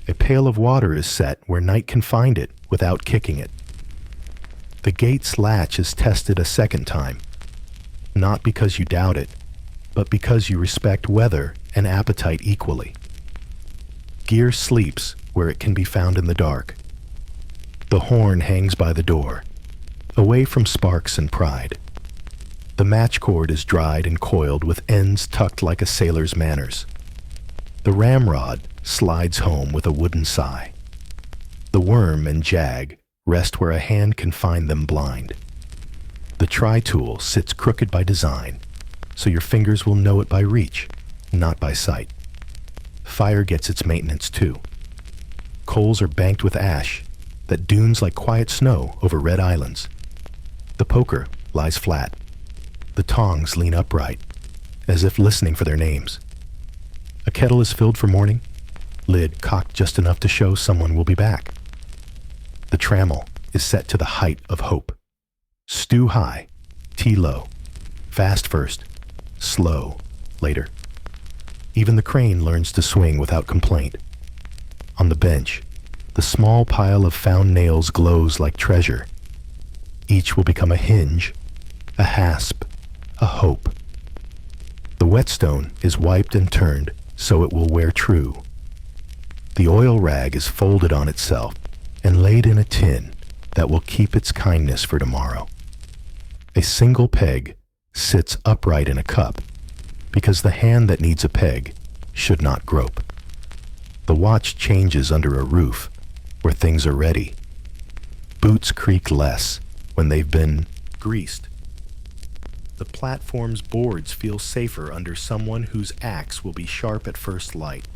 A pail of water is set where night can find it without kicking it. The gate's latch is tested a second time, not because you doubt it, but because you respect weather and appetite equally. Gear sleeps where it can be found in the dark. The horn hangs by the door, away from sparks and pride. The match cord is dried and coiled with ends tucked like a sailor's manners. The ramrod slides home with a wooden sigh. The worm and jag rest where a hand can find them blind. The tri-tool sits crooked by design, so your fingers will know it by reach, not by sight. Fire gets its maintenance too. Coals are banked with ash that dunes like quiet snow over red islands. The poker lies flat. The tongs lean upright, as if listening for their names. A kettle is filled for morning, lid cocked just enough to show someone will be back. The trammel is set to the height of hope. Stew high, tea low, fast first, slow later. Even the crane learns to swing without complaint. On the bench, the small pile of found nails glows like treasure. Each will become a hinge, a hasp, a hope. The whetstone is wiped and turned so it will wear true. The oil rag is folded on itself and laid in a tin that will keep its kindness for tomorrow. A single peg sits upright in a cup because the hand that needs a peg should not grope. The watch changes under a roof where things are ready. Boots creak less when they've been greased. The platform's boards feel safer under someone whose axe will be sharp at first light.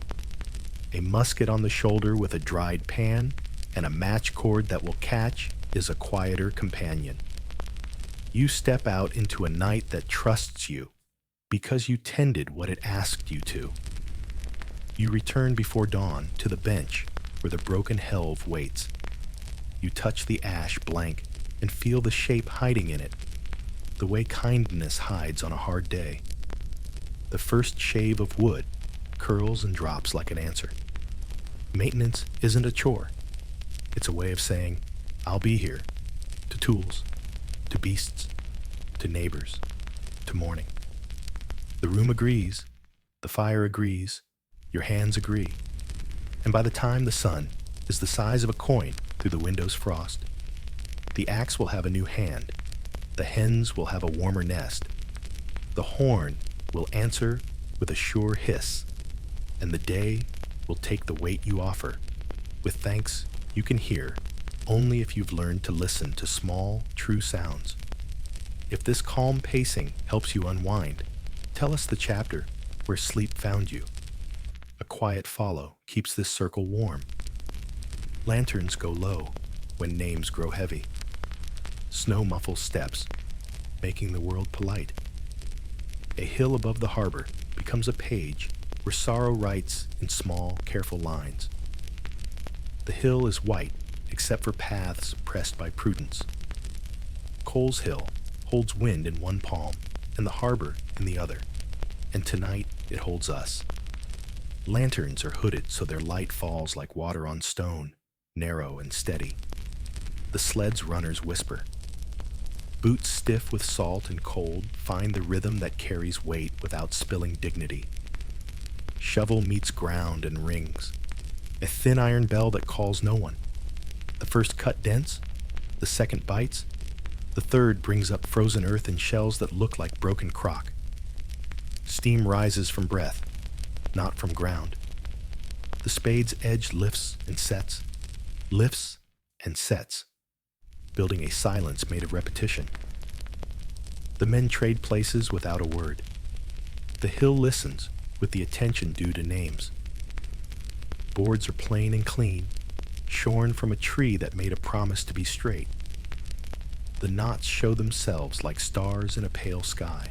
A musket on the shoulder with a dried pan and a match cord that will catch is a quieter companion. You step out into a night that trusts you because you tended what it asked you to. You return before dawn to the bench where the broken helve waits. You touch the ash blank and feel the shape hiding in it, the way kindness hides on a hard day. The first shave of wood curls and drops like an answer. Maintenance isn't a chore. It's a way of saying, I'll be here, to tools, to beasts, to neighbors, to morning. The room agrees, the fire agrees, your hands agree. And by the time the sun is the size of a coin through the window's frost, the axe will have a new hand. The hens will have a warmer nest. The horn will answer with a sure hiss, and the day will take the weight you offer. With thanks, you can hear only if you've learned to listen to small, true sounds. If this calm pacing helps you unwind, tell us the chapter where sleep found you. A quiet follow keeps this circle warm. Lanterns go low when names grow heavy. Snow muffles steps, making the world polite. A hill above the harbor becomes a page where sorrow writes in small, careful lines. The hill is white, except for paths pressed by prudence. Cole's Hill holds wind in one palm and the harbor in the other, and tonight it holds us. Lanterns are hooded so their light falls like water on stone, narrow and steady. The sled's runners whisper. Boots stiff with salt and cold find the rhythm that carries weight without spilling dignity. Shovel meets ground and rings. A thin iron bell that calls no one. The first cut dents, the second bites, the third brings up frozen earth and shells that look like broken crock. Steam rises from breath, not from ground. The spade's edge lifts and sets, building a silence made of repetition. The men trade places without a word. The hill listens with the attention due to names. Boards are plain and clean, shorn from a tree that made a promise to be straight. The knots show themselves like stars in a pale sky.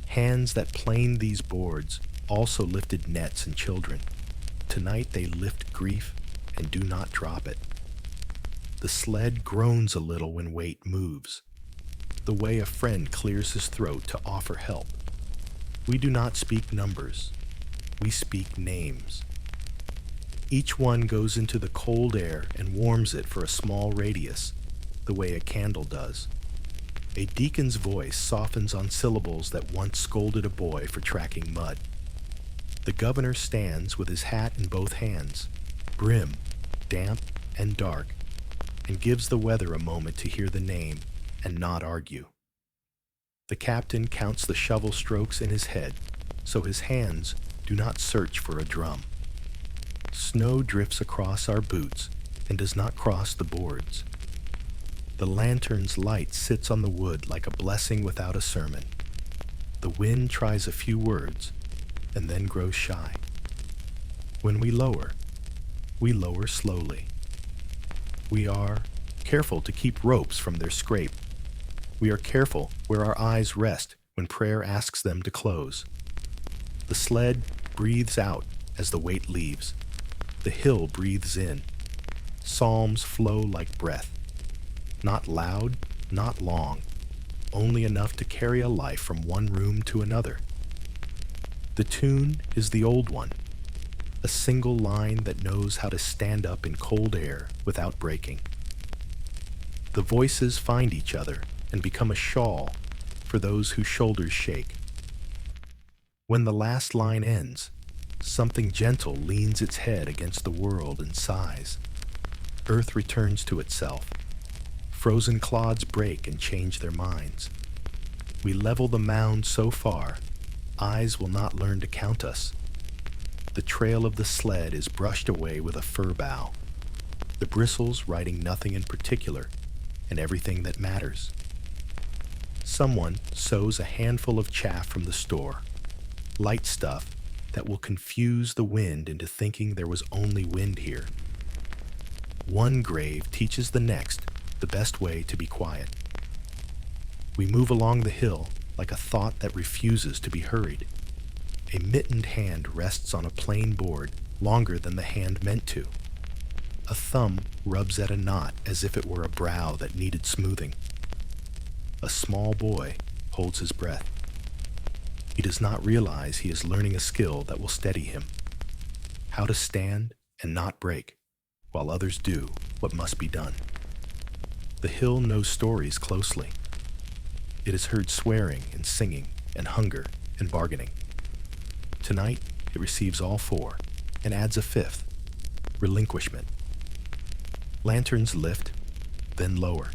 Hands that planed these boards also lifted nets and children. Tonight they lift grief and do not drop it. The sled groans a little when weight moves, the way a friend clears his throat to offer help. We do not speak numbers, we speak names. Each one goes into the cold air and warms it for a small radius, the way a candle does. A deacon's voice softens on syllables that once scolded a boy for tracking mud. The governor stands with his hat in both hands, brim, damp and dark, and gives the weather a moment to hear the name and not argue. The captain counts the shovel strokes in his head, so his hands do not search for a drum. Snow drifts across our boots and does not cross the boards. The lantern's light sits on the wood like a blessing without a sermon. The wind tries a few words and then grows shy. When we lower slowly. We are careful to keep ropes from their scrape. We are careful where our eyes rest when prayer asks them to close. The sled breathes out as the weight leaves. The hill breathes in. Psalms flow like breath. Not loud, not long, only enough to carry a life from one room to another. The tune is the old one, a single line that knows how to stand up in cold air without breaking. The voices find each other and become a shawl for those whose shoulders shake. When the last line ends, something gentle leans its head against the world and sighs. Earth returns to itself. Frozen clods break and change their minds. We level the mound so far, eyes will not learn to count us. The trail of the sled is brushed away with a fir bough, the bristles writing nothing in particular and everything that matters. Someone sows a handful of chaff from the store, light stuff that will confuse the wind into thinking there was only wind here. One grave teaches the next the best way to be quiet. We move along the hill like a thought that refuses to be hurried. A mittened hand rests on a plain board longer than the hand meant to. A thumb rubs at a knot as if it were a brow that needed smoothing. A small boy holds his breath. He does not realize he is learning a skill that will steady him. How to stand and not break, while others do what must be done. The hill knows stories closely. It has heard swearing and singing and hunger and bargaining. Tonight, it receives all four and adds a fifth, relinquishment. Lanterns lift, then lower.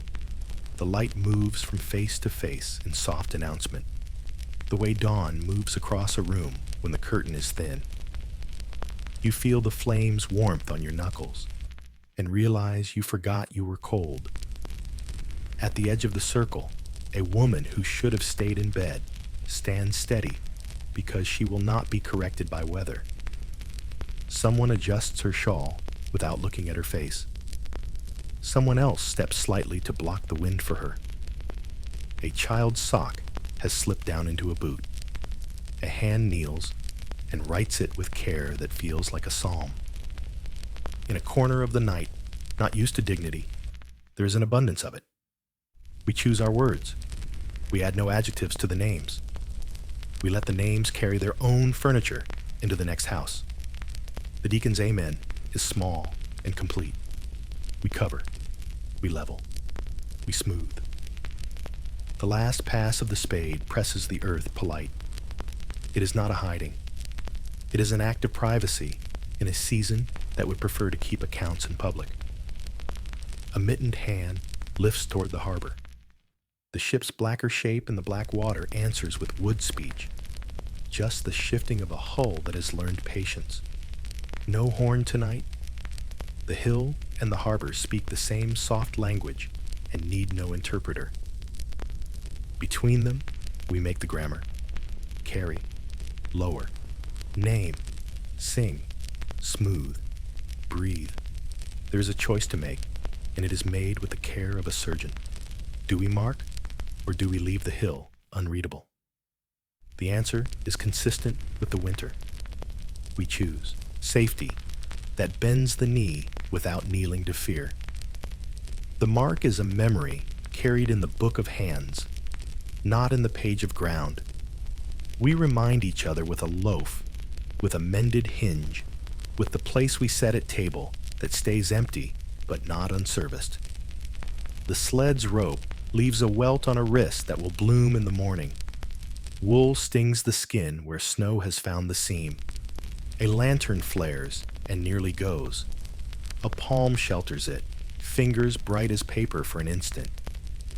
The light moves from face to face in soft announcement, the way dawn moves across a room when the curtain is thin. You feel the flame's warmth on your knuckles and realize you forgot you were cold. At the edge of the circle, a woman who should have stayed in bed stands steady because she will not be corrected by weather. Someone adjusts her shawl without looking at her face. Someone else steps slightly to block the wind for her. A child's sock has slipped down into a boot. A hand kneels and writes it with care that feels like a psalm. In a corner of the night, not used to dignity, there is an abundance of it. We choose our words. We add no adjectives to the names. We let the names carry their own furniture into the next house. The deacon's amen is small and complete. We cover. We level. We smooth. The last pass of the spade presses the earth polite. It is not a hiding. It is an act of privacy in a season that would prefer to keep accounts in public. A mittened hand lifts toward the harbor. The ship's blacker shape in the black water answers with wood speech, just the shifting of a hull that has learned patience. No horn tonight. The hill and the harbor speak the same soft language and need no interpreter. Between them, we make the grammar. Carry, lower, name, sing, smooth, breathe. There is a choice to make, and it is made with the care of a surgeon. Do we mark, or do we leave the hill unreadable? The answer is consistent with the winter. We choose safety that bends the knee without kneeling to fear. The mark is a memory carried in the book of hands, not in the page of ground. We remind each other with a loaf, with a mended hinge, with the place we set at table that stays empty but not unserviced. The sled's rope leaves a welt on a wrist that will bloom in the morning. Wool stings the skin where snow has found the seam. A lantern flares and nearly goes. A palm shelters it, fingers bright as paper for an instant,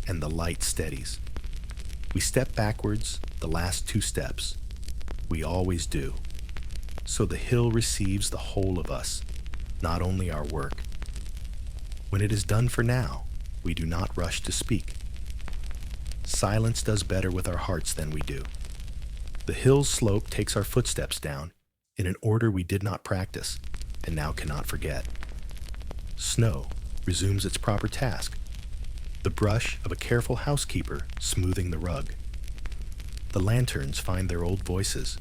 and the light steadies. We step backwards the last 2 steps. We always do. So the hill receives the whole of us, not only our work. When it is done for now, we do not rush to speak. Silence does better with our hearts than we do. The hill's slope takes our footsteps down in an order we did not practice and now cannot forget. Snow resumes its proper task, the brush of a careful housekeeper smoothing the rug. The lanterns find their old voices.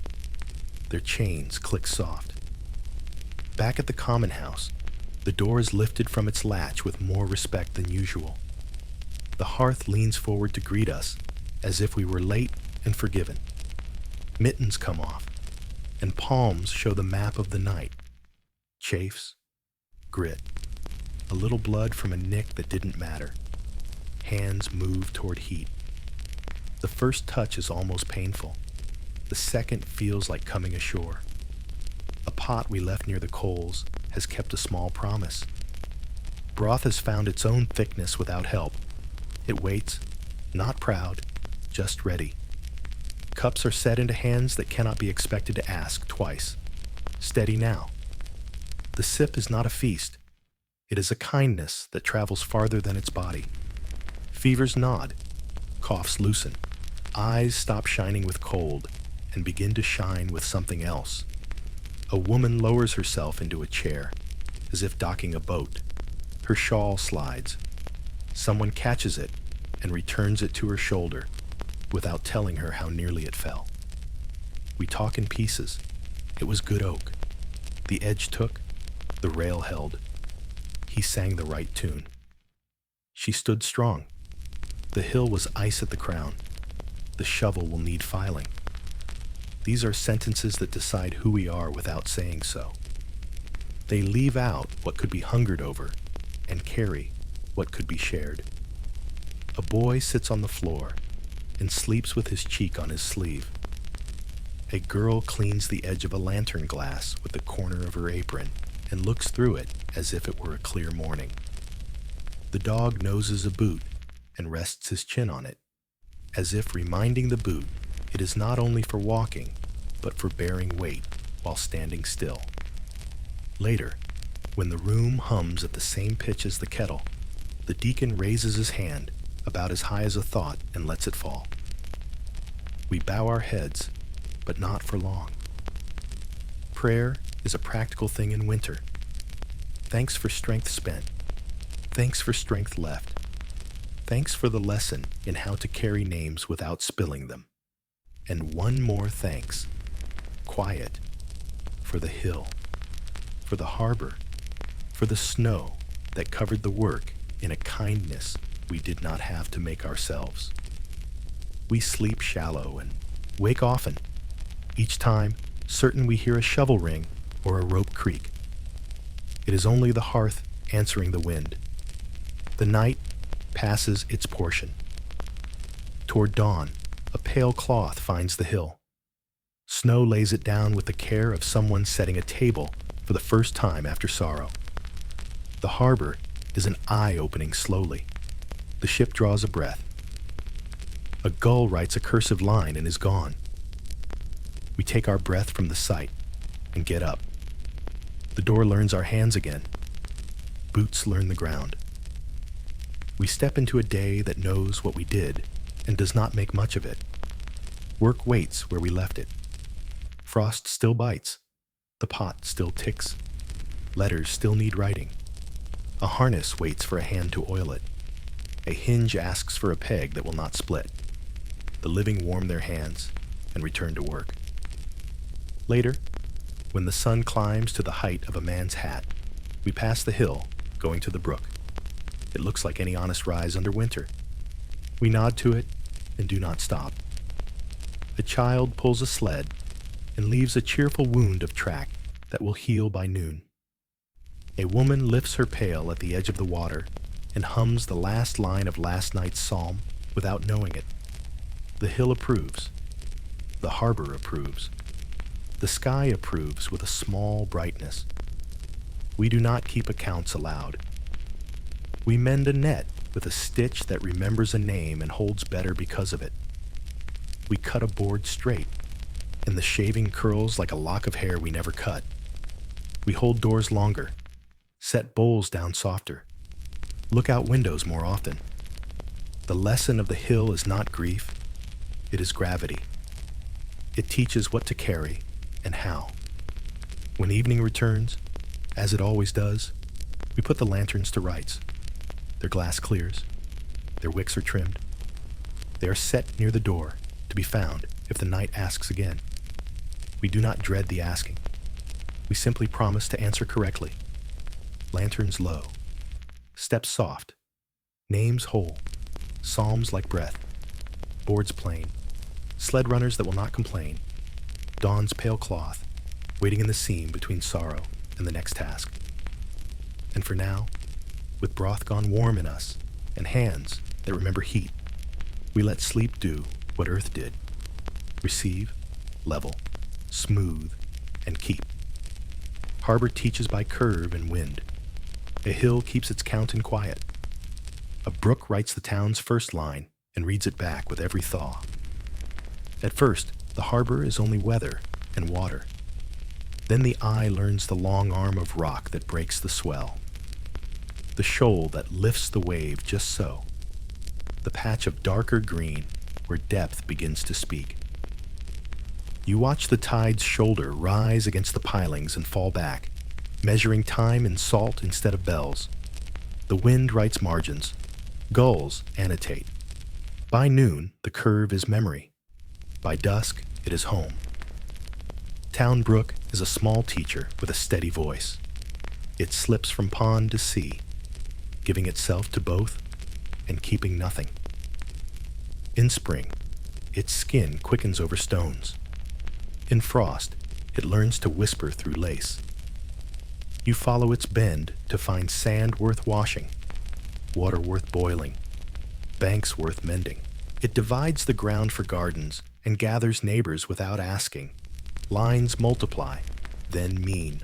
Their chains click soft. Back at the common house, the door is lifted from its latch with more respect than usual. The hearth leans forward to greet us as if we were late and forgiven. Mittens come off, and palms show the map of the night. Chafes, grit, a little blood from a nick that didn't matter. Hands move toward heat. The first touch is almost painful. The second feels like coming ashore. A pot we left near the coals has kept a small promise. Broth has found its own thickness without help. It waits, not proud, just ready. Cups are set into hands that cannot be expected to ask twice. Steady now. The sip is not a feast. It is a kindness that travels farther than its body. Fevers nod. Coughs loosen. Eyes stop shining with cold and begin to shine with something else. A woman lowers herself into a chair, as if docking a boat. Her shawl slides. Someone catches it and returns it to her shoulder without telling her how nearly it fell. We talk in pieces. It was good oak. The edge took, the rail held. He sang the right tune. She stood strong. The hill was ice at the crown. The shovel will need filing. These are sentences that decide who we are without saying so. They leave out what could be hungered over and carry what could be shared. A boy sits on the floor and sleeps with his cheek on his sleeve. A girl cleans the edge of a lantern glass with the corner of her apron and looks through it as if it were a clear morning. The dog noses a boot and rests his chin on it, as if reminding the boot it is not only for walking, but for bearing weight while standing still. Later, when the room hums at the same pitch as the kettle, the deacon raises his hand about as high as a thought and lets it fall. We bow our heads, but not for long. Prayer is a practical thing in winter. Thanks for strength spent. Thanks for strength left. Thanks for the lesson in how to carry names without spilling them. And one more thanks. Quiet. For the hill. For the harbor. For the snow that covered the work in a kindness we did not have to make ourselves. We sleep shallow and wake often, each time certain we hear a shovel ring or a rope creak. It is only the hearth answering the wind. The night passes its portion. Toward dawn, a pale cloth finds the hill. Snow lays it down with the care of someone setting a table for the first time after sorrow. The harbor is an eye opening slowly. The ship draws a breath. A gull writes a cursive line and is gone. We take our breath from the sight and get up. The door learns our hands again. Boots learn the ground. We step into a day that knows what we did and does not make much of it. Work waits where we left it. Frost still bites. The pot still ticks. Letters still need writing. A harness waits for a hand to oil it. A hinge asks for a peg that will not split. The living warm their hands and return to work. Later, when the sun climbs to the height of a man's hat, we pass the hill, going to the brook. It looks like any honest rise under winter. We nod to it and do not stop. A child pulls a sled and leaves a cheerful wound of track that will heal by noon. A woman lifts her pail at the edge of the water and hums the last line of last night's psalm without knowing it. The hill approves. The harbor approves. The sky approves with a small brightness. We do not keep accounts aloud. We mend a net with a stitch that remembers a name and holds better because of it. We cut a board straight, and the shaving curls like a lock of hair we never cut. We hold doors longer, set bowls down softer, look out windows more often. The lesson of the hill is not grief, it is gravity. It teaches what to carry and how. When evening returns, as it always does, we put the lanterns to rights. Their glass clears, their wicks are trimmed. They are set near the door to be found if the night asks again. We do not dread the asking. We simply promise to answer correctly. Lanterns low, steps soft, names whole, psalms like breath, boards plain, sled runners that will not complain, dawn's pale cloth, waiting in the seam between sorrow and the next task. And for now, with broth gone warm in us and hands that remember heat, we let sleep do what earth did. Receive, level, smooth, and keep. Harbor teaches by curve and wind. A hill keeps its count in quiet. A brook writes the town's first line and reads it back with every thaw. At first, the harbor is only weather and water. Then the eye learns the long arm of rock that breaks the swell. The shoal that lifts the wave just so. The patch of darker green where depth begins to speak. You watch the tide's shoulder rise against the pilings and fall back, measuring time in salt instead of bells. The wind writes margins. Gulls annotate. By noon, the curve is memory. By dusk, it is home. Town Brook is a small teacher with a steady voice. It slips from pond to sea, giving itself to both and keeping nothing. In spring, its skin quickens over stones. In frost, it learns to whisper through lace. You follow its bend to find sand worth washing, water worth boiling, banks worth mending. It divides the ground for gardens and gathers neighbors without asking. Lines multiply, then mean.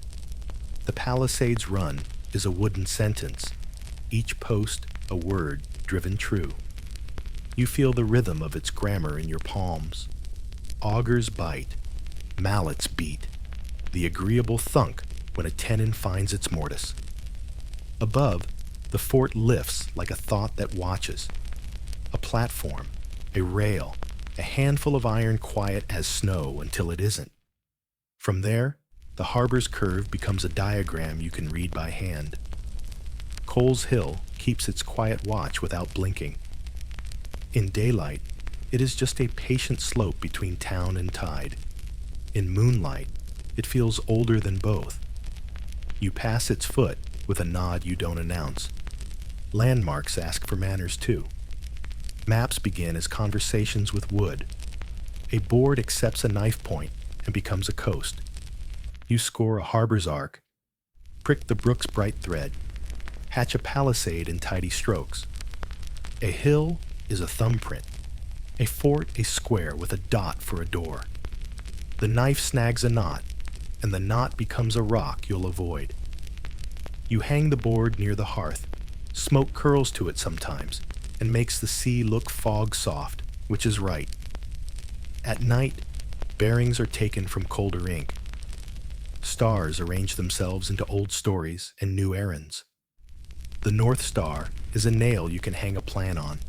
The Palisades Run is a wooden sentence, each post a word driven true. You feel the rhythm of its grammar in your palms. Augers bite, mallets beat, the agreeable thunk when a tenon finds its mortise. Above, the fort lifts like a thought that watches. A platform, a rail, a handful of iron quiet as snow until it isn't. From there, the harbor's curve becomes a diagram you can read by hand. Cole's Hill keeps its quiet watch without blinking. In daylight, it is just a patient slope between town and tide. In moonlight, it feels older than both. You pass its foot with a nod you don't announce. Landmarks ask for manners too. Maps begin as conversations with wood. A board accepts a knife point and becomes a coast. You score a harbor's arc, prick the brook's bright thread, hatch a palisade in tidy strokes. A hill is a thumbprint, a fort a square with a dot for a door. The knife snags a knot, and the knot becomes a rock you'll avoid. You hang the board near the hearth. Smoke curls to it sometimes and makes the sea look fog-soft, which is right. At night, bearings are taken from colder ink. Stars arrange themselves into old stories and new errands. The North Star is a nail you can hang a plan on.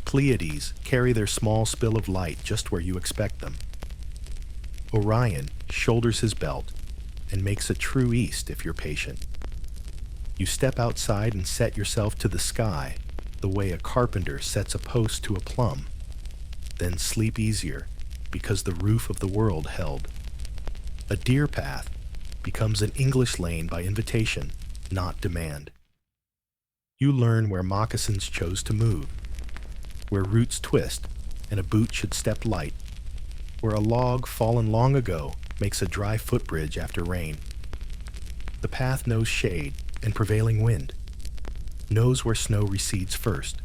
Pleiades carry their small spill of light just where you expect them. Orion shoulders his belt and makes a true east if you're patient. You step outside and set yourself to the sky the way a carpenter sets a post to a plumb, then sleep easier because the roof of the world held. A deer path becomes an English lane by invitation, not demand. You learn where moccasins chose to move, where roots twist and a boot should step light, where a log fallen long ago makes a dry footbridge after rain. The path knows shade and prevailing wind, knows where snow recedes first,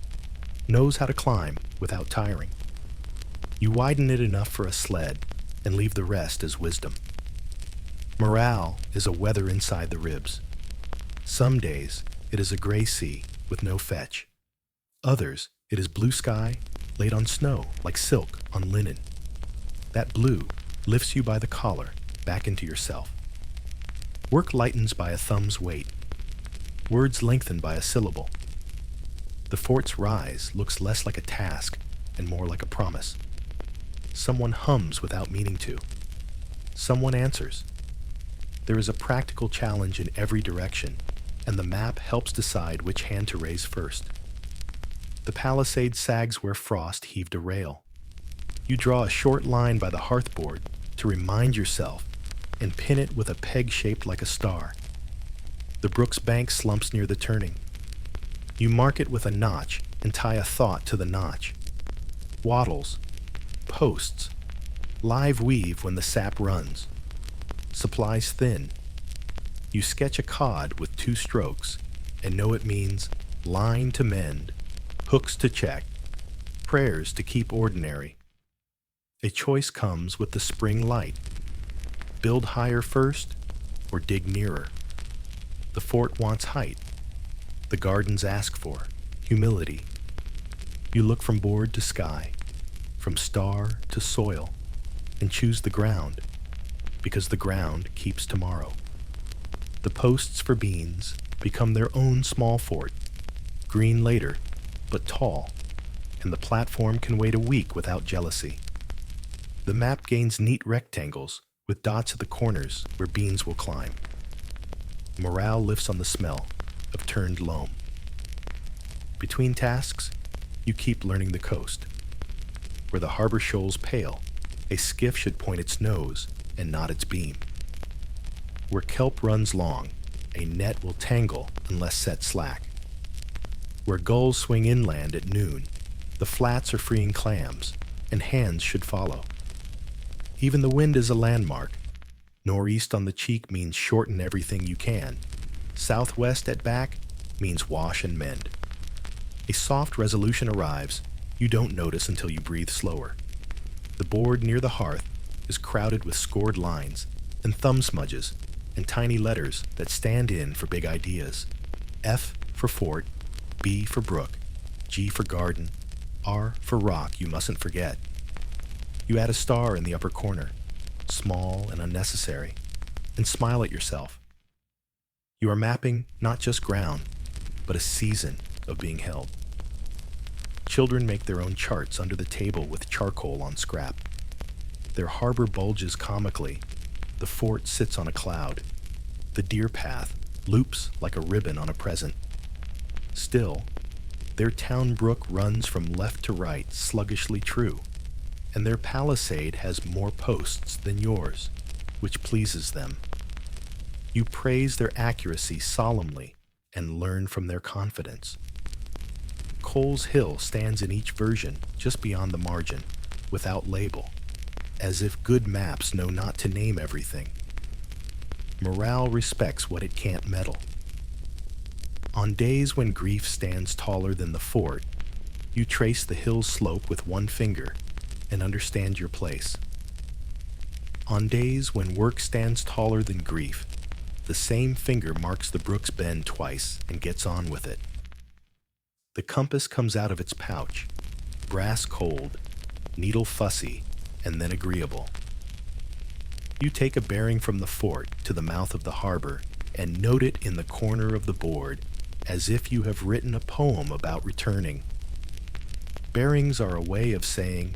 knows how to climb without tiring. You widen it enough for a sled and leave the rest as wisdom. Morale is a weather inside the ribs. Some days it is a gray sea with no fetch. Others it is blue sky laid on snow like silk on linen. That blue lifts you by the collar back into yourself. Work lightens by a thumb's weight. Words lengthen by a syllable. The fort's rise looks less like a task and more like a promise. Someone hums without meaning to. Someone answers. There is a practical challenge in every direction, and the map helps decide which hand to raise first. The palisade sags where frost heaved a rail. You draw a short line by the hearthboard to remind yourself and pin it with a peg shaped like a star. The brook's bank slumps near the turning. You mark it with a notch and tie a thought to the notch. Wattles, posts, live weave when the sap runs. Supplies thin. You sketch a cod with 2 strokes and know it means line to mend, hooks to check, prayers to keep ordinary. A choice comes with the spring light. Build higher first or dig nearer. The fort wants height. The gardens ask for humility. You look from board to sky, from star to soil, and choose the ground, because the ground keeps tomorrow. The posts for beans become their own small fort, green later, but tall, and the platform can wait a week without jealousy. The map gains neat rectangles with dots at the corners where beans will climb. Morale lifts on the smell of turned loam. Between tasks, you keep learning the coast. Where the harbor shoals pale, a skiff should point its nose and not its beam. Where kelp runs long, a net will tangle unless set slack. Where gulls swing inland at noon, the flats are freeing clams, and hands should follow. Even the wind is a landmark. Northeast on the cheek means shorten everything you can. Southwest at back means wash and mend. A soft resolution arrives you don't notice until you breathe slower. The board near the hearth is crowded with scored lines and thumb smudges and tiny letters that stand in for big ideas. F for fort, B for brook, G for garden, R for rock you mustn't forget. You add a star in the upper corner, small and unnecessary. and smile at yourself. You are mapping not just ground, but a season of being held. Children make their own charts under the table with charcoal on scrap. Their harbor bulges comically. The fort sits on a cloud. The deer path loops like a ribbon on a present. Still, their town brook runs from left to right, sluggishly true, and their palisade has more posts than yours, which pleases them. You praise their accuracy solemnly and learn from their confidence. Cole's Hill stands in each version just beyond the margin, without label, as if good maps know not to name everything. Morale respects what it can't meddle. On days when grief stands taller than the fort, you trace the hill's slope with one finger and understand your place. On days when work stands taller than grief, the same finger marks the brook's bend twice and gets on with it. The compass comes out of its pouch, brass cold, needle fussy, and then agreeable. You take a bearing from the fort to the mouth of the harbor and note it in the corner of the board as if you have written a poem about returning. Bearings are a way of saying,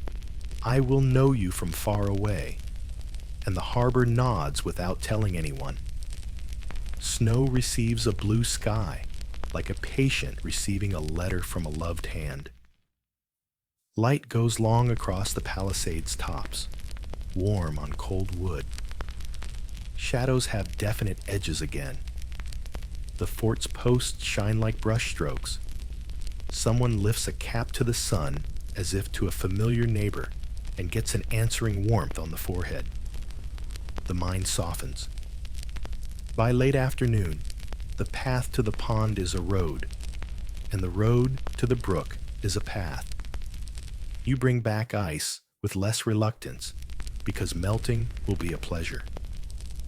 I will know you from far away, and the harbor nods without telling anyone. Snow receives a blue sky, like a patient receiving a letter from a loved hand. Light goes long across the palisade's tops, warm on cold wood. Shadows have definite edges again. The fort's posts shine like brushstrokes. Someone lifts a cap to the sun as if to a familiar neighbor and gets an answering warmth on the forehead. The mind softens. By late afternoon, the path to the pond is a road, and the road to the brook is a path. You bring back ice with less reluctance, because melting will be a pleasure.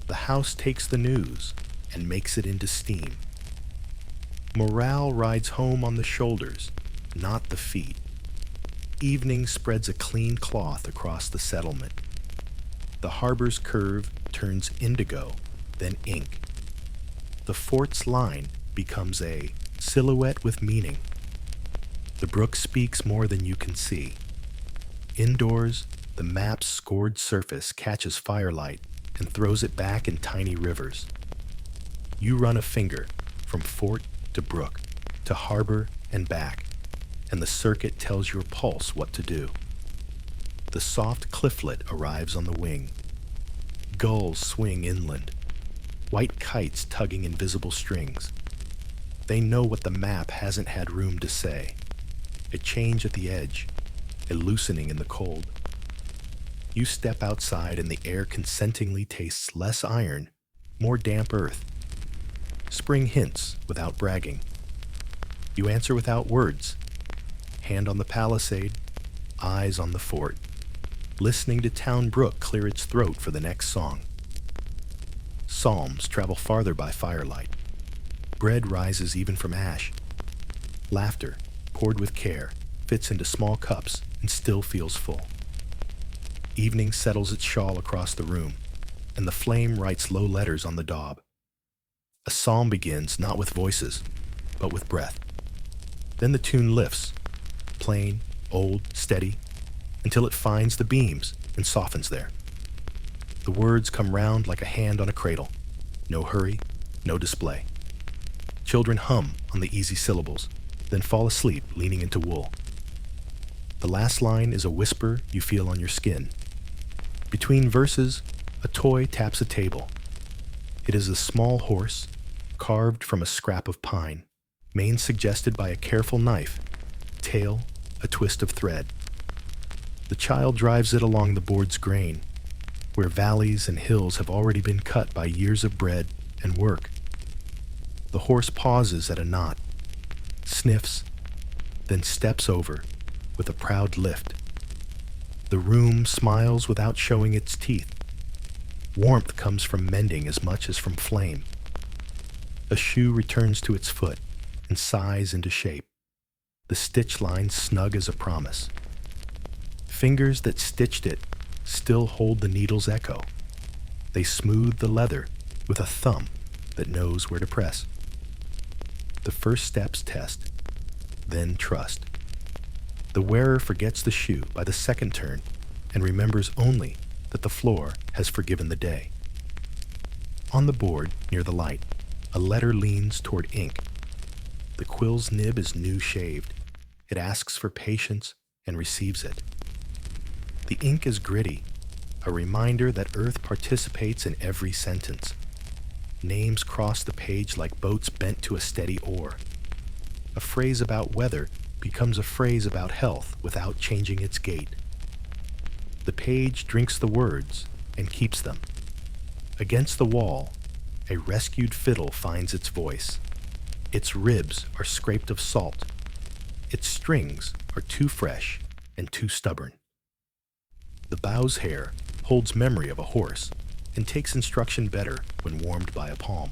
The house takes the news and makes it into steam. Morale rides home on the shoulders, not the feet. Evening spreads a clean cloth across the settlement. The harbor's curve turns indigo, then ink. The fort's line becomes a silhouette with meaning. The brook speaks more than you can see. Indoors, the map's scored surface catches firelight and throws it back in tiny rivers. You run a finger from fort to brook to harbor and back, and the circuit tells your pulse what to do. The soft clifflet arrives on the wing. Gulls swing inland, white kites tugging invisible strings. They know what the map hasn't had room to say. A change at the edge, a loosening in the cold. You step outside and the air consentingly tastes less iron, more damp earth. Spring hints without bragging. You answer without words. Hand on the palisade, eyes on the fort, listening to town brook clear its throat for the next song. Psalms travel farther by firelight. Bread rises even from ash. Laughter, poured with care, fits into small cups and still feels full. Evening settles its shawl across the room, and the flame writes low letters on the daub. A psalm begins not with voices, but with breath. Then the tune lifts, plain, old, steady, until it finds the beams and softens there. The words come round like a hand on a cradle. No hurry, no display. Children hum on the easy syllables, then fall asleep leaning into wool. The last line is a whisper you feel on your skin. Between verses, a toy taps a table. It is a small horse, carved from a scrap of pine, mane suggested by a careful knife, tail a twist of thread. The child drives it along the board's grain, where valleys and hills have already been cut by years of bread and work. The horse pauses at a knot, sniffs, then steps over with a proud lift. The room smiles without showing its teeth. Warmth comes from mending as much as from flame. A shoe returns to its foot and sighs into shape, the stitch line snug as a promise. Fingers that stitched it still hold the needle's echo. They smooth the leather with a thumb that knows where to press. The first steps test, then trust. The wearer forgets the shoe by the second turn and remembers only that the floor has forgiven the day. On the board, near the light, a letter leans toward ink. The quill's nib is new shaved. It asks for patience and receives it. The ink is gritty, a reminder that Earth participates in every sentence. Names cross the page like boats bent to a steady oar. A phrase about weather becomes a phrase about health without changing its gait. The page drinks the words and keeps them. Against the wall, a rescued fiddle finds its voice. Its ribs are scraped of salt. Its strings are too fresh and too stubborn. The bow's hair holds memory of a horse and takes instruction better when warmed by a palm.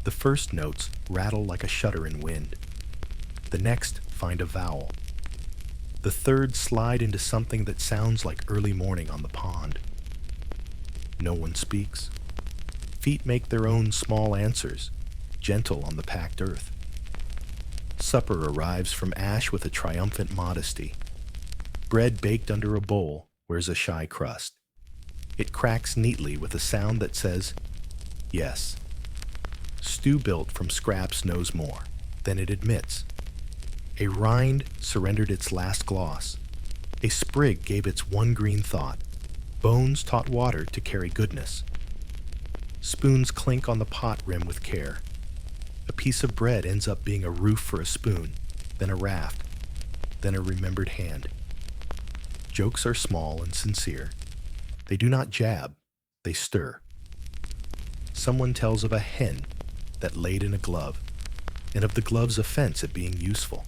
The first notes rattle like a shutter in wind. The next find a vowel. The third slide into something that sounds like early morning on the pond. No one speaks. Feet make their own small answers, gentle on the packed earth. Supper arrives from ash with a triumphant modesty. Bread baked under a bowl wears a shy crust. It cracks neatly with a sound that says, yes. Stew built from scraps knows more than it admits. A rind surrendered its last gloss. A sprig gave its one green thought. Bones taught water to carry goodness. Spoons clink on the pot rim with care. A piece of bread ends up being a roof for a spoon, then a raft, then a remembered hand. Jokes are small and sincere. They do not jab, they stir. Someone tells of a hen that laid in a glove, and of the glove's offense at being useful.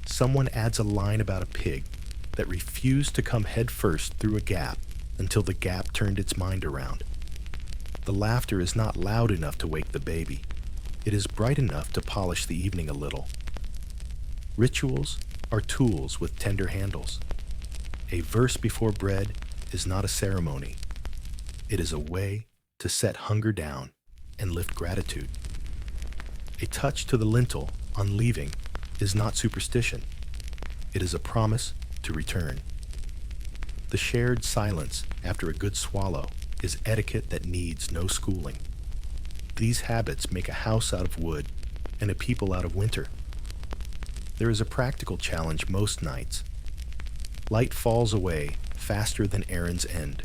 Someone adds a line about a pig that refused to come head first through a gap until the gap turned its mind around. The laughter is not loud enough to wake the baby. It is bright enough to polish the evening a little. Rituals are tools with tender handles. A verse before bread is not a ceremony. It is a way to set hunger down and lift gratitude. A touch to the lintel on leaving is not superstition. It is a promise to return. The shared silence after a good swallow is etiquette that needs no schooling. These habits make a house out of wood and a people out of winter. There is a practical challenge most nights. Light falls away faster than errands end,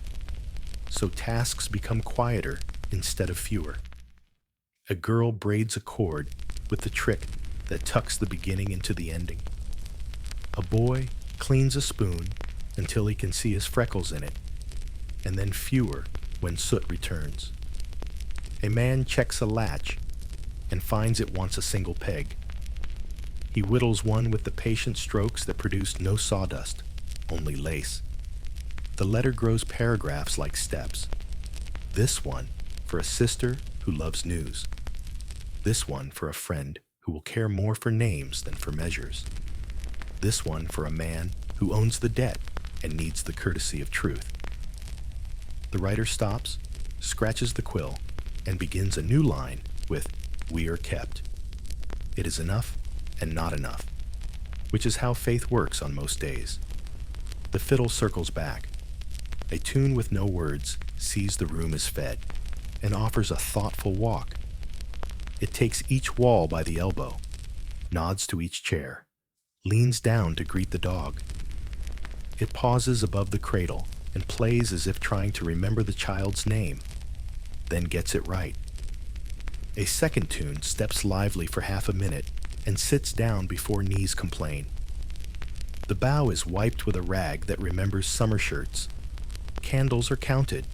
so tasks become quieter instead of fewer. A girl braids a cord with the trick that tucks the beginning into the ending. A boy cleans a spoon until he can see his freckles in it, and then fewer when soot returns. A man checks a latch and finds it wants a single peg. He whittles one with the patient strokes that produce no sawdust, only lace. The letter grows paragraphs like steps. This one for a sister who loves news. This one for a friend who will care more for names than for measures. This one for a man who owns the debt and needs the courtesy of truth. The writer stops, scratches the quill, and begins a new line with, "We are kept." It is enough and not enough, which is how faith works on most days. The fiddle circles back. A tune with no words sees the room is fed and offers a thoughtful walk. It takes each wall by the elbow, nods to each chair, leans down to greet the dog. It pauses above the cradle and plays as if trying to remember the child's name, then gets it right. A second tune steps lively for half a minute and sits down before knees complain. The bow is wiped with a rag that remembers summer shirts. Candles are counted.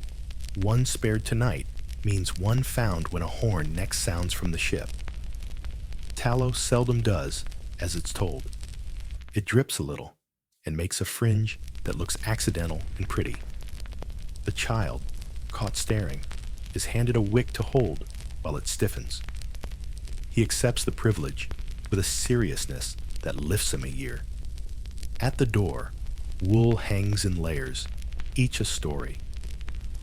One spared tonight means one found when a horn next sounds from the ship. Tallow seldom does as it's told. It drips a little and makes a fringe that looks accidental and pretty. The child, caught staring, is handed a wick to hold while it stiffens. He accepts the privilege with a seriousness that lifts him a year. At the door, wool hangs in layers, each a story.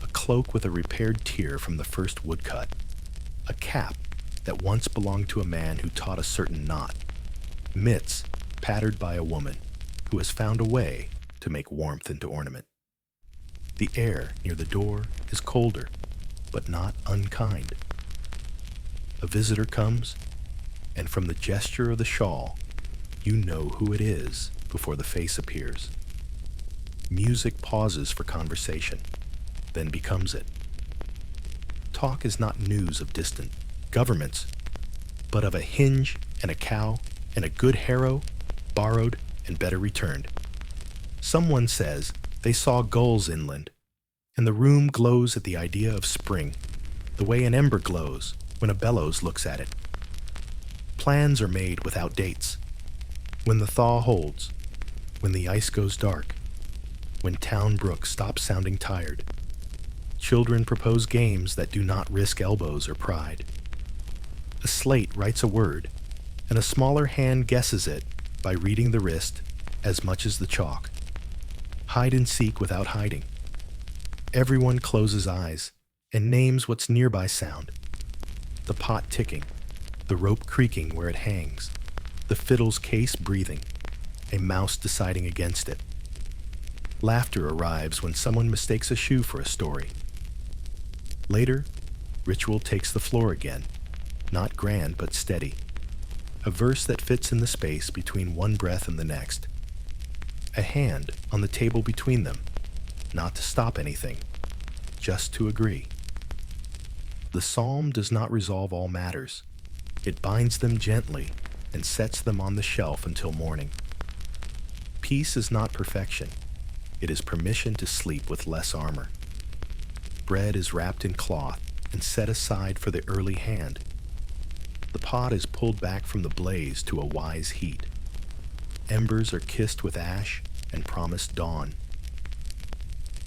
A cloak with a repaired tear from the first woodcut, a cap that once belonged to a man who taught a certain knot, mitts pattered by a woman who has found a way to make warmth into ornament. The air near the door is colder, but not unkind. A visitor comes, and from the gesture of the shawl, you know who it is before the face appears. Music pauses for conversation, then becomes it. Talk is not news of distant governments, but of a hinge and a cow and a good harrow, borrowed and better returned. Someone says they saw gulls inland, and the room glows at the idea of spring, the way an ember glows when a bellows looks at it. Plans are made without dates. When the thaw holds, when the ice goes dark, when town brook stops sounding tired, children propose games that do not risk elbows or pride. A slate writes a word, and a smaller hand guesses it by reading the wrist as much as the chalk. Hide and seek without hiding. Everyone closes eyes and names what's nearby sound. The pot ticking, the rope creaking where it hangs, the fiddle's case breathing, a mouse deciding against it. Laughter arrives when someone mistakes a shoe for a story. Later, ritual takes the floor again, not grand but steady. A verse that fits in the space between one breath and the next. A hand on the table between them, not to stop anything, just to agree. The psalm does not resolve all matters. It binds them gently and sets them on the shelf until morning. Peace is not perfection. It is permission to sleep with less armor. Bread is wrapped in cloth and set aside for the early hand. The pot is pulled back from the blaze to a wise heat. Embers are kissed with ash and promised dawn.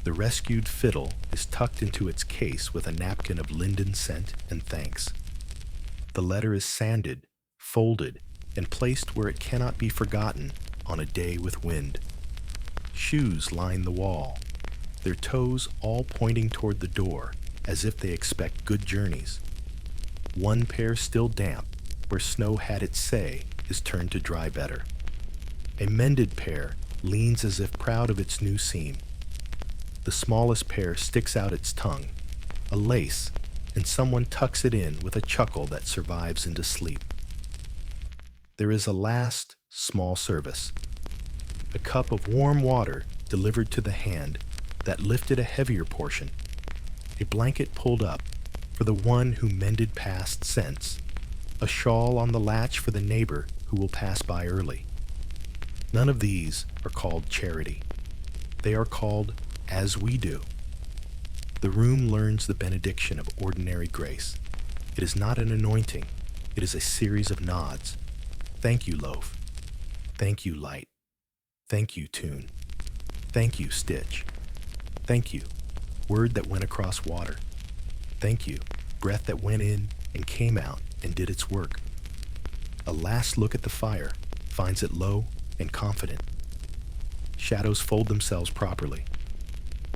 The rescued fiddle is tucked into its case with a napkin of linden scent and thanks. The letter is sanded, folded, and placed where it cannot be forgotten on a day with wind. Shoes line the wall, their toes all pointing toward the door as if they expect good journeys. One pair still damp, where snow had its say, is turned to dry better. A mended pair leans as if proud of its new seam. The smallest pair sticks out its tongue, a lace, and someone tucks it in with a chuckle that survives into sleep. There is a last, small service. A cup of warm water delivered to the hand that lifted a heavier portion. A blanket pulled up for the one who mended past scents. A shawl on the latch for the neighbor who will pass by early. None of these are called charity. They are called as we do. The room learns the benediction of ordinary grace. It is not an anointing. It is a series of nods. Thank you, loaf. Thank you, light. Thank you, tune. Thank you, stitch. Thank you, word that went across water. Thank you, breath that went in and came out and did its work. A last look at the fire finds it low and confident. Shadows fold themselves properly.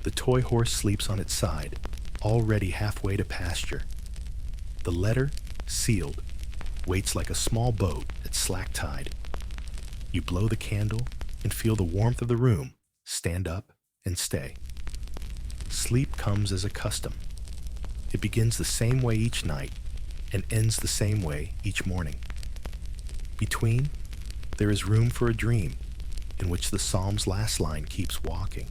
The toy horse sleeps on its side, already halfway to pasture. The letter, sealed, waits like a small boat at slack tide. You blow the candle and feel the warmth of the room, stand up and stay. Sleep comes as a custom. It begins the same way each night and ends the same way each morning. Between, there is room for a dream in which the psalm's last line keeps walking.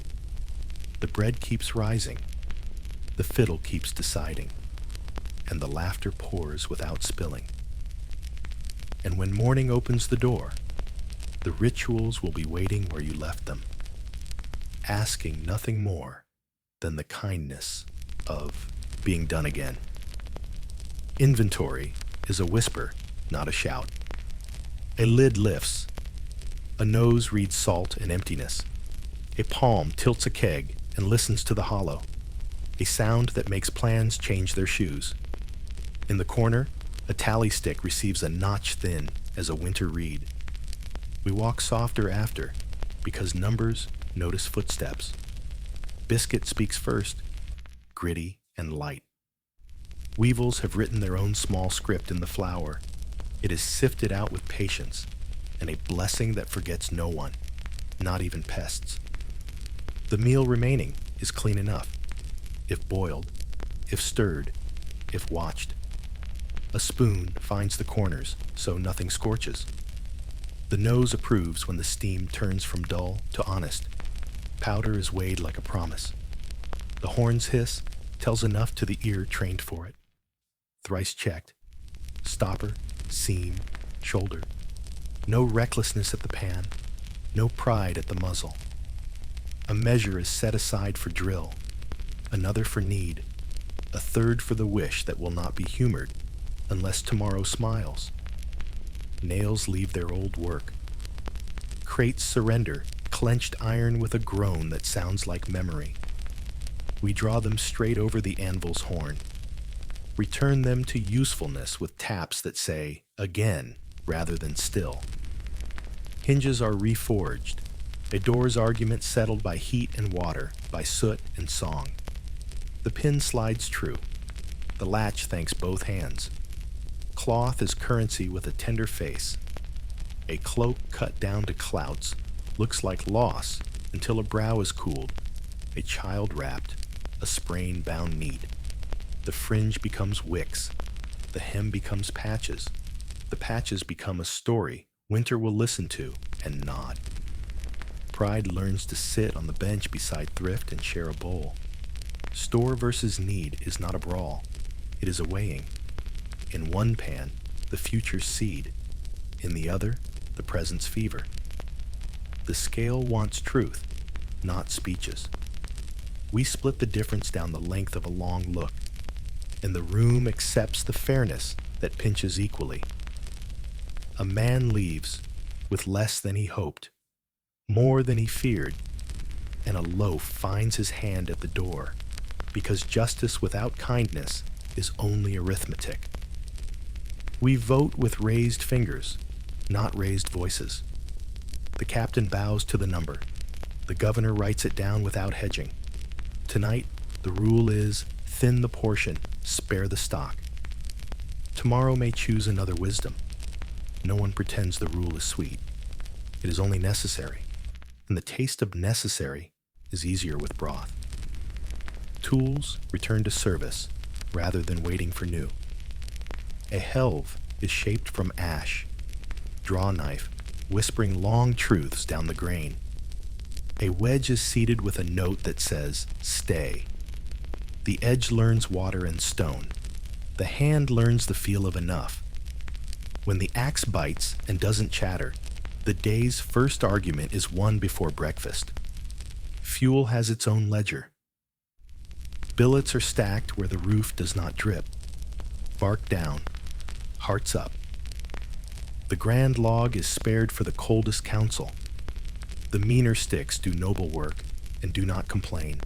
The bread keeps rising, the fiddle keeps deciding, and the laughter pours without spilling. And when morning opens the door, the rituals will be waiting where you left them, asking nothing more than the kindness of being done again. Inventory is a whisper, not a shout. A lid lifts. A nose reads salt and emptiness. A palm tilts a keg and listens to the hollow. A sound that makes plans change their shoes. In the corner, a tally stick receives a notch thin as a winter reed. We walk softer after, because numbers notice footsteps. Biscuit speaks first. gritty, and light. Weevils have written their own small script in the flour. It is sifted out with patience, and a blessing that forgets no one, not even pests. The meal remaining is clean enough, if boiled, if stirred, if watched. A spoon finds the corners so nothing scorches. The nose approves when the steam turns from dull to honest. Powder is weighed like a promise. The horn's hiss tells enough to the ear trained for it. Thrice checked. Stopper, seam, shoulder. No recklessness at the pan, no pride at the muzzle. A measure is set aside for drill, another for need, a third for the wish that will not be humored unless tomorrow smiles. Nails leave their old work. Crates surrender, clenched iron with a groan that sounds like memory. We draw them straight over the anvil's horn. Return them to usefulness with taps that say, again, rather than still. Hinges are reforged, a door's argument settled by heat and water, by soot and song. The pin slides true. The latch thanks both hands. Cloth is currency with a tender face. A cloak cut down to clouts looks like loss until a brow is cooled, a child wrapped, a sprain bound neat. The fringe becomes wicks. The hem becomes patches. The patches become a story winter will listen to and nod. Pride learns to sit on the bench beside thrift and share a bowl. Store versus need is not a brawl. It is a weighing. In one pan, the future's seed. In the other, the present's fever. The scale wants truth, not speeches. We split the difference down the length of a long look, and the room accepts the fairness that pinches equally. A man leaves with less than he hoped, more than he feared, and a loaf finds his hand at the door, because justice without kindness is only arithmetic. We vote with raised fingers, not raised voices. The captain bows to the number. The governor writes it down without hedging. Tonight, the rule is thin the portion, spare the stock. Tomorrow may choose another wisdom. No one pretends the rule is sweet. It is only necessary, and the taste of necessary is easier with broth. Tools return to service rather than waiting for new. A helve is shaped from ash. Draw knife, whispering long truths down the grain. A wedge is seated with a note that says, stay. The edge learns water and stone. The hand learns the feel of enough. When the axe bites and doesn't chatter, the day's first argument is won before breakfast. Fuel has its own ledger. Billets are stacked where the roof does not drip. Bark down, hearts up. The grand log is spared for the coldest counsel. The meaner sticks do noble work and do not complain.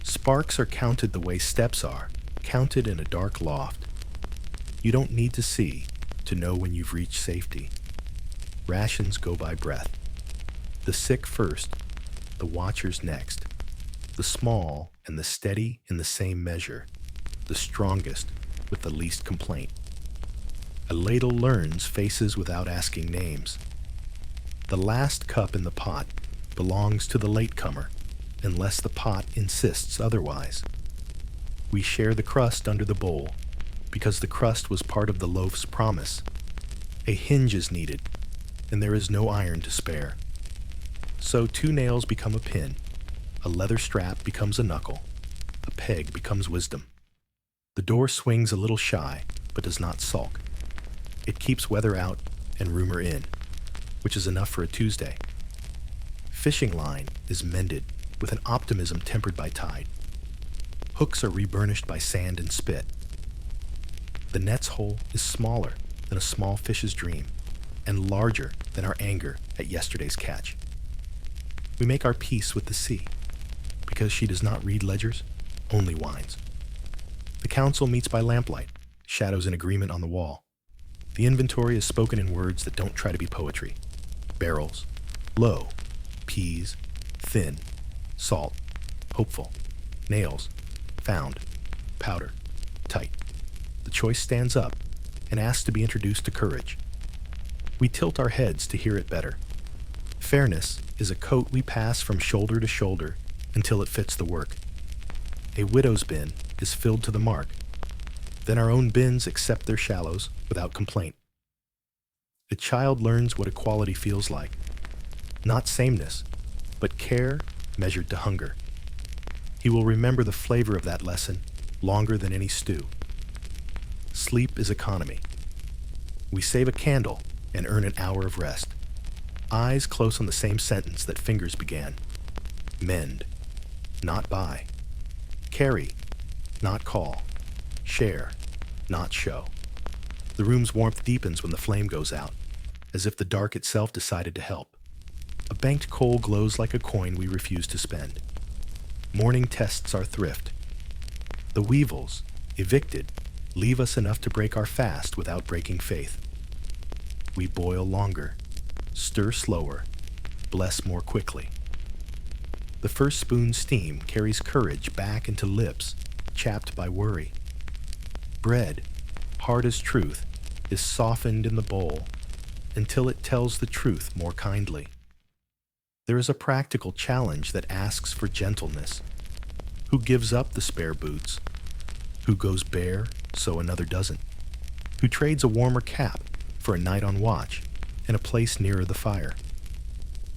Sparks are counted the way steps are, counted in a dark loft. You don't need to see to know when you've reached safety. Rations go by breath. The sick first, the watchers next. The small and the steady in the same measure. The strongest with the least complaint. A ladle learns faces without asking names. The last cup in the pot belongs to the latecomer, unless the pot insists otherwise. We share the crust under the bowl, because the crust was part of the loaf's promise. A hinge is needed, and there is no iron to spare. So 2 nails become a pin, a leather strap becomes a knuckle, a peg becomes wisdom. The door swings a little shy, but does not sulk. It keeps weather out and rumor in, which is enough for a Tuesday. Fishing line is mended with an optimism tempered by tide. Hooks are reburnished by sand and spit. The net's hole is smaller than a small fish's dream and larger than our anger at yesterday's catch. We make our peace with the sea because she does not read ledgers, only whines. The council meets by lamplight, shadows in agreement on the wall. The inventory is spoken in words that don't try to be poetry. Barrels, low, pease, thin, salt, hopeful, nails, Found. Powder. Tight. The choice stands up and asks to be introduced to courage. We tilt our heads to hear it better. Fairness is a coat we pass from shoulder to shoulder until it fits the work. A widow's bin is filled to the mark. Then our own bins accept their shallows without complaint. A child learns what equality feels like. Not sameness, but care measured to hunger. He will remember the flavor of that lesson longer than any stew. Sleep is economy. We save a candle and earn an hour of rest. Eyes close on the same sentence that fingers began. Mend, not buy. Carry, not call. Share, not show. The room's warmth deepens when the flame goes out, as if the dark itself decided to help. A banked coal glows like a coin we refuse to spend. Morning tests our thrift. The weevils, evicted, leave us enough to break our fast without breaking faith. We boil longer, stir slower, bless more quickly. The first spoon's steam carries courage back into lips chapped by worry. Bread, hard as truth, is softened in the bowl until it tells the truth more kindly. There is a practical challenge that asks for gentleness. Who gives up the spare boots? Who goes bare so another doesn't? Who trades a warmer cap for a night on watch and a place nearer the fire?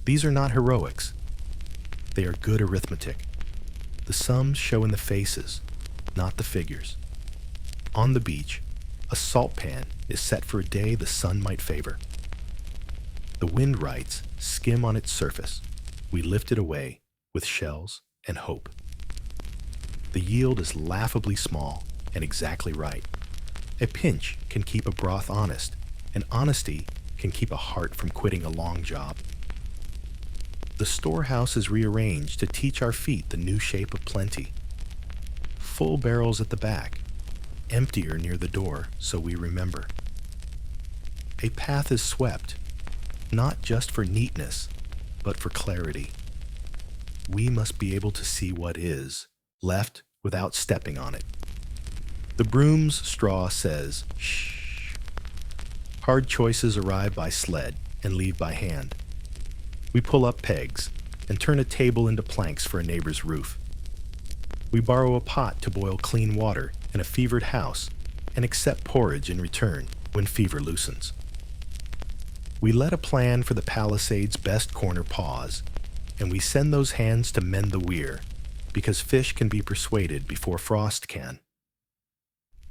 These are not heroics. They are good arithmetic. The sums show in the faces, not the figures. On the beach, a salt pan is set for a day the sun might favor. The windwrights skim on its surface. We lift it away with shells and hope. The yield is laughably small and exactly right. A pinch can keep a broth honest, and honesty can keep a heart from quitting a long job. The storehouse is rearranged to teach our feet the new shape of plenty. Full barrels at the back, emptier near the door so we remember. A path is swept, not just for neatness, but for clarity. We must be able to see what is, left without stepping on it. The broom's straw says, shh. Hard choices arrive by sled and leave by hand. We pull up pegs and turn a table into planks for a neighbor's roof. We borrow a pot to boil clean water in a fevered house and accept porridge in return when fever loosens. We let a plan for the Palisade's best corner pause, and we send those hands to mend the weir, because fish can be persuaded before frost can.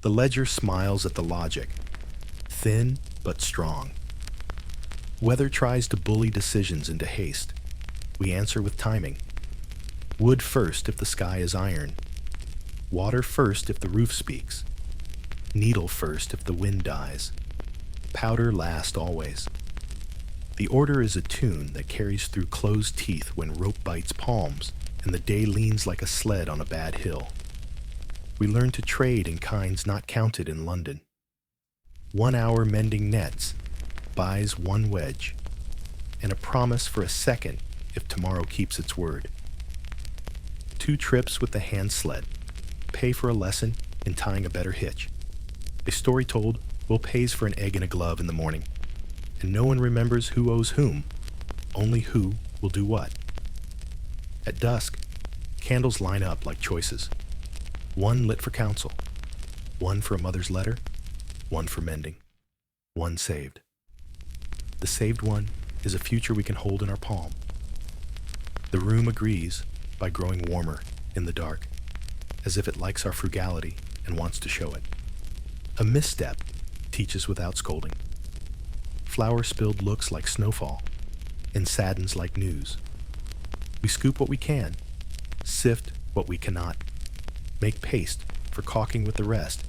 The ledger smiles at the logic, thin but strong. Weather tries to bully decisions into haste. We answer with timing. Wood first if the sky is iron. Water first if the roof speaks. Needle first if the wind dies. Powder last always. The order is a tune that carries through closed teeth when rope bites palms and the day leans like a sled on a bad hill. We learn to trade in kinds not counted in London. 1 hour mending nets buys 1 wedge, and a promise for a second if tomorrow keeps its word. 2 trips with the hand sled pay for a lesson in tying a better hitch. A story told will pays for an egg and a glove in the morning, and no one remembers who owes whom, only who will do what. At dusk, candles line up like choices. 1 lit for counsel, 1 for a mother's letter, 1 for mending, 1 saved. The saved one is a future we can hold in our palm. The room agrees by growing warmer in the dark, as if it likes our frugality and wants to show it. A misstep teaches without scolding. Flour spilled looks like snowfall and saddens like news. We scoop what we can, sift what we cannot, make paste for caulking with the rest,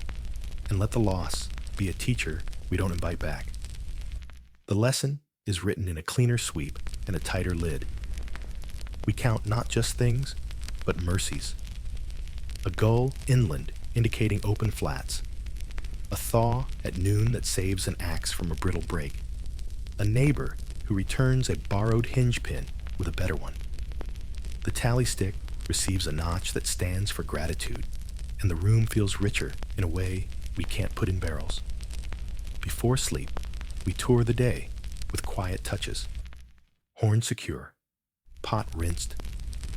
and let the loss be a teacher we don't invite back. The lesson is written in a cleaner sweep and a tighter lid. We count not just things, but mercies. A gull inland indicating open flats. A thaw at noon that saves an axe from a brittle break. A neighbor who returns a borrowed hinge pin with a better one. The tally stick receives a notch that stands for gratitude. and the room feels richer in a way we can't put in barrels. Before sleep, we tour the day with quiet touches. Horn secure, pot rinsed,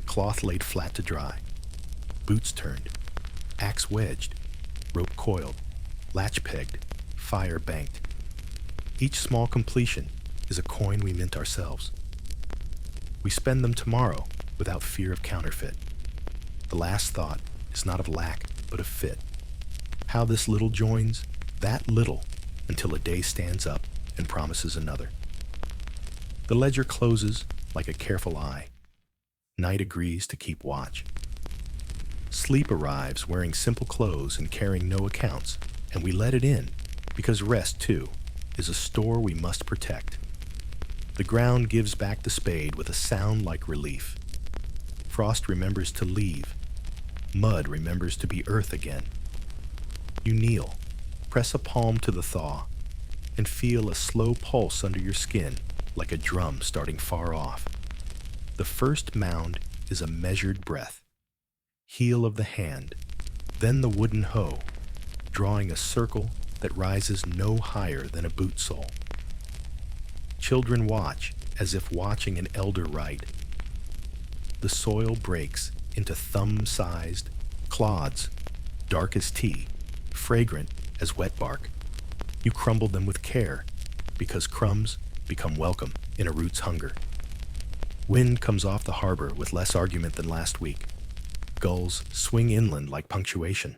cloth laid flat to dry, boots turned, axe wedged, rope coiled, latch pegged, fire banked. Each small completion is a coin we mint ourselves. We spend them tomorrow without fear of counterfeit. The last thought is not of lack, but of fit. How this little joins that little until a day stands up and promises another. The ledger closes like a careful eye. Night agrees to keep watch. Sleep arrives wearing simple clothes and carrying no accounts, and we let it in because rest, too, is a store we must protect. The ground gives back the spade with a sound like relief. Frost remembers to leave. Mud remembers to be earth again. You kneel, press a palm to the thaw, and feel a slow pulse under your skin like a drum starting far off. The first mound is a measured breath. Heel of the hand, then the wooden hoe, drawing a circle that rises no higher than a boot sole. Children watch as if watching an elder rite. The soil breaks into thumb-sized clods, dark as tea, fragrant as wet bark. You crumble them with care, because crumbs become welcome in a root's hunger. Wind comes off the harbor with less argument than last week. Gulls swing inland like punctuation.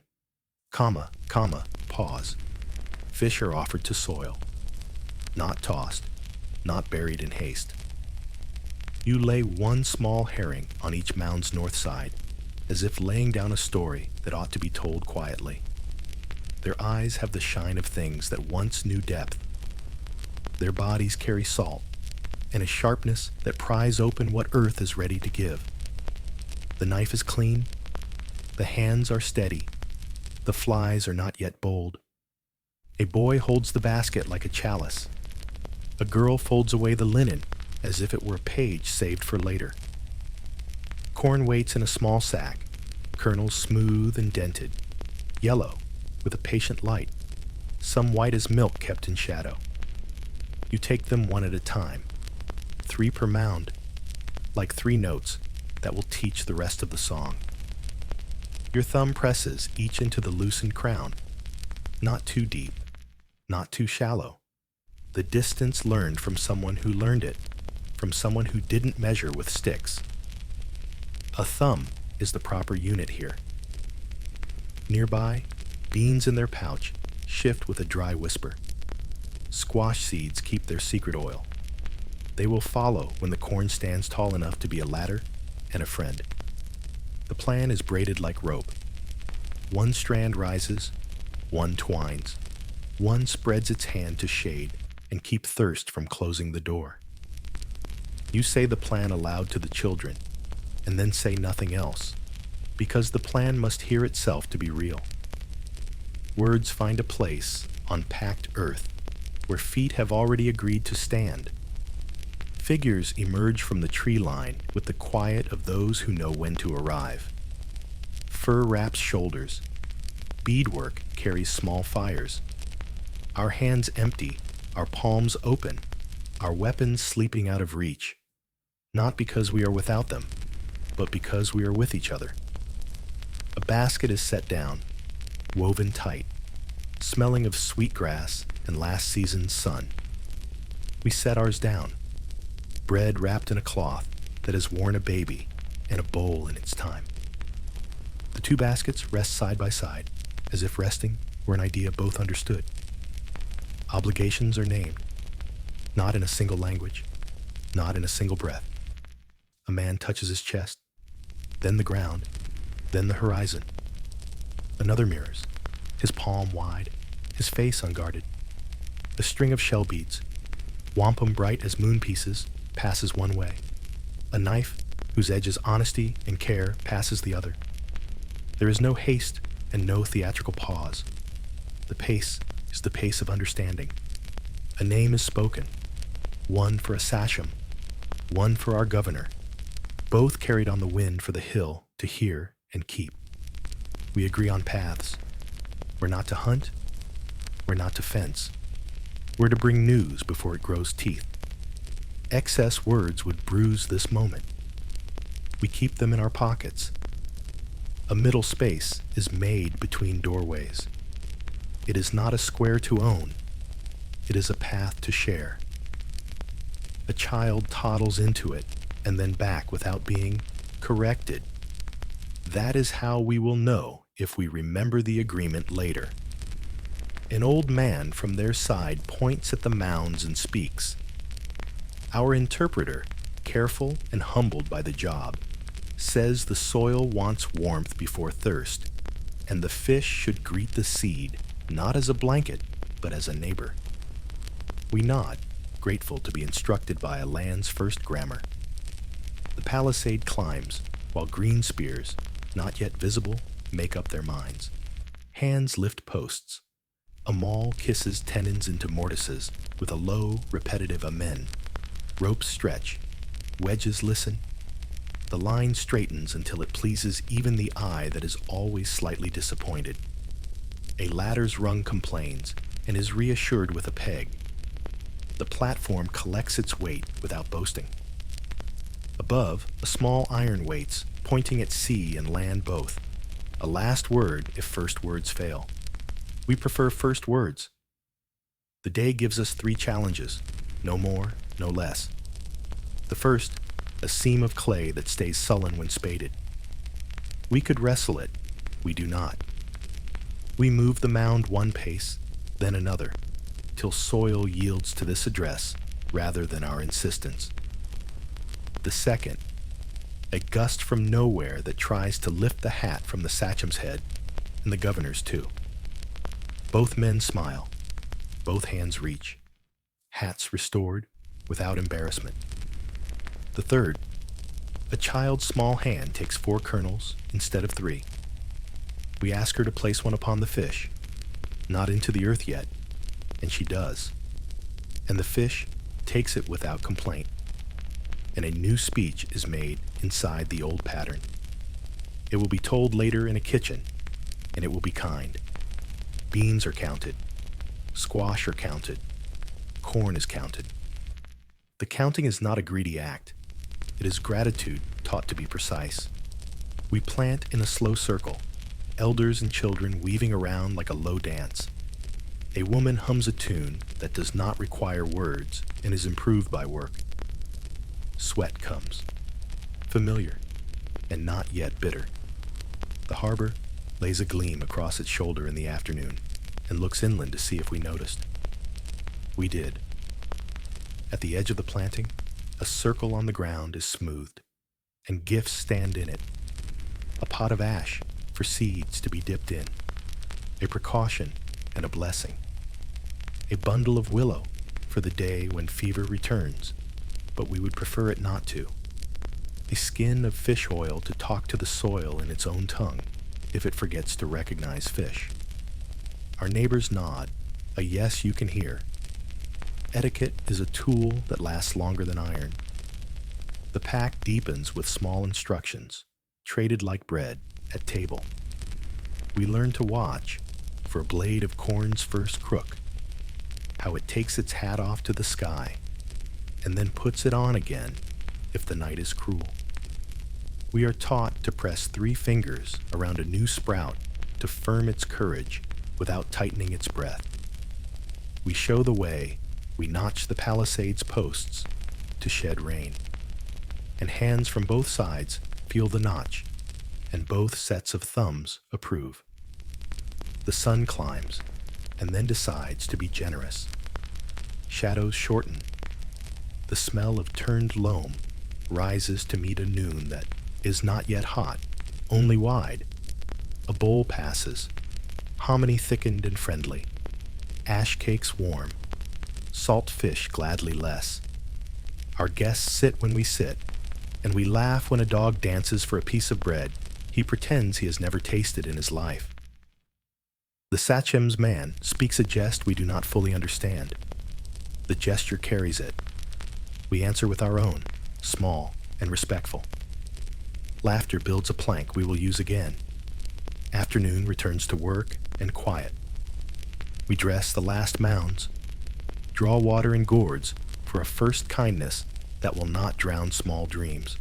Comma, comma, pause. Fish are offered to soil, not tossed, not buried in haste. You lay one small herring on each mound's north side, as if laying down a story that ought to be told quietly. Their eyes have the shine of things that once knew depth. Their bodies carry salt and a sharpness that pries open what earth is ready to give. The knife is clean, the hands are steady, the flies are not yet bold. A boy holds the basket like a chalice. A girl folds away the linen as if it were a page saved for later. Corn waits in a small sack, kernels smooth and dented, yellow with a patient light, some white as milk kept in shadow. You take them one at a time, 3 per mound, like 3 notes that will teach the rest of the song. Your thumb presses each into the loosened crown, not too deep, not too shallow. The distance learned from someone who learned it, from someone who didn't measure with sticks. A thumb is the proper unit here. Nearby, beans in their pouch shift with a dry whisper. Squash seeds keep their secret oil. They will follow when the corn stands tall enough to be a ladder and a friend. The plan is braided like rope. One strand rises, one twines. One spreads its hand to shade and keep thirst from closing the door. You say the plan aloud to the children, and then say nothing else, because the plan must hear itself to be real. Words find a place on packed earth where feet have already agreed to stand. Figures emerge from the tree line with the quiet of those who know when to arrive. Fur wraps shoulders. Beadwork carries small fires. Our hands empty, our palms open, our weapons sleeping out of reach, not because we are without them, but because we are with each other. A basket is set down, woven tight, smelling of sweet grass and last season's sun. We set ours down, bread wrapped in a cloth that has worn a baby and a bowl in its time. The 2 baskets rest side by side, as if resting were an idea both understood. Obligations are named, not in a single language, not in a single breath. A man touches his chest, then the ground, then the horizon. Another mirrors, his palm wide, his face unguarded. A string of shell beads, wampum bright as moon pieces, passes one way. A knife whose edge is honesty and care passes the other. There is no haste and no theatrical pause. The pace is the pace of understanding. A name is spoken, one for a sachem, one for our governor, both carried on the wind for the hill to hear and keep. We agree on paths. We're not to hunt. We're not to fence. We're to bring news before it grows teeth. Excess words would bruise this moment. We keep them in our pockets. A middle space is made between doorways. It is not a square to own. It is a path to share. A child toddles into it and then back without being corrected. That is how we will know if we remember the agreement later. An old man from their side points at the mounds and speaks. Our interpreter, careful and humbled by the job, says the soil wants warmth before thirst, and the fish should greet the seed not as a blanket, but as a neighbor. We nod, grateful to be instructed by a land's first grammar. The palisade climbs, while green spears, not yet visible, make up their minds. Hands lift posts. A maul kisses tenons into mortises with a low, repetitive amen. Ropes stretch. Wedges listen. The line straightens until it pleases even the eye that is always slightly disappointed. A ladder's rung complains and is reassured with a peg. The platform collects its weight without boasting. Above, a small iron waits, pointing at sea and land both. A last word if first words fail. We prefer first words. The day gives us 3 challenges, no more, no less. The first, a seam of clay that stays sullen when spaded. We could wrestle it, we do not. We move the mound one pace, then another, till soil yields to this address rather than our insistence. The second, a gust from nowhere that tries to lift the hat from the sachem's head, and the governor's too. Both men smile, both hands reach, hats restored without embarrassment. The third, a child's small hand takes 4 kernels instead of 3. We ask her to place one upon the fish, not into the earth yet, and she does. And the fish takes it without complaint, and a new speech is made inside the old pattern. It will be told later in a kitchen, and it will be kind. Beans are counted, squash are counted, corn is counted. The counting is not a greedy act. It is gratitude taught to be precise. We plant in a slow circle, elders and children weaving around like a low dance. A woman hums a tune that does not require words and is improved by work. Sweat comes, familiar and not yet bitter. The harbor lays a gleam across its shoulder in the afternoon and looks inland to see if we noticed. We did. At the edge of the planting, a circle on the ground is smoothed, and gifts stand in it. A pot of ash for seeds to be dipped in, a precaution and a blessing. A bundle of willow for the day when fever returns, but we would prefer it not to. A skin of fish oil to talk to the soil in its own tongue if it forgets to recognize fish. Our neighbors nod, a yes you can hear. Etiquette is a tool that lasts longer than iron. The pack deepens with small instructions, traded like bread at table. We learn to watch for a blade of corn's first crook, how it takes its hat off to the sky, and then puts it on again if the night is cruel. We are taught to press 3 fingers around a new sprout to firm its courage without tightening its breath. We show the way, we notch the palisade's posts to shed rain, and hands from both sides feel the notch, and both sets of thumbs approve. The sun climbs, and then decides to be generous. Shadows shorten. The smell of turned loam rises to meet a noon that is not yet hot, only wide. A bowl passes, hominy thickened and friendly, ash cakes warm, salt fish gladly less. Our guests sit when we sit, and we laugh when a dog dances for a piece of bread he pretends he has never tasted in his life. The sachem's man speaks a jest we do not fully understand. The gesture carries it. We answer with our own, small and respectful. Laughter builds a plank we will use again. Afternoon returns to work and quiet. We dress the last mounds, draw water in gourds for a first kindness that will not drown small dreams.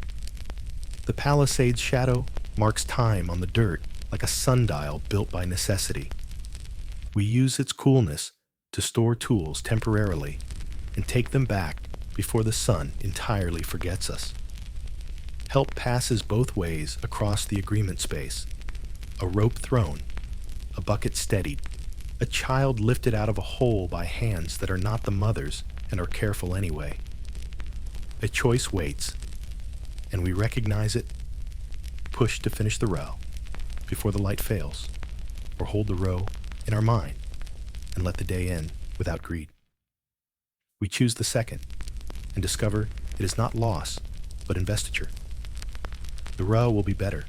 The palisade's shadow marks time on the dirt like a sundial built by necessity. We use its coolness to store tools temporarily and take them back before the sun entirely forgets us. Help passes both ways across the agreement space. A rope thrown, a bucket steadied, a child lifted out of a hole by hands that are not the mother's and are careful anyway. A choice waits, and we recognize it, push to finish the row before the light fails, or hold the row in our mind and let the day end without greed. We choose the second and discover it is not loss, but investiture. The row will be better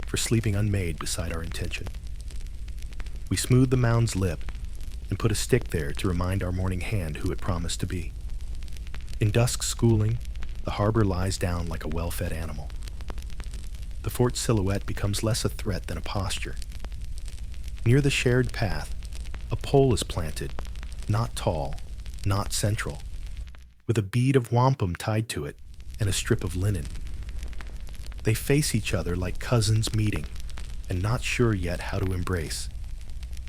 for sleeping unmade beside our intention. We smooth the mound's lip and put a stick there to remind our morning hand who it promised to be. In dusk schooling, the harbor lies down like a well-fed animal. The fort's silhouette becomes less a threat than a posture. Near the shared path, a pole is planted, not tall, not central, with a bead of wampum tied to it and a strip of linen. They face each other like cousins meeting, and not sure yet how to embrace.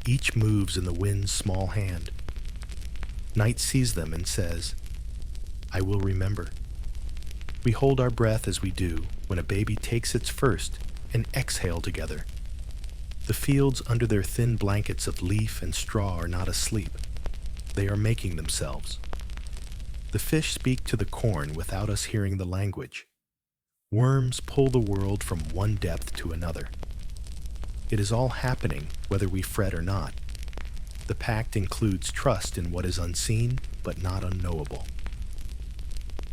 Each moves in the wind's small hand. Night sees them and says, "I will remember." We hold our breath as we do when a baby takes its first and exhale together. The fields under their thin blankets of leaf and straw are not asleep. They are making themselves. The fish speak to the corn without us hearing the language. Worms pull the world from one depth to another. It is all happening whether we fret or not. The pact includes trust in what is unseen but not unknowable.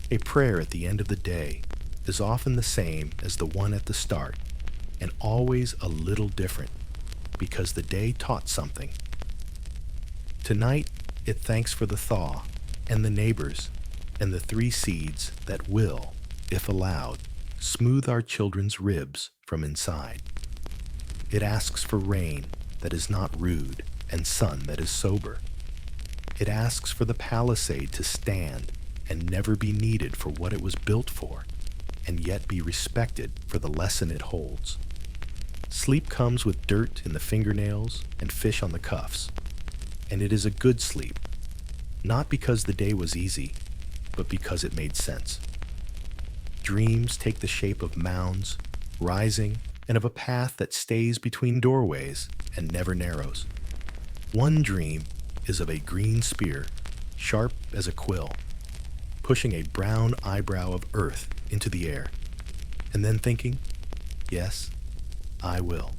A prayer at the end of the day is often the same as the one at the start, and always a little different, because the day taught something. Tonight, it thanks for the thaw, and the neighbors, and the 3 seeds that will, if allowed, smooth our children's ribs from inside. It asks for rain that is not rude, and sun that is sober. It asks for the palisade to stand and never be needed for what it was built for, and yet be respected for the lesson it holds. Sleep comes with dirt in the fingernails and fish on the cuffs, and it is a good sleep, not because the day was easy, but because it made sense. Dreams take the shape of mounds, rising, and of a path that stays between doorways and never narrows. One dream is of a green spear, sharp as a quill, pushing a brown eyebrow of earth into the air, and then thinking, yes, I will.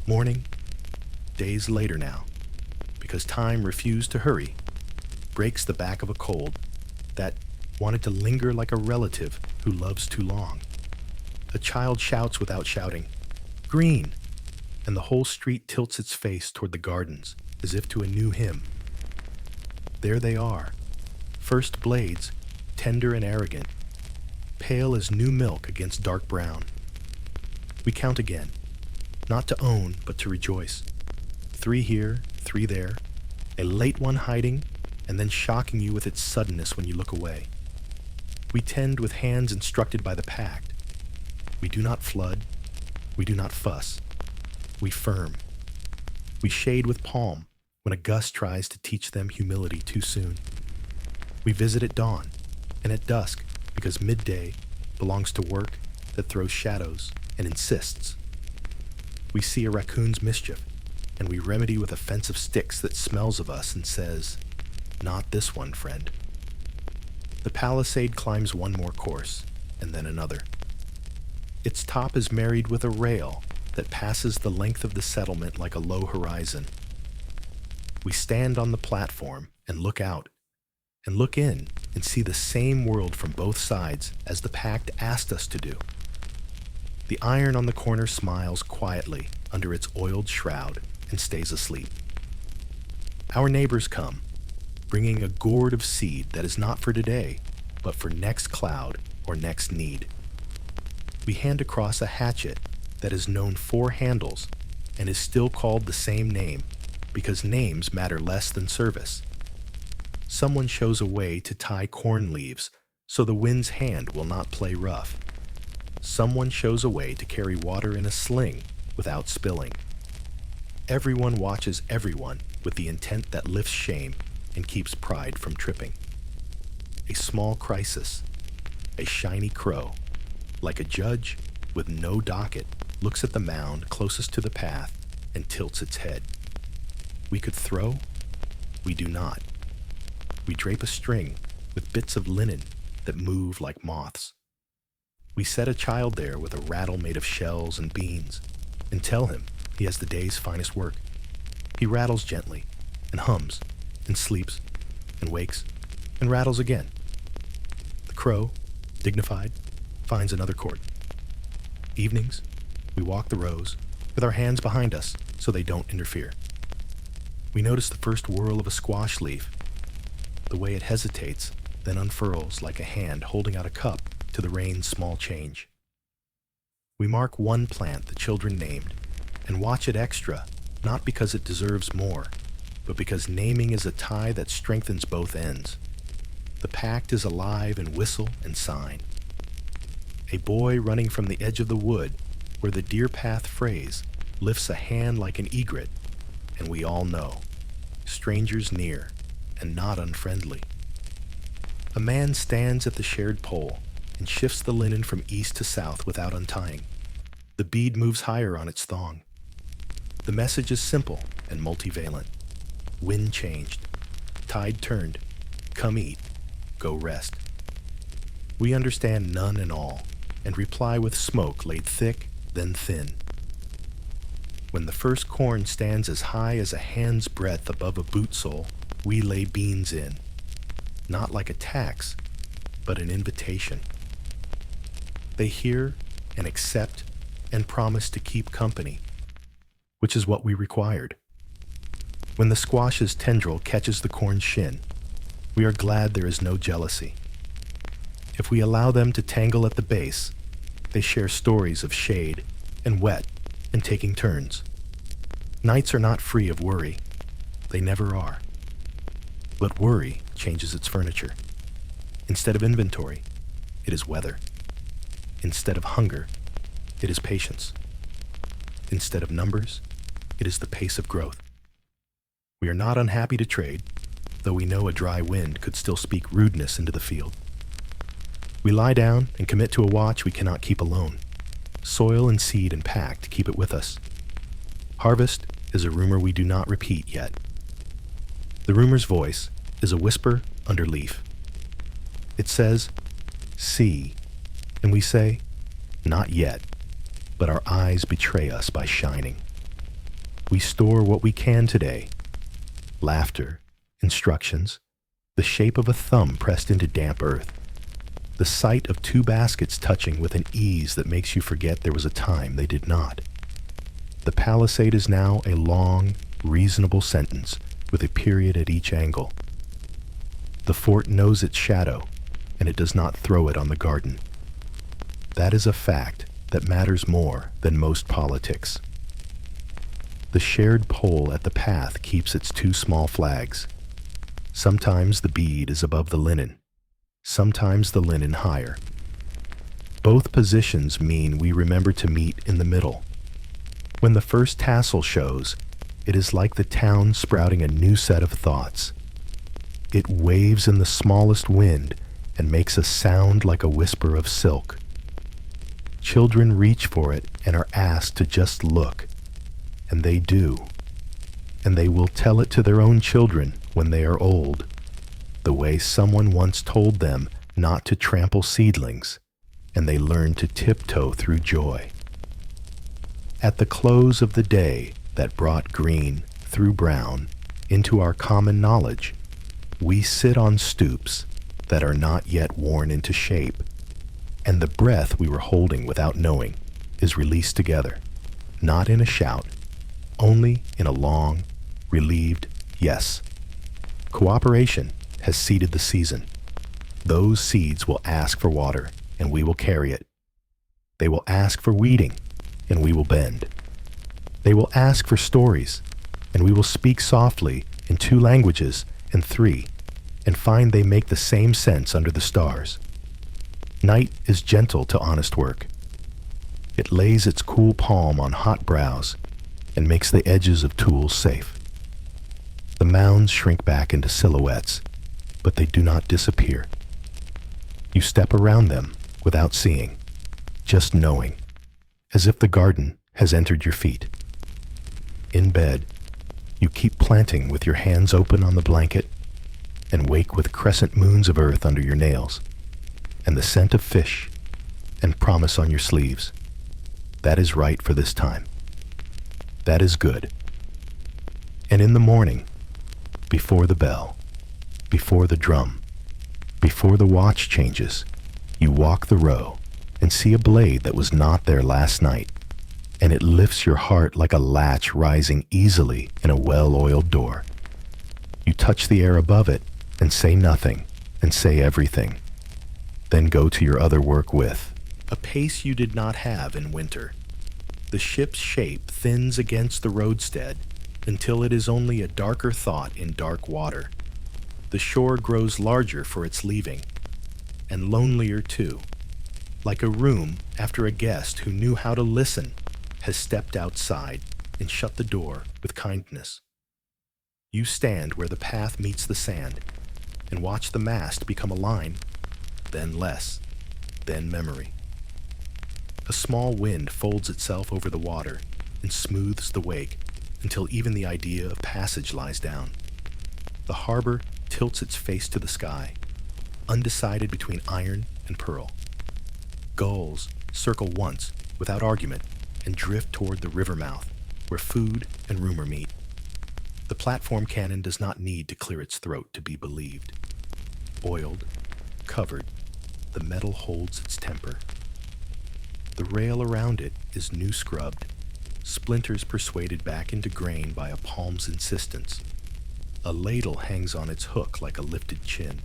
Morning, days later now, because time refused to hurry, breaks the back of a cold that wanted to linger like a relative who loves too long. A child shouts without shouting, "Green!" and the whole street tilts its face toward the gardens as if to a new hymn. There they are, first blades, tender and arrogant, pale as new milk against dark brown. We count again, not to own, but to rejoice. 3 here, 3 there, a late one hiding, and then shocking you with its suddenness when you look away. We tend with hands instructed by the pact. We do not flood, we do not fuss, we firm. We shade with palm when a gust tries to teach them humility too soon. We visit at dawn and at dusk because midday belongs to work that throws shadows and insists. We see a raccoon's mischief, and we remedy with a fence of sticks that smells of us and says, "Not this one, friend." The palisade climbs one more course, and then another. Its top is married with a rail that passes the length of the settlement like a low horizon. We stand on the platform and look out, and look in and see the same world from both sides as the pact asked us to do. The iron on the corner smiles quietly under its oiled shroud and stays asleep. Our neighbors come, bringing a gourd of seed that is not for today, but for next cloud or next need. We hand across a hatchet that has known 4 handles and is still called the same name because names matter less than service. Someone shows a way to tie corn leaves so the wind's hand will not play rough. Someone shows a way to carry water in a sling without spilling. Everyone watches everyone with the intent that lifts shame and keeps pride from tripping. A small crisis, a shiny crow, like a judge with no docket, looks at the mound closest to the path and tilts its head. We could throw, we do not. We drape a string with bits of linen that move like moths. We set a child there with a rattle made of shells and beans and tell him he has the day's finest work. He rattles gently and hums and sleeps and wakes and rattles again. The crow, dignified, finds another court. Evenings, we walk the rows with our hands behind us so they don't interfere. We notice the first whirl of a squash leaf, the way it hesitates, then unfurls like a hand holding out a cup to the rain's small change. We mark one plant the children named and watch it extra, not because it deserves more, but because naming is a tie that strengthens both ends. The pact is alive in whistle and sign. A boy running from the edge of the wood where the deer path frays lifts a hand like an egret, and we all know, strangers near and not unfriendly. A man stands at the shared pole and shifts the linen from east to south without untying. The bead moves higher on its thong. The message is simple and multivalent. Wind changed, tide turned, come eat, go rest. We understand none and all, and reply with smoke laid thick, then thin. When the first corn stands as high as a hand's breadth above a boot sole, we lay beans in, not like a tax, but an invitation. They hear and accept and promise to keep company, which is what we required. When the squash's tendril catches the corn's shin, we are glad there is no jealousy. If we allow them to tangle at the base, they share stories of shade and wet and taking turns. Nights are not free of worry. They never are. But worry changes its furniture. Instead of inventory, it is weather. Instead of hunger, it is patience. Instead of numbers, it is the pace of growth. We are not unhappy to trade, though we know a dry wind could still speak rudeness into the field. We lie down and commit to a watch we cannot keep alone. Soil and seed and pact keep it with us. Harvest is a rumor we do not repeat yet. The rumor's voice is a whisper under leaf. It says, see, and we say, not yet, but our eyes betray us by shining. We store what we can today, laughter, instructions, the shape of a thumb pressed into damp earth, the sight of two baskets touching with an ease that makes you forget there was a time they did not. The palisade is now a long, reasonable sentence with a period at each angle. The fort knows its shadow, and it does not throw it on the garden. That is a fact that matters more than most politics. The shared pole at the path keeps its two small flags. Sometimes the bead is above the linen, sometimes the linen higher. Both positions mean we remember to meet in the middle. When the first tassel shows, it is like the town sprouting a new set of thoughts. It waves in the smallest wind and makes a sound like a whisper of silk. Children reach for it and are asked to just look, and they do. And they will tell it to their own children when they are old, the way someone once told them not to trample seedlings, and they learn to tiptoe through joy. At the close of the day that brought green through brown into our common knowledge, we sit on stoops that are not yet worn into shape, and the breath we were holding without knowing is released together, not in a shout, only in a long, relieved yes. Cooperation has seeded the season. Those seeds will ask for water, and we will carry it. They will ask for weeding, and we will bend. They will ask for stories, and we will speak softly in 2 languages and 3, and find they make the same sense under the stars. Night is gentle to honest work. It lays its cool palm on hot brows and makes the edges of tools safe. The mounds shrink back into silhouettes, but they do not disappear. You step around them without seeing, just knowing, as if the garden has entered your feet. In bed, you keep planting with your hands open on the blanket and wake with crescent moons of earth under your nails and the scent of fish and promise on your sleeves. That is right for this time. That is good. And in the morning, before the bell, before the drum, before the watch changes, you walk the row and see a blade that was not there last night, and it lifts your heart like a latch rising easily in a well-oiled door. You touch the air above it and say nothing and say everything, then go to your other work with a pace you did not have in winter. The ship's shape thins against the roadstead until it is only a darker thought in dark water. The shore grows larger for its leaving, and lonelier too, like a room after a guest who knew how to listen has stepped outside and shut the door with kindness. You stand where the path meets the sand and watch the mast become a line, then less, then memory. A small wind folds itself over the water and smooths the wake until even the idea of passage lies down. The harbor tilts its face to the sky, undecided between iron and pearl. Gulls circle once without argument and drift toward the river mouth where food and rumor meet. The platform cannon does not need to clear its throat to be believed. Oiled, covered, the metal holds its temper. The rail around it is new scrubbed, splinters persuaded back into grain by a palm's insistence. A ladle hangs on its hook like a lifted chin.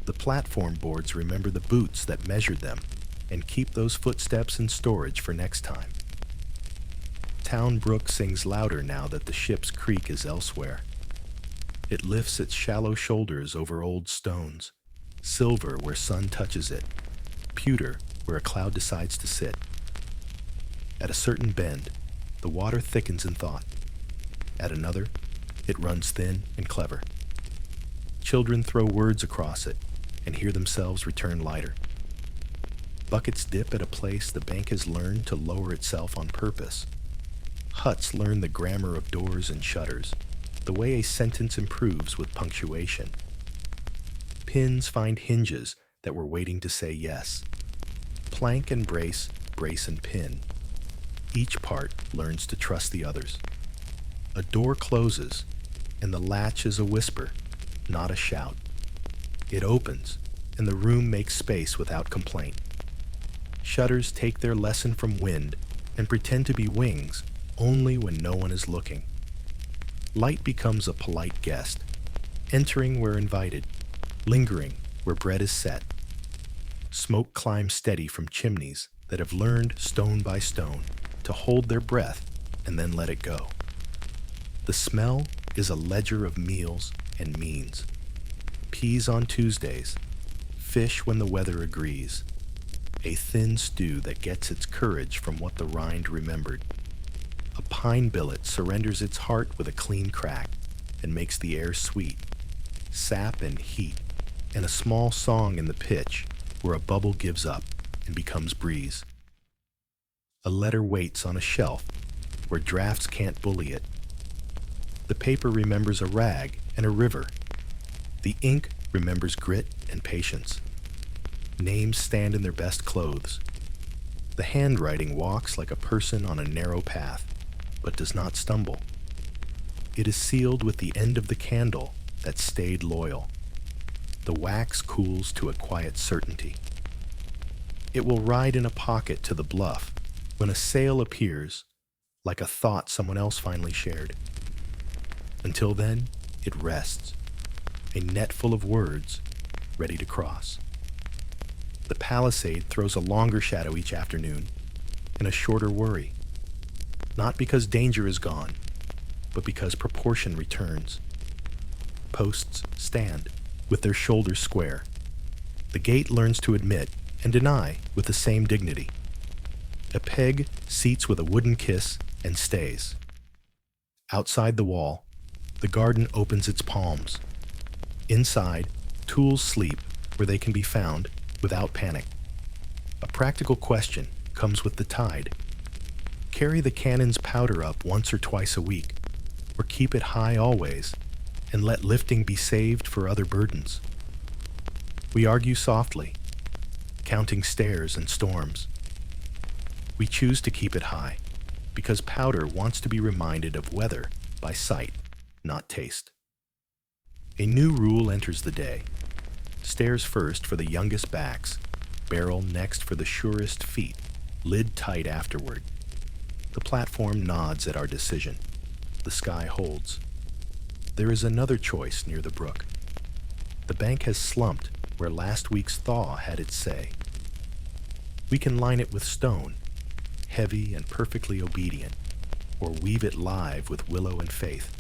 The platform boards remember the boots that measured them and keep those footsteps in storage for next time. Town Brook sings louder now that the ship's creak is elsewhere. It lifts its shallow shoulders over old stones, silver where sun touches it, pewter where a cloud decides to sit. At a certain bend, the water thickens in thought. At another, it runs thin and clever. Children throw words across it and hear themselves return lighter. Buckets dip at a place the bank has learned to lower itself on purpose. Huts learn the grammar of doors and shutters, the way a sentence improves with punctuation. Pins find hinges that were waiting to say yes. Plank and brace, brace and pin. Each part learns to trust the others. A door closes, and the latch is a whisper, not a shout. It opens, and the room makes space without complaint. Shutters take their lesson from wind and pretend to be wings only when no one is looking. Light becomes a polite guest, entering where invited, lingering where bread is set. Smoke climbs steady from chimneys that have learned, stone by stone, to hold their breath and then let it go. The smell is a ledger of meals and means. Peas on Tuesdays, fish when the weather agrees, a thin stew that gets its courage from what the rind remembered. A pine billet surrenders its heart with a clean crack and makes the air sweet, sap and heat, and a small song in the pitch where a bubble gives up and becomes breeze. A letter waits on a shelf where drafts can't bully it. The paper remembers a rag and a river. The ink remembers grit and patience. Names stand in their best clothes. The handwriting walks like a person on a narrow path, but does not stumble. It is sealed with the end of the candle that stayed loyal. The wax cools to a quiet certainty. It will ride in a pocket to the bluff when a sail appears, like a thought someone else finally shared. Until then, it rests, a net full of words, ready to cross. The palisade throws a longer shadow each afternoon and a shorter worry. not because danger is gone, but because proportion returns. Posts stand, with their shoulders square. The gate learns to admit and deny with the same dignity. A peg seats with a wooden kiss and stays. Outside the wall, the garden opens its palms. Inside, tools sleep where they can be found without panic. A practical question comes with the tide. Carry the cannon's powder up once or twice a week, or keep it high always, and let lifting be saved for other burdens. We argue softly, counting stairs and storms. We choose to keep it high, because powder wants to be reminded of weather by sight, not taste. A new rule enters the day. Stairs first for the youngest backs, barrel next for the surest feet, lid tight afterward. The platform nods at our decision. The sky holds. There is another choice near the brook. The bank has slumped where last week's thaw had its say. We can line it with stone, heavy and perfectly obedient, or weave it live with willow and faith.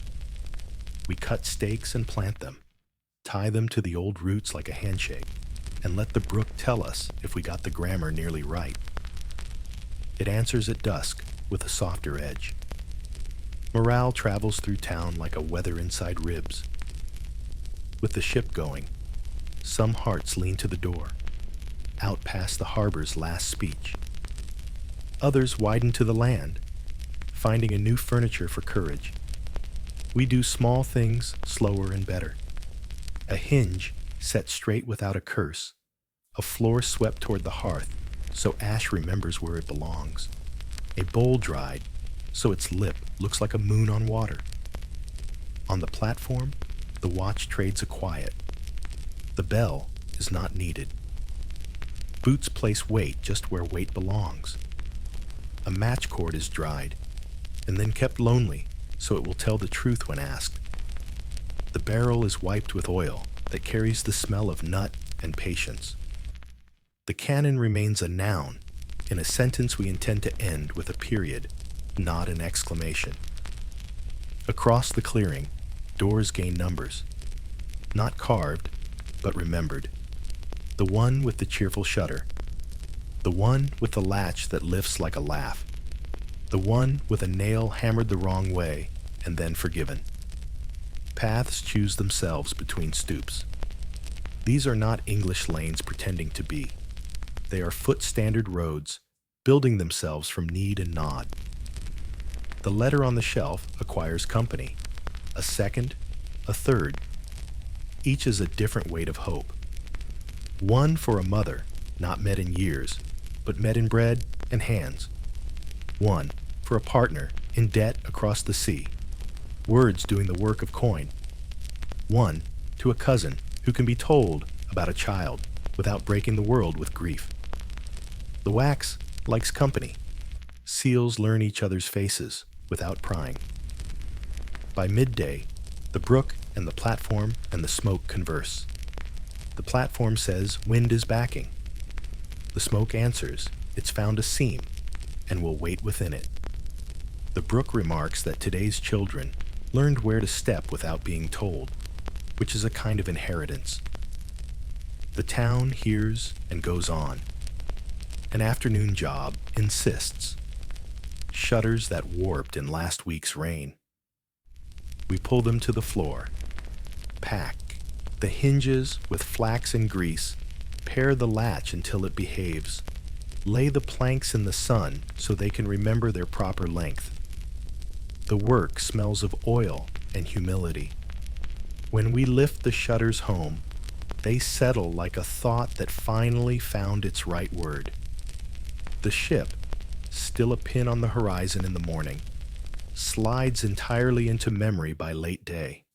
We cut stakes and plant them, tie them to the old roots like a handshake, and let the brook tell us if we got the grammar nearly right. It answers at dusk with a softer edge. Morale travels through town like a weather inside ribs. With the ship going, some hearts lean to the door, out past the harbor's last speech. Others widen to the land, finding a new furniture for courage. We do small things slower and better. A hinge set straight without a curse, a floor swept toward the hearth so ash remembers where it belongs, a bowl dried so its lip looks like a moon on water. On the platform, the watch trades a quiet. The bell is not needed. Boots place weight just where weight belongs. A match cord is dried, and then kept lonely so it will tell the truth when asked. The barrel is wiped with oil that carries the smell of nut and patience. The cannon remains a noun in a sentence we intend to end with a period, not an exclamation. Across the clearing, doors gain numbers, not carved, but remembered. The one with the cheerful shutter, the one with the latch that lifts like a laugh, the one with a nail hammered the wrong way and then forgiven. Paths choose themselves between stoops. These are not English lanes pretending to be. They are foot-standard roads, building themselves from need and nod. The letter on the shelf acquires company, a second, a third. Each is a different weight of hope. One for a mother, not met in years, but met in bread and hands. One for a partner in debt across the sea, words doing the work of coin. One to a cousin who can be told about a child without breaking the world with grief. The wax likes company. Seals learn each other's faces without prying. By midday, the brook and the platform and the smoke converse. The platform says wind is backing. The smoke answers it's found a seam and will wait within it. The brook remarks that today's children learned where to step without being told, which is a kind of inheritance. The town hears and goes on. An afternoon job insists. Shutters that warped in last week's rain. We pull them to the floor. Pack the hinges with flax and grease. Pare the latch until it behaves. Lay the planks in the sun so they can remember their proper length. The work smells of oil and humility. When we lift the shutters home, they settle like a thought that finally found its right word. The ship, still a pin on the horizon in the morning, slides entirely into memory by late day.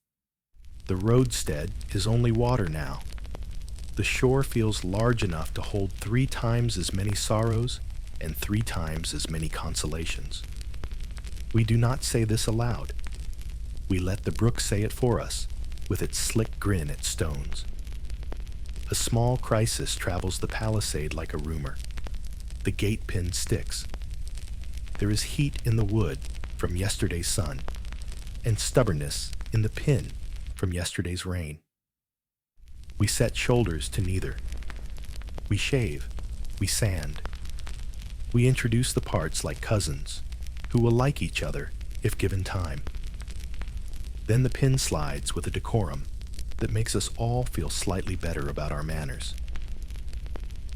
The roadstead is only water now. The shore feels large enough to hold 3 times as many sorrows and 3 times as many consolations. We do not say this aloud. We let the brook say it for us, with its slick grin at stones. A small crisis travels the palisade like a rumor. The gate pin sticks. There is heat in the wood from yesterday's sun, and stubbornness in the pin from yesterday's rain. We set shoulders to neither. We shave, we sand. We introduce the parts like cousins, who will like each other if given time. Then the pin slides with a decorum that makes us all feel slightly better about our manners.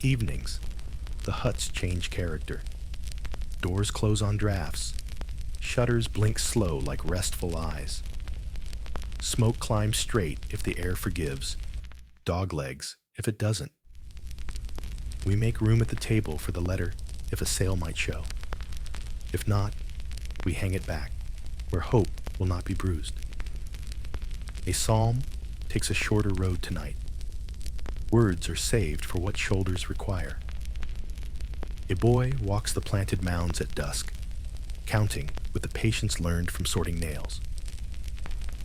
Evenings, the huts change character. Doors close on drafts. Shutters blink slow like restful eyes. Smoke climbs straight if the air forgives. Dog legs if it doesn't. We make room at the table for the letter if a sale might show. If not, we hang it back, where hope will not be bruised. A psalm takes a shorter road tonight. Words are saved for what shoulders require. A boy walks the planted mounds at dusk, counting with the patience learned from sorting nails.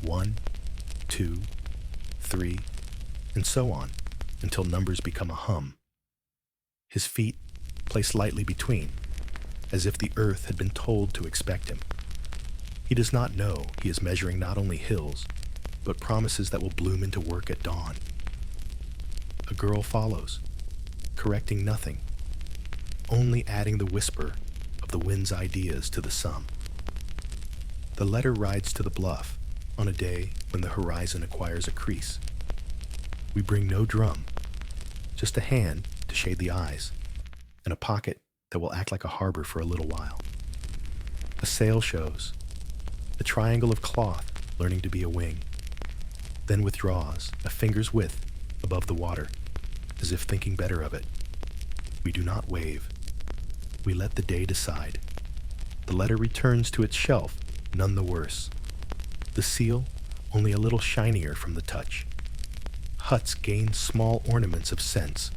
1, 2, 3, and so on, until numbers become a hum. His feet placed lightly between, as if the earth had been told to expect him. He does not know he is measuring not only hills, but promises that will bloom into work at dawn. A girl follows, correcting nothing, only adding the whisper of the wind's ideas to the sum. The letter rides to the bluff on a day when the horizon acquires a crease. We bring no drum, just a hand to shade the eyes, and a pocket that will act like a harbor for a little while. A sail shows, a triangle of cloth learning to be a wing, then withdraws a finger's width above the water, as if thinking better of it. We do not wave. We let the day decide. The letter returns to its shelf, none the worse. The seal only a little shinier from the touch. Huts gain small ornaments of sense.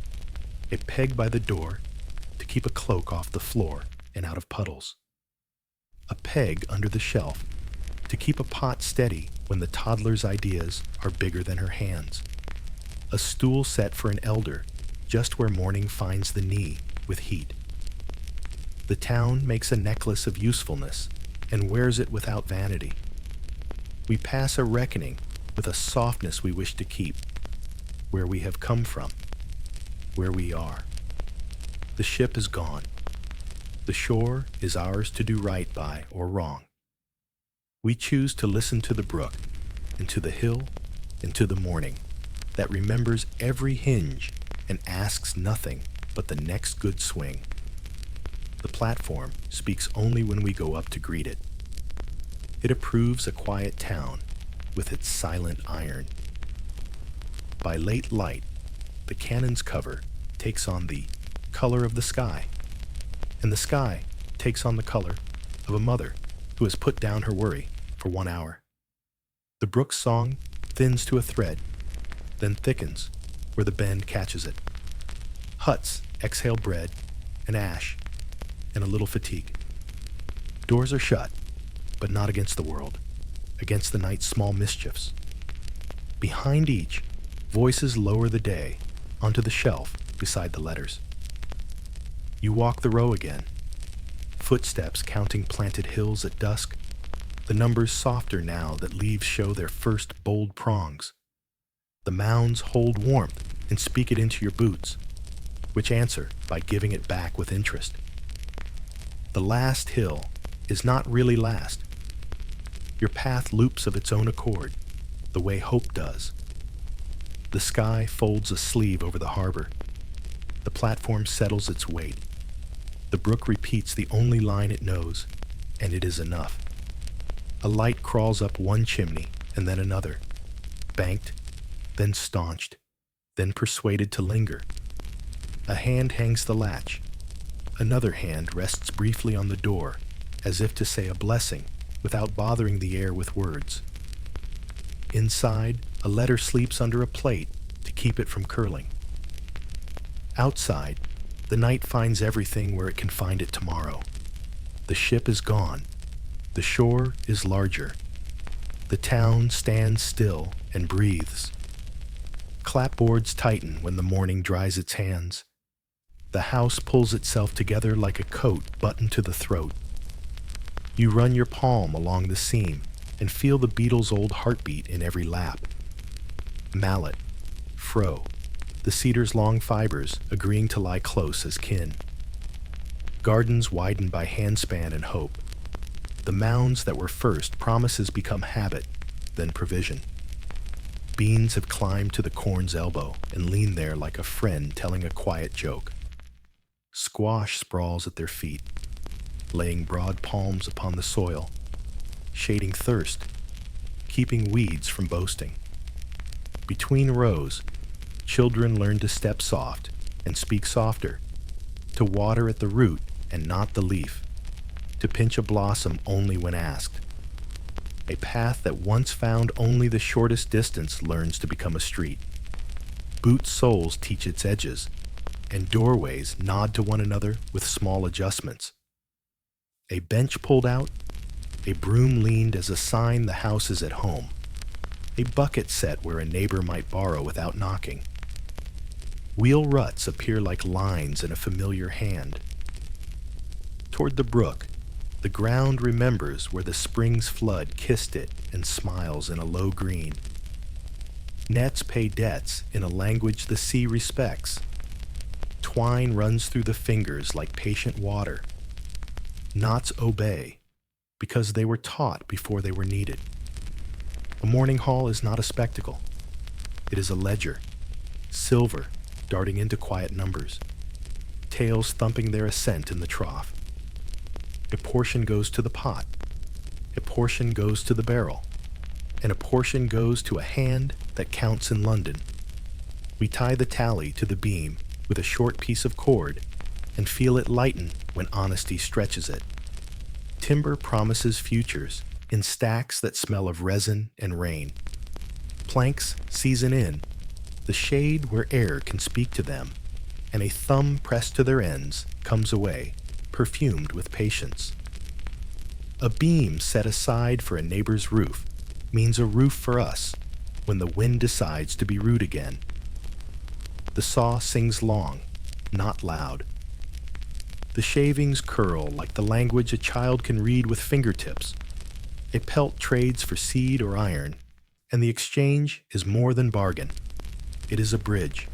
A peg by the door to keep a cloak off the floor and out of puddles. A peg under the shelf to keep a pot steady when the toddler's ideas are bigger than her hands. A stool set for an elder just where morning finds the knee with heat. The town makes a necklace of usefulness and wears it without vanity. We pass a reckoning with a softness we wish to keep, where we have come from, where we are. The ship is gone. The shore is ours to do right by or wrong. We choose to listen to the brook, and to the hill, and to the morning, that remembers every hinge and asks nothing but the next good swing. The platform speaks only when we go up to greet it. It approves a quiet town with its silent iron. By late light, the cannon's cover takes on the color of the sky, and the sky takes on the color of a mother who has put down her worry for 1 hour. The brook's song thins to a thread, then thickens where the bend catches it. Huts exhale bread and ash and a little fatigue. Doors are shut, but not against the world, against the night's small mischiefs. Behind each, voices lower the day onto the shelf beside the letters. You walk the row again, footsteps counting planted hills at dusk, the numbers softer now that leaves show their first bold prongs. The mounds hold warmth and speak it into your boots, which answer by giving it back with interest. The last hill is not really last. Your path loops of its own accord, the way hope does. The sky folds a sleeve over the harbor. The platform settles its weight. The brook repeats the only line it knows, and it is enough. A light crawls up one chimney and then another, banked, then staunched, then persuaded to linger. A hand hangs the latch. Another hand rests briefly on the door, as if to say a blessing without bothering the air with words. Inside, a letter sleeps under a plate to keep it from curling. Outside, the night finds everything where it can find it tomorrow. The ship is gone. The shore is larger. The town stands still and breathes. Clapboards tighten when the morning dries its hands. The house pulls itself together like a coat buttoned to the throat. You run your palm along the seam and feel the beetle's old heartbeat in every lap. Mallet, froe, the cedar's long fibers agreeing to lie close as kin. Gardens widened by handspan and hope. The mounds that were first promises become habit, then provision. Beans have climbed to the corn's elbow and lean there like a friend telling a quiet joke. Squash sprawls at their feet, laying broad palms upon the soil, shading thirst, keeping weeds from boasting. Between rows, children learn to step soft and speak softer, to water at the root and not the leaf, to pinch a blossom only when asked. A path that once found only the shortest distance learns to become a street. Boot soles teach its edges, and doorways nod to one another with small adjustments. A bench pulled out, a broom leaned as a sign the house is at home, a bucket set where a neighbor might borrow without knocking. Wheel ruts appear like lines in a familiar hand. Toward the brook, the ground remembers where the spring's flood kissed it and smiles in a low green. Nets pay debts in a language the sea respects. Twine runs through the fingers like patient water. Knots obey because they were taught before they were needed. A morning hall is not a spectacle. It is a ledger, silver darting into quiet numbers, tails thumping their ascent in the trough. A portion goes to the pot, a portion goes to the barrel, and a portion goes to a hand that counts in London. We tie the tally to the beam with a short piece of cord and feel it lighten when honesty stretches it. Timber promises futures in stacks that smell of resin and rain. Planks season in, the shade where air can speak to them, and a thumb pressed to their ends comes away, perfumed with patience. A beam set aside for a neighbor's roof means a roof for us when the wind decides to be rude again. The saw sings long, not loud. The shavings curl like the language a child can read with fingertips. A pelt trades for seed or iron, and the exchange is more than bargain. It is a bridge.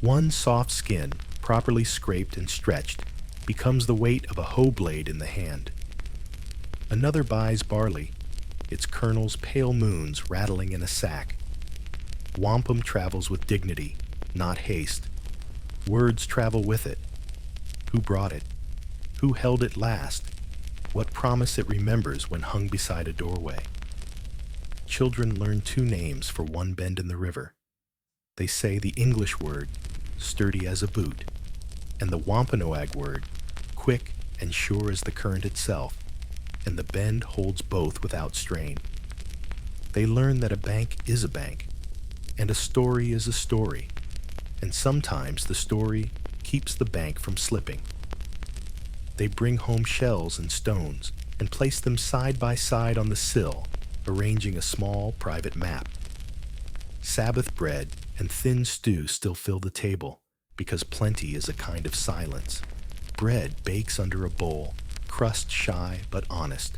One soft skin, properly scraped and stretched, becomes the weight of a hoe blade in the hand. Another buys barley, its kernels pale moons rattling in a sack. Wampum travels with dignity, not haste. Words travel with it. Who brought it? Who held it last? What promise it remembers when hung beside a doorway? Children learn two names for one bend in the river. They say the English word, sturdy as a boot, and the Wampanoag word, quick and sure as the current itself, and the bend holds both without strain. They learn that a bank is a bank, and a story is a story, and sometimes the story keeps the bank from slipping. They bring home shells and stones and place them side by side on the sill, arranging a small private map. Sabbath bread and thin stew still fill the table, because plenty is a kind of silence. Bread bakes under a bowl, crust shy but honest.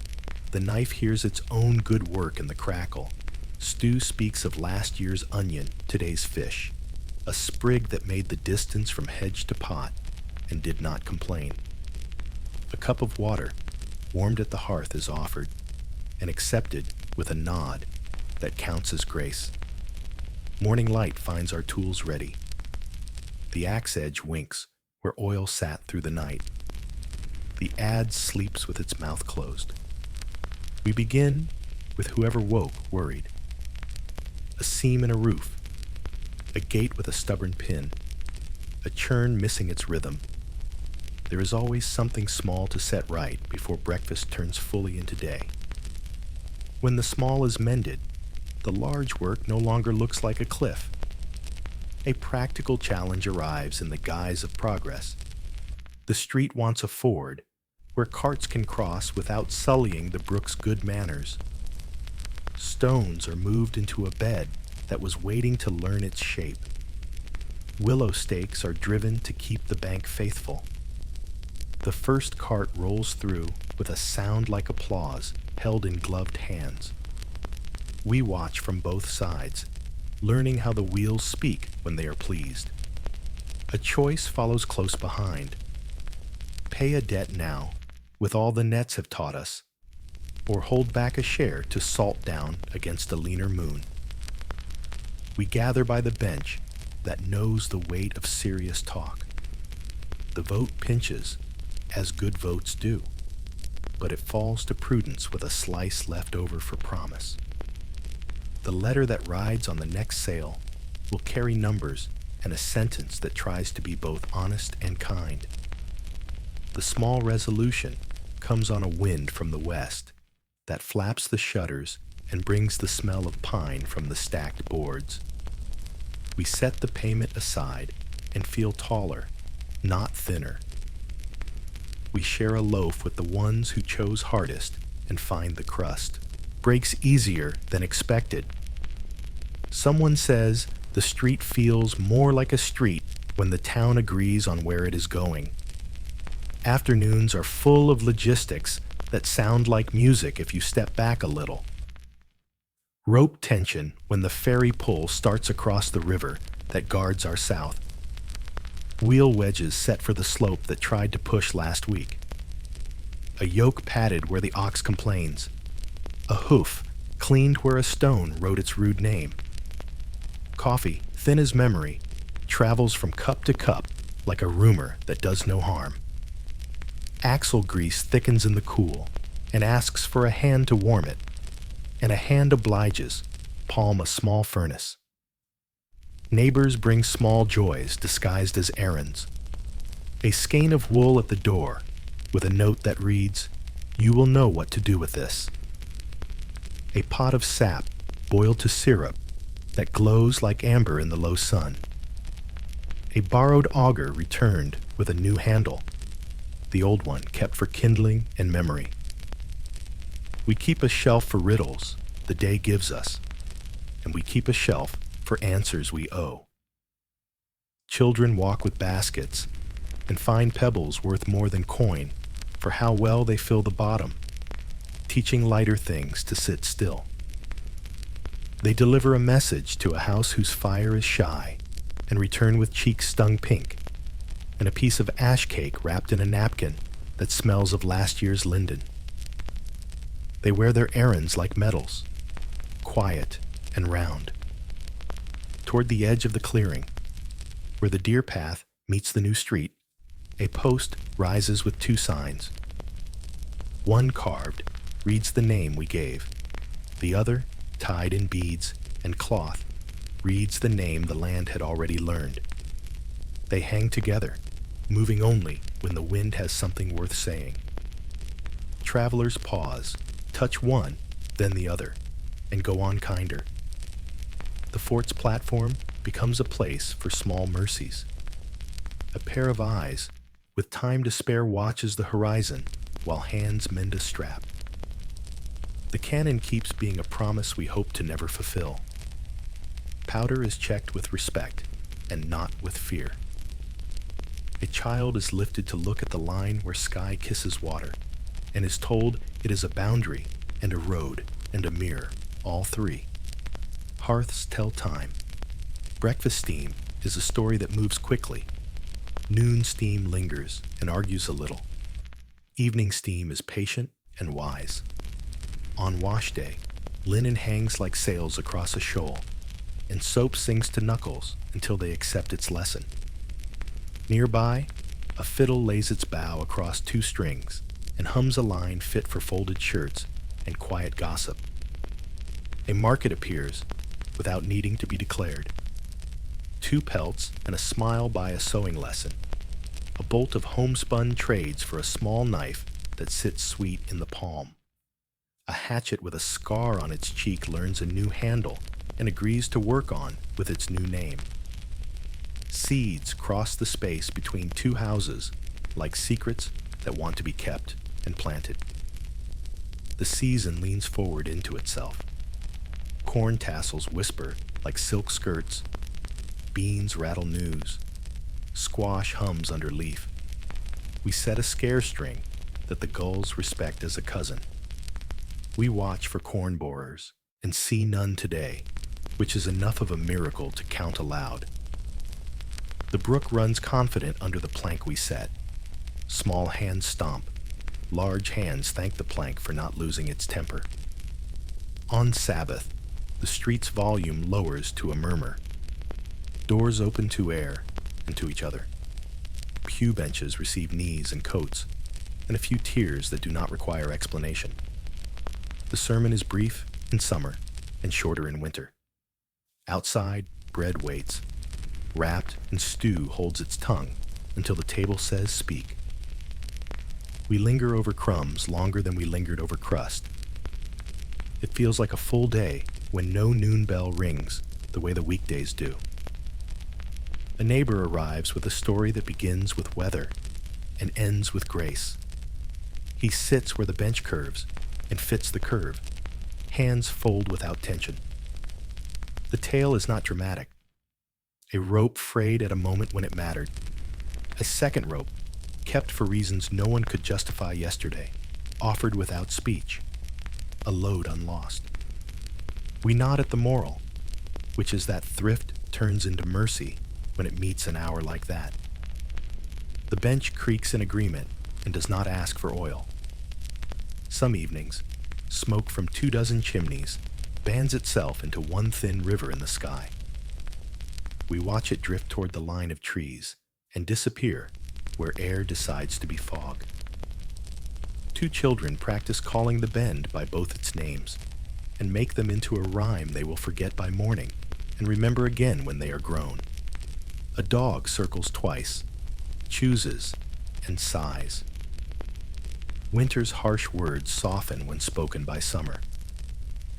The knife hears its own good work in the crackle. Stew speaks of last year's onion, today's fish, a sprig that made the distance from hedge to pot and did not complain. A cup of water, warmed at the hearth, is offered and accepted with a nod that counts as grace. Morning light finds our tools ready. The axe edge winks where oil sat through the night. The adze sleeps with its mouth closed. We begin with whoever woke worried. A seam in a roof, a gate with a stubborn pin, a churn missing its rhythm. There is always something small to set right before breakfast turns fully into day. When the small is mended, the large work no longer looks like a cliff. A practical challenge arrives in the guise of progress. The street wants a ford where carts can cross without sullying the brook's good manners. Stones are moved into a bed that was waiting to learn its shape. Willow stakes are driven to keep the bank faithful. The first cart rolls through with a sound like applause held in gloved hands. We watch from both sides, learning how the wheels speak when they are pleased. A choice follows close behind. Pay a debt now, with all the nets have taught us, or hold back a share to salt down against a leaner moon. We gather by the bench that knows the weight of serious talk. The vote pinches, as good votes do, but it falls to prudence with a slice left over for promise. The letter that rides on the next sail will carry numbers and a sentence that tries to be both honest and kind. The small resolution comes on a wind from the west that flaps the shutters and brings the smell of pine from the stacked boards. We set the payment aside and feel taller, not thinner. We share a loaf with the ones who chose hardest and find the crust breaks easier than expected. Someone says the street feels more like a street when the town agrees on where it is going. Afternoons are full of logistics that sound like music if you step back a little. Rope tension when the ferry pull starts across the river that guards our south. Wheel wedges set for the slope that tried to push last week. A yoke padded where the ox complains. A hoof cleaned where a stone wrote its rude name. Coffee, thin as memory, travels from cup to cup like a rumor that does no harm. Axle grease thickens in the cool and asks for a hand to warm it, and a hand obliges, palm a small furnace. Neighbors bring small joys disguised as errands. A skein of wool at the door with a note that reads, "You will know what to do with this." A pot of sap boiled to syrup that glows like amber in the low sun. A borrowed auger returned with a new handle, the old one kept for kindling and memory. We keep a shelf for riddles the day gives us, and we keep a shelf for answers we owe. Children walk with baskets and find pebbles worth more than coin for how well they fill the bottom, teaching lighter things to sit still. They deliver a message to a house whose fire is shy and return with cheeks stung pink and a piece of ash cake wrapped in a napkin that smells of last year's linden. They wear their errands like medals, quiet and round. Toward the edge of the clearing, where the deer path meets the new street, a post rises with two signs. One carved reads the name we gave. The other, tied in beads and cloth, reads the name the land had already learned. They hang together, moving only when the wind has something worth saying. Travelers pause, touch one, then the other, and go on kinder. The fort's platform becomes a place for small mercies. A pair of eyes, with time to spare, watches the horizon while hands mend a strap. The cannon keeps being a promise we hope to never fulfill. Powder is checked with respect and not with fear. A child is lifted to look at the line where sky kisses water and is told it is a boundary and a road and a mirror, all three. Hearths tell time. Breakfast steam is a story that moves quickly. Noon steam lingers and argues a little. Evening steam is patient and wise. On wash day, linen hangs like sails across a shoal, and soap sings to knuckles until they accept its lesson. Nearby, a fiddle lays its bow across two strings and hums a line fit for folded shirts and quiet gossip. A market appears without needing to be declared. 2 pelts and a smile buy a sewing lesson. A bolt of homespun trades for a small knife that sits sweet in the palm. A hatchet with a scar on its cheek learns a new handle and agrees to work on with its new name. Seeds cross the space between 2 houses like secrets that want to be kept and planted. The season leans forward into itself. Corn tassels whisper like silk skirts. Beans rattle news. Squash hums under leaf. We set a scare string that the gulls respect as a cousin. We watch for corn borers and see none today, which is enough of a miracle to count aloud. The brook runs confident under the plank we set. Small hands stomp. Large hands thank the plank for not losing its temper. On Sabbath, the street's volume lowers to a murmur. Doors open to air and to each other. Pew benches receive knees and coats, and a few tears that do not require explanation. The sermon is brief in summer and shorter in winter. Outside, bread waits. Wrapped in stew holds its tongue until the table says speak. We linger over crumbs longer than we lingered over crust. It feels like a full day when no noon bell rings the way the weekdays do. A neighbor arrives with a story that begins with weather and ends with grace. He sits where the bench curves and fits the curve. Hands fold without tension. The tale is not dramatic. A rope frayed at a moment when it mattered. A second rope, kept for reasons no one could justify yesterday, offered without speech. A load unlost. We nod at the moral, which is that thrift turns into mercy when it meets an hour like that. The bench creaks in agreement and does not ask for oil. Some evenings, smoke from 24 chimneys bands itself into one thin river in the sky. We watch it drift toward the line of trees and disappear where air decides to be fog. Two children practice calling the bend by both its names and make them into a rhyme they will forget by morning and remember again when they are grown. A dog circles twice, chooses, and sighs. Winter's harsh words soften when spoken by summer.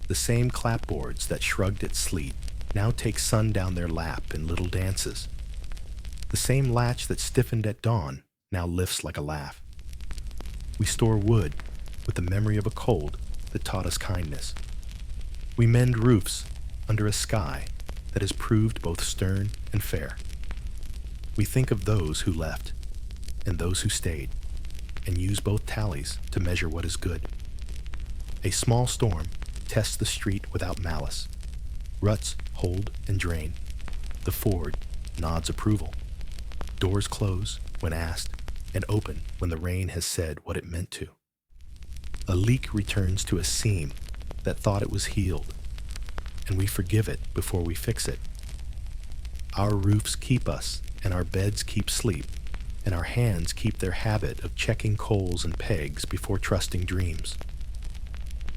The same clapboards that shrugged at sleet now take sun down their lap in little dances. The same latch that stiffened at dawn now lifts like a laugh. We store wood with the memory of a cold that taught us kindness. We mend roofs under a sky that has proved both stern and fair. We think of those who left and those who stayed, and use both tallies to measure what is good. A small storm tests the street without malice. Ruts hold and drain. The ford nods approval. Doors close when asked and open when the rain has said what it meant to. A leak returns to a seam that thought it was healed, and we forgive it before we fix it. Our roofs keep us, and our beds keep sleep, and our hands keep their habit of checking coals and pegs before trusting dreams.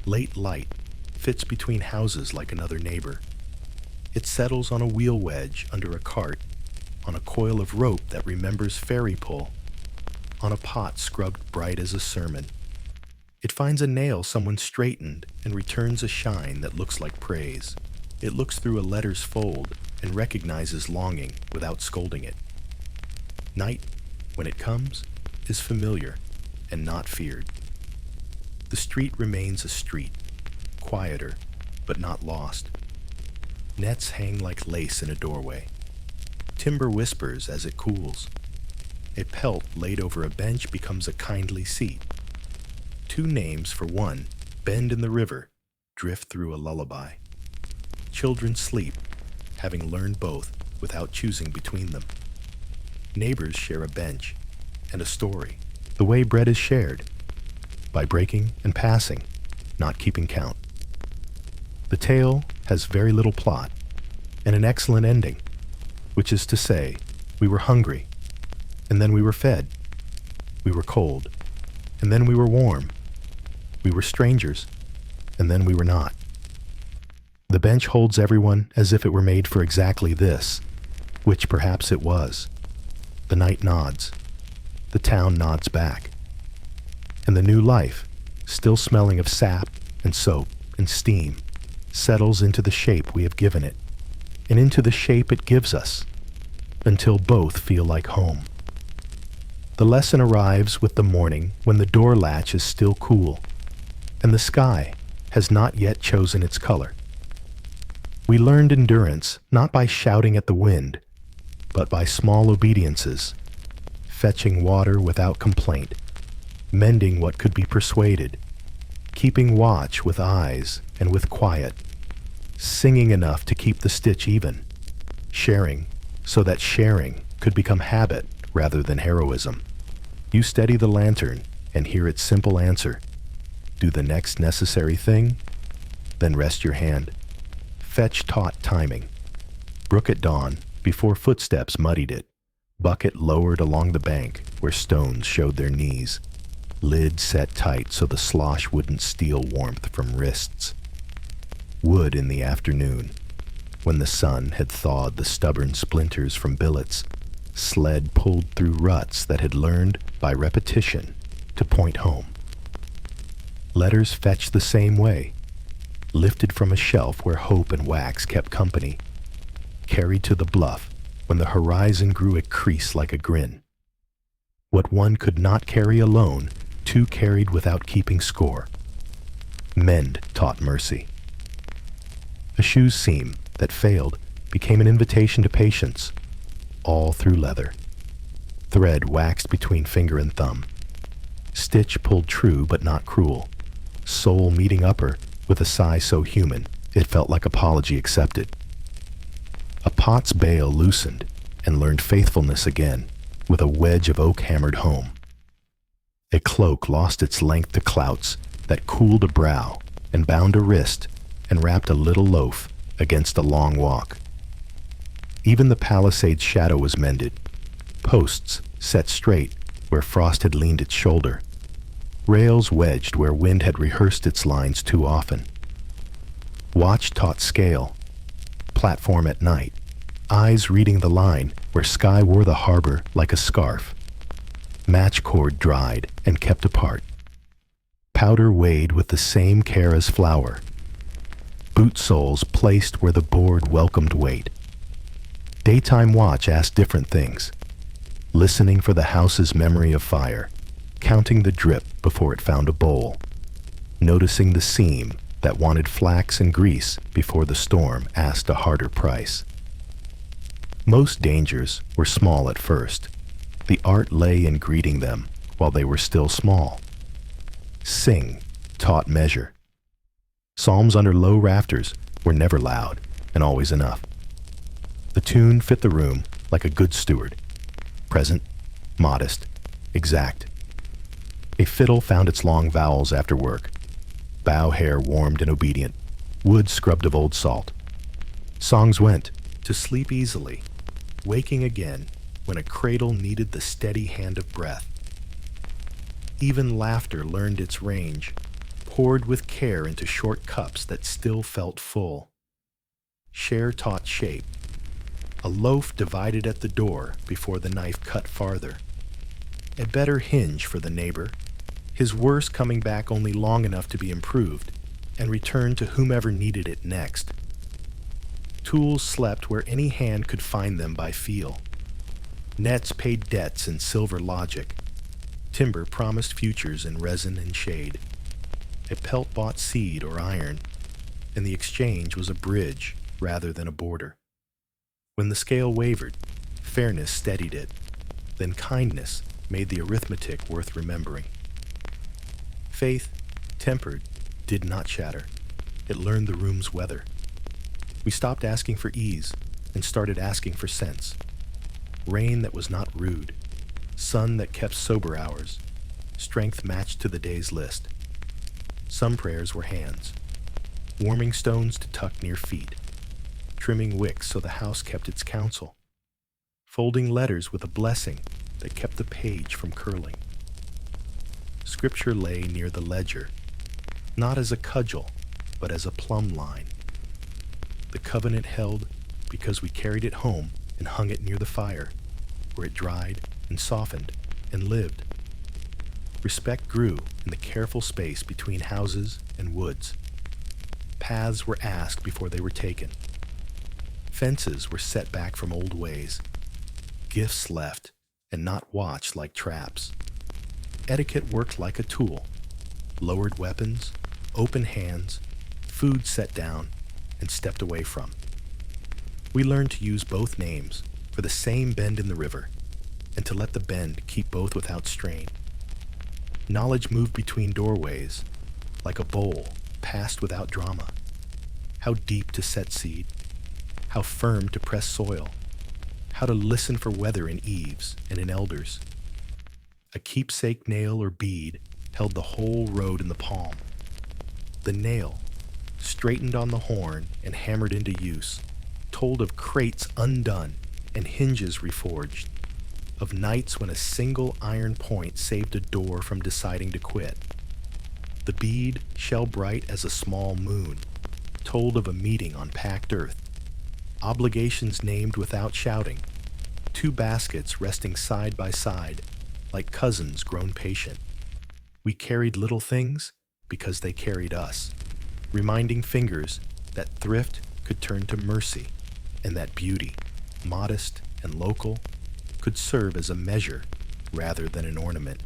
Late light fits between houses like another neighbor. It settles on a wheel wedge under a cart, on a coil of rope that remembers ferry pull, on a pot scrubbed bright as a sermon. It finds a nail someone straightened and returns a shine that looks like praise. It looks through a letter's fold and recognizes longing without scolding it. Night, when it comes, is familiar and not feared. The street remains a street, quieter but not lost. Nets hang like lace in a doorway. Timber whispers as it cools. A pelt laid over a bench becomes a kindly seat. Two names for one bend in the river, drift through a lullaby. Children sleep, having learned both without choosing between them. Neighbors share a bench and a story, the way bread is shared, by breaking and passing, not keeping count. The tale has very little plot and an excellent ending, which is to say, we were hungry, and then we were fed. We were cold, and then we were warm. We were strangers, and then we were not. The bench holds everyone as if it were made for exactly this, which perhaps it was. The night nods. The town nods back. And the new life, still smelling of sap and soap and steam, settles into the shape we have given it, and into the shape it gives us, until both feel like home. The lesson arrives with the morning when the door latch is still cool, and the sky has not yet chosen its color. We learned endurance not by shouting at the wind, but by small obediences, fetching water without complaint, mending what could be persuaded, keeping watch with eyes and with quiet, singing enough to keep the stitch even, sharing so that sharing could become habit rather than heroism. You steady the lantern and hear its simple answer. Do the next necessary thing, then rest your hand. Fetch taught timing. Brook at dawn, before footsteps muddied it. Bucket lowered along the bank where stones showed their knees. Lid set tight so the slosh wouldn't steal warmth from wrists. Wood in the afternoon, when the sun had thawed the stubborn splinters from billets. Sled pulled through ruts that had learned, by repetition, to point home. Letters fetched the same way, lifted from a shelf where hope and wax kept company, carried to the bluff when the horizon grew a crease like a grin. What one could not carry alone, two carried without keeping score. Mend taught mercy. A shoe's seam that failed became an invitation to patience, all through leather. Thread waxed between finger and thumb. Stitch pulled true but not cruel. Sole meeting upper with a sigh so human it felt like apology accepted. A pot's bale loosened and learned faithfulness again with a wedge of oak hammered home. A cloak lost its length to clouts that cooled a brow and bound a wrist and wrapped a little loaf against a long walk. Even the palisade's shadow was mended, posts set straight where frost had leaned its shoulder, rails wedged where wind had rehearsed its lines too often. Watch taught scale, platform at night, eyes reading the line where sky wore the harbor like a scarf. Match cord dried and kept apart. Powder weighed with the same care as flour. Boot soles placed where the board welcomed weight. Daytime watch asked different things, listening for the house's memory of fire, counting the drip before it found a bowl, noticing the seam that wanted flax and grease before the storm asked a harder price. Most dangers were small at first. The art lay in greeting them while they were still small. Sing taught measure. Psalms under low rafters were never loud and always enough. The tune fit the room like a good steward, present, modest, exact. A fiddle found its long vowels after work. Bow hair warmed and obedient. Wood scrubbed of old salt. Songs went to sleep easily, waking again when a cradle needed the steady hand of breath. Even laughter learned its range, poured with care into short cups that still felt full. Share taught shape. A loaf divided at the door before the knife cut farther. A better hinge for the neighbor, his worse coming back only long enough to be improved and returned to whomever needed it next. Tools slept where any hand could find them by feel. Nets paid debts in silver logic. Timber promised futures in resin and shade. A pelt bought seed or iron, and the exchange was a bridge rather than a border. When the scale wavered, fairness steadied it. Then kindness made the arithmetic worth remembering. Faith, tempered, did not shatter. It learned the room's weather. We stopped asking for ease and started asking for sense. Rain that was not rude, sun that kept sober hours, strength matched to the day's list. Some prayers were hands, warming stones to tuck near feet, trimming wicks so the house kept its counsel, folding letters with a blessing that kept the page from curling. Scripture lay near the ledger, not as a cudgel, but as a plumb line. The covenant held because we carried it home and hung it near the fire, where it dried and softened and lived. Respect grew in the careful space between houses and woods. Paths were asked before they were taken. Fences were set back from old ways. Gifts left and not watched like traps. Etiquette worked like a tool. Lowered weapons, open hands, food set down and stepped away from. We learned to use both names for the same bend in the river. and to let the bend keep both without strain. Knowledge moved between doorways, like a bowl passed without drama. How deep to set seed, how firm to press soil, how to listen for weather in eaves and in elders. A keepsake nail or bead held the whole road in the palm. The nail, straightened on the horn and hammered into use, told of crates undone and hinges reforged, of nights when a single iron point saved a door from deciding to quit. The bead, shell bright as a small moon, told of a meeting on packed earth, obligations named without shouting, two baskets resting side by side, like cousins grown patient. We carried little things because they carried us, reminding fingers that thrift could turn to mercy, and that beauty, modest and local, could serve as a measure rather than an ornament.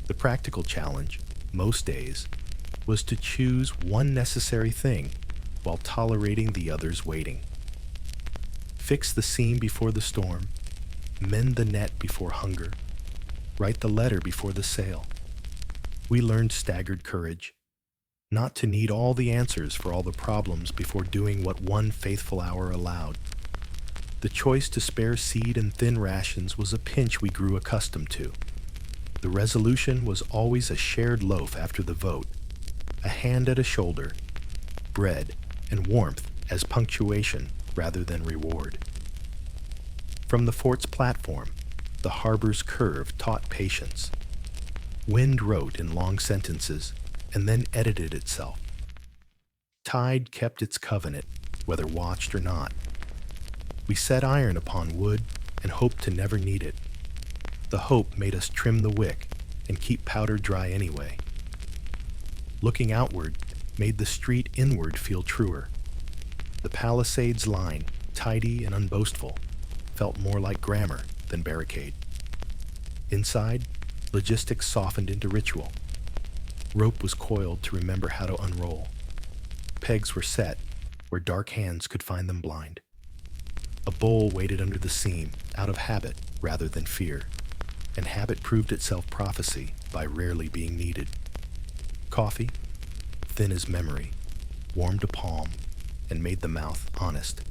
The practical challenge, most days, was to choose one necessary thing while tolerating the others waiting. Fix the seam before the storm, mend the net before hunger, write the letter before the sail. We learned staggered courage, not to need all the answers for all the problems before doing what one faithful hour allowed. The choice to spare seed and thin rations was a pinch we grew accustomed to. The resolution was always a shared loaf after the vote, a hand at a shoulder, bread and warmth as punctuation rather than reward. From the fort's platform, the harbor's curve taught patience. Wind wrote in long sentences and then edited itself. Tide kept its covenant, whether watched or not. We set iron upon wood and hoped to never need it. The hope made us trim the wick and keep powder dry anyway. Looking outward made the street inward feel truer. The Palisades line, tidy and unboastful, felt more like grammar than barricade. Inside, logistics softened into ritual. Rope was coiled to remember how to unroll. Pegs were set where dark hands could find them blind. A bowl waited under the seam, out of habit rather than fear, and habit proved itself prophecy by rarely being needed. Coffee, thin as memory, warmed a palm and made the mouth honest.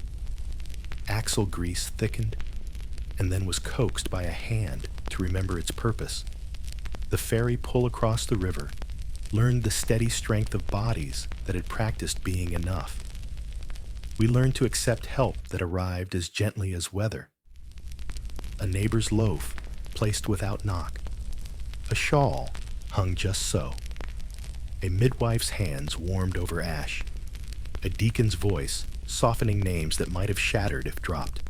Axle grease thickened and then was coaxed by a hand to remember its purpose. The ferry pull across the river learned the steady strength of bodies that had practiced being enough. We learned to accept help that arrived as gently as weather. A neighbor's loaf placed without knock. A shawl hung just so. A midwife's hands warmed over ash. A deacon's voice softening names that might have shattered if dropped.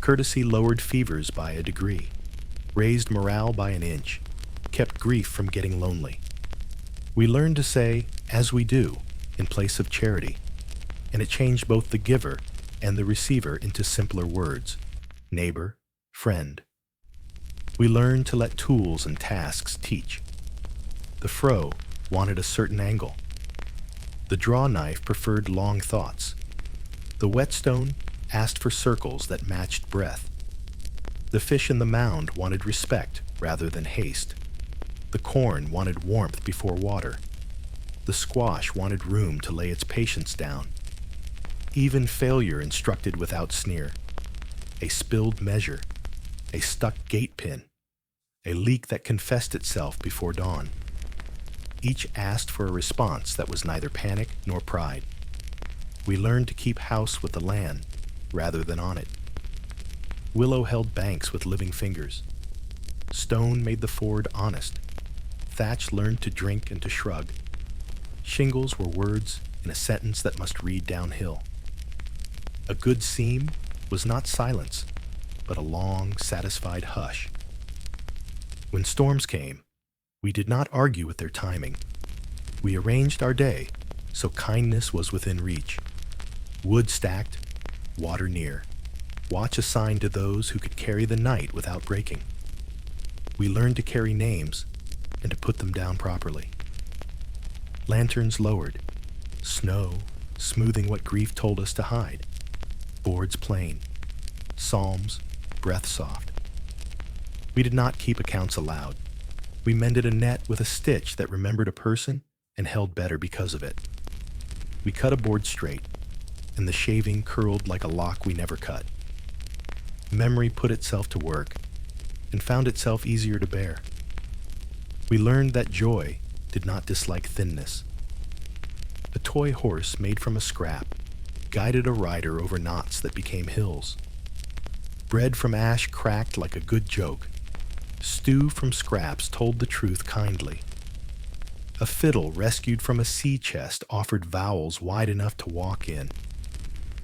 Courtesy lowered fevers by a degree, raised morale by an inch, kept grief from getting lonely. We learned to say, as we do, in place of charity, and it changed both the giver and the receiver into simpler words, neighbor, friend. We learned to let tools and tasks teach. The froe wanted a certain angle. The draw knife preferred long thoughts. The whetstone asked for circles that matched breath. The fish in the mound wanted respect rather than haste. The corn wanted warmth before water. The squash wanted room to lay its patience down. Even failure instructed without sneer. A spilled measure, a stuck gate pin, a leak that confessed itself before dawn. Each asked for a response that was neither panic nor pride. We learned to keep house with the land rather than on it. Willow held banks with living fingers. Stone made the ford honest. Thatch learned to drink and to shrug. Shingles were words in a sentence that must read downhill. A good seam was not silence, but a long, satisfied hush. When storms came, we did not argue with their timing. We arranged our day so kindness was within reach. Wood stacked, water near. Watch assigned to those who could carry the night without breaking. We learned to carry names and to put them down properly. Lanterns lowered, snow smoothing what grief told us to hide, boards plain, psalms breath soft. We did not keep accounts aloud. We mended a net with a stitch that remembered a person and held better because of it. We cut a board straight, and the shaving curled like a lock we never cut. Memory put itself to work and found itself easier to bear. We learned that joy did not dislike thinness. A toy horse made from a scrap guided a rider over knots that became hills. Bread from ash cracked like a good joke. Stew from scraps told the truth kindly. A fiddle rescued from a sea chest offered vowels wide enough to walk in.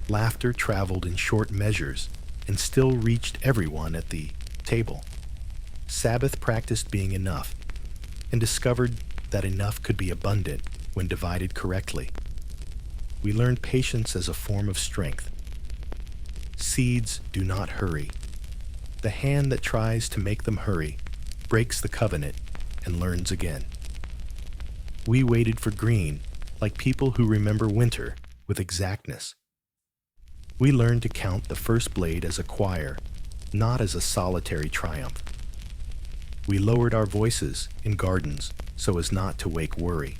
Laughter traveled in short measures and still reached everyone at the table. Sabbath practiced being enough and discovered that enough could be abundant when divided correctly. We learned patience as a form of strength. Seeds do not hurry. The hand that tries to make them hurry breaks the covenant and learns again. We waited for green like people who remember winter with exactness. We learned to count the first blade as a choir, not as a solitary triumph. We lowered our voices in gardens so as not to wake worry.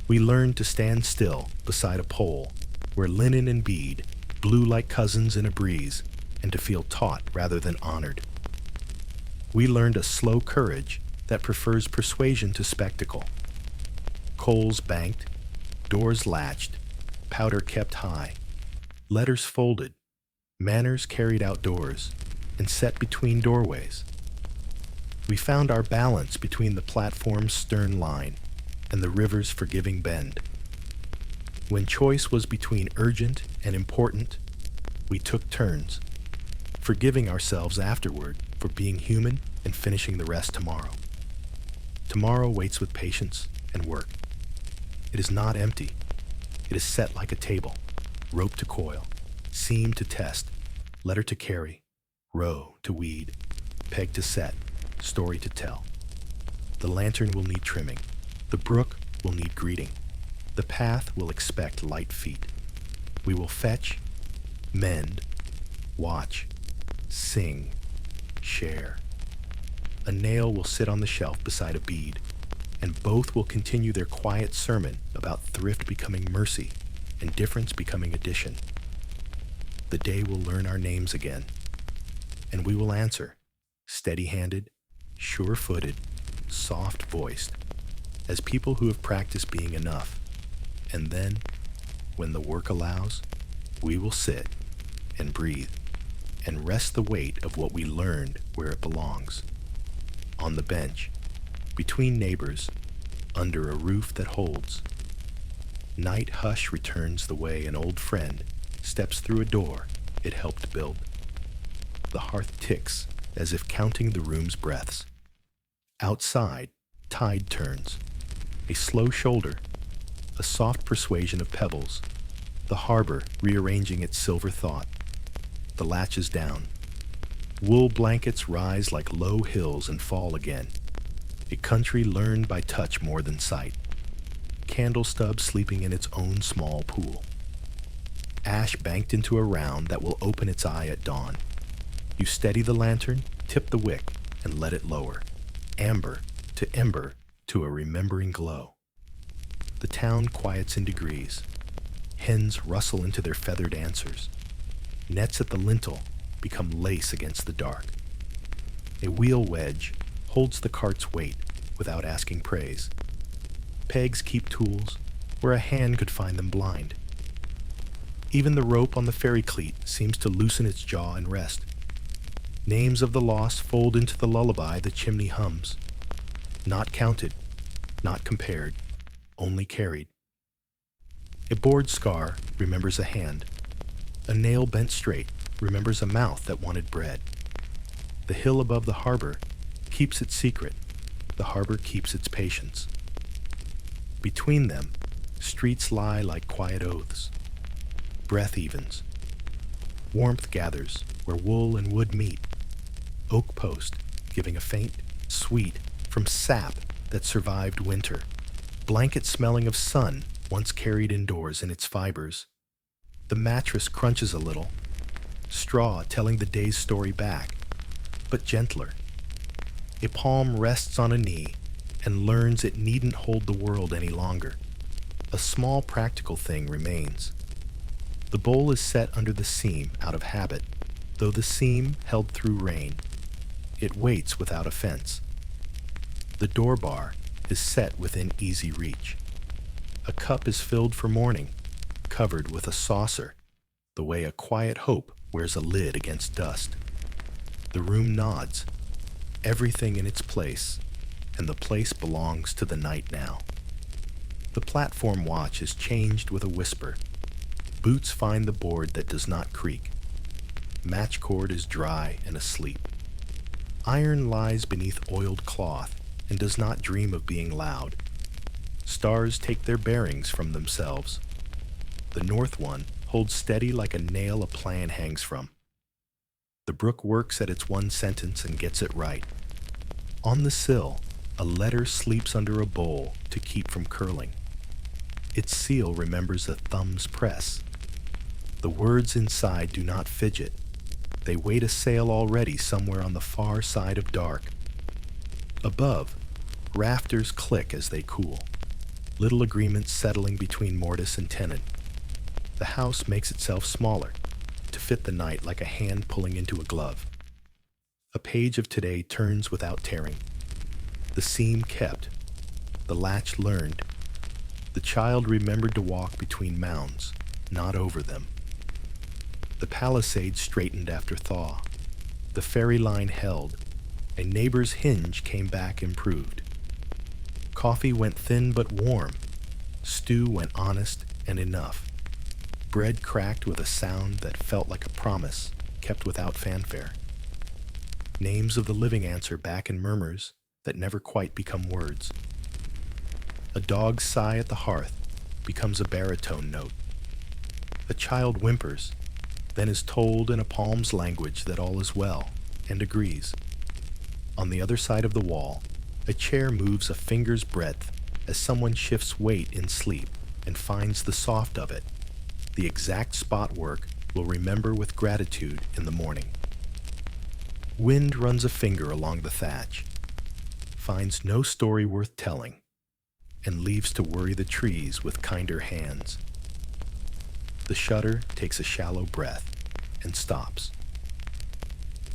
We learned to stand still beside a pole where linen and bead blew like cousins in a breeze, and to feel taught rather than honored. We learned a slow courage that prefers persuasion to spectacle. Coals banked, doors latched, powder kept high, letters folded, manners carried outdoors, and set between doorways. We found our balance between the platform's stern line and the river's forgiving bend. When choice was between urgent and important, we took turns, forgiving ourselves afterward for being human and finishing the rest tomorrow. Tomorrow waits with patience and work. It is not empty. It is set like a table, rope to coil, seam to test, letter to carry, row to weed, peg to set, story to tell. The lantern will need trimming. The brook will need greeting. The path will expect light feet. We will fetch, mend, watch, sing, share. A nail will sit on the shelf beside a bead, and both will continue their quiet sermon about thrift becoming mercy and difference becoming addition. The day will learn our names again, and we will answer, steady-handed, sure-footed, soft-voiced, as people who have practiced being enough. And then, when the work allows, we will sit and breathe and rest the weight of what we learned where it belongs. On the bench, between neighbors, under a roof that holds. Night hush returns the way an old friend steps through a door it helped build. The hearth ticks as if counting the room's breaths. Outside, tide turns. A slow shoulder, a soft persuasion of pebbles, the harbor rearranging its silver thought. The latch is down. Wool blankets rise like low hills and fall again. A country learned by touch more than sight. Candle stub sleeping in its own small pool. Ash banked into a round that will open its eye at dawn. You steady the lantern, tip the wick, and let it lower. Amber to ember to a remembering glow. The town quiets in degrees. Hens rustle into their feathered answers. Nets at the lintel become lace against the dark. A wheel wedge holds the cart's weight without asking praise. Pegs keep tools where a hand could find them blind. Even the rope on the ferry cleat seems to loosen its jaw and rest. Names of the lost fold into the lullaby the chimney hums. Not counted, not compared, only carried. A board scar remembers a hand. A nail bent straight remembers a mouth that wanted bread. The hill above the harbor keeps its secret. The harbor keeps its patience. Between them, streets lie like quiet oaths. Breath evens. Warmth gathers where wool and wood meet. Oak post giving a faint, sweet from sap that survived winter. Blanket smelling of sun once carried indoors in its fibers. The mattress crunches a little. Straw telling the day's story back, but gentler A palm rests on a knee and learns it needn't hold the world any longer. A small practical thing remains. The bowl is set under the seam out of habit, though the seam held through rain. It waits without offense. The door bar is set within easy reach. A cup is filled for morning, covered with a saucer, the way a quiet hope wears a lid against dust. The room nods, everything in its place, and the place belongs to the night now. The platform watch is changed with a whisper. Boots find the board that does not creak. Match cord is dry and asleep. Iron lies beneath oiled cloth and does not dream of being loud. Stars take their bearings from themselves. The north one holds steady like a nail a plan hangs from. The brook works at its one sentence and gets it right. On the sill, a letter sleeps under a bowl to keep from curling. Its seal remembers a thumb's press. The words inside do not fidget. They wait a sail already somewhere on the far side of dark. Above, rafters click as they cool, little agreements settling between mortise and tenon. The house makes itself smaller, to fit the night like a hand pulling into a glove. A page of today turns without tearing. The seam kept, the latch learned. The child remembered to walk between mounds, not over them. The palisade straightened after thaw. The ferry line held. A neighbor's hinge came back improved. Coffee went thin but warm. Stew went honest and enough. Bread cracked with a sound that felt like a promise, kept without fanfare. Names of the living answer back in murmurs that never quite become words. A dog's sigh at the hearth becomes a baritone note. A child whimpers, then is told in a palm's language that all is well, and agrees. On the other side of the wall, a chair moves a finger's breadth as someone shifts weight in sleep and finds the soft of it. The exact spot work will remember with gratitude in the morning. Wind runs a finger along the thatch, finds no story worth telling, and leaves to worry the trees with kinder hands. The shutter takes a shallow breath and stops.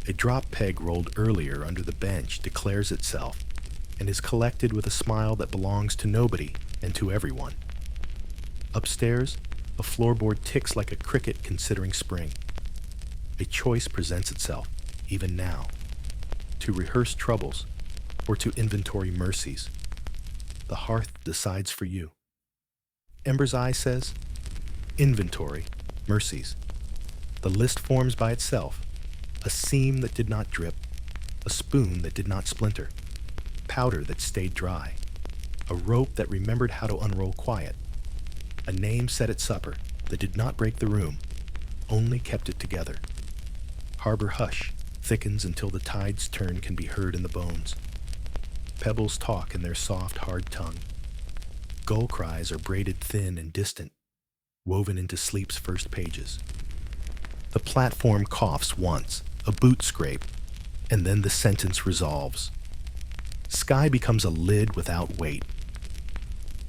A drop peg rolled earlier under the bench declares itself and is collected with a smile that belongs to nobody and to everyone. Upstairs, a floorboard ticks like a cricket considering spring. A choice presents itself, even now, to rehearse troubles or to inventory mercies. The hearth decides for you. Ember's eye says, inventory, mercies. The list forms by itself. A seam that did not drip, a spoon that did not splinter, powder that stayed dry, a rope that remembered how to unroll quiet, a name said at supper that did not break the room, only kept it together. Harbor hush thickens until the tide's turn can be heard in the bones. Pebbles talk in their soft, hard tongue. Gull cries are braided thin and distant, woven into sleep's first pages. The platform coughs once, a boot scrape, and then the sentence resolves. Sky becomes a lid without weight.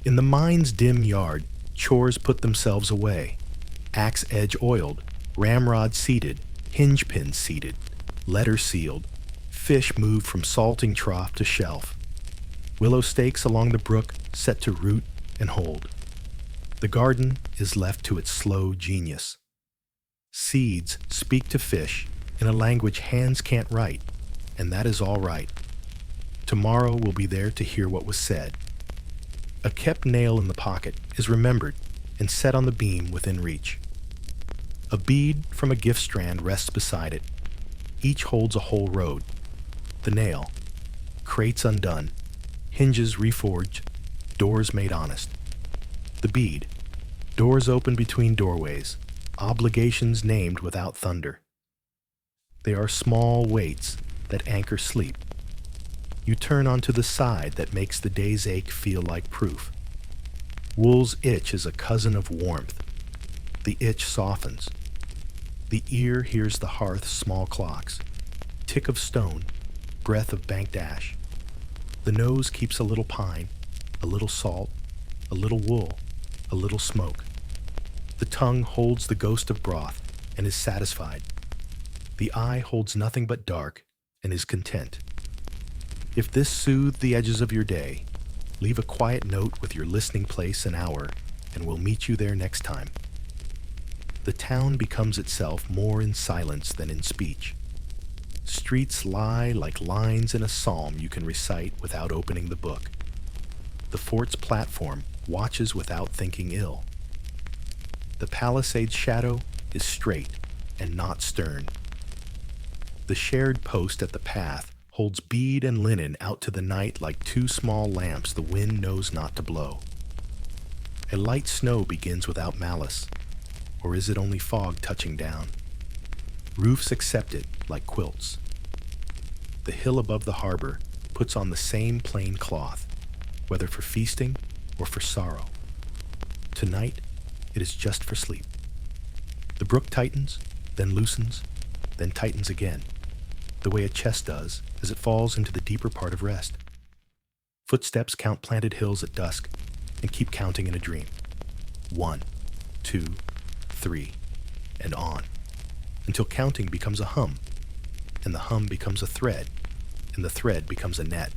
In the mine's dim yard, chores put themselves away. Axe edge oiled, ramrod seated, hinge pins seated, letter sealed, fish moved from salting trough to shelf. Willow stakes along the brook set to root and hold. The garden is left to its slow genius. Seeds speak to fish in a language hands can't write, and that is all right. Tomorrow will be there to hear what was said. A kept nail in the pocket is remembered and set on the beam within reach. A bead from a gift strand rests beside it. Each holds a whole road. The nail, crates undone, hinges reforged, doors made honest. The bead, doors open between doorways, obligations named without thunder. They are small weights that anchor sleep. You turn onto the side that makes the day's ache feel like proof. Wool's itch is a cousin of warmth. The itch softens. The ear hears the hearth's small clocks, tick of stone, breath of banked ash. The nose keeps a little pine, a little salt, a little wool, a little smoke. The tongue holds the ghost of broth and is satisfied. The eye holds nothing but dark and is content. If this soothed the edges of your day, leave a quiet note with your listening place and hour, and we'll meet you there next time. The town becomes itself more in silence than in speech. Streets lie like lines in a psalm you can recite without opening the book. The fort's platform watches without thinking ill. The palisade's shadow is straight and not stern. The shared post at the path holds bead and linen out to the night like two small lamps the wind knows not to blow. A light snow begins without malice, or is it only fog touching down? Roofs accept it like quilts. The hill above the harbor puts on the same plain cloth, whether for feasting or for sorrow. Tonight, it is just for sleep. The brook tightens, then loosens, then tightens again, the way a chest does as it falls into the deeper part of rest. Footsteps count planted hills at dusk and keep counting in a dream. 1, 2, 3, and on, until counting becomes a hum, and the hum becomes a thread, and the thread becomes a net,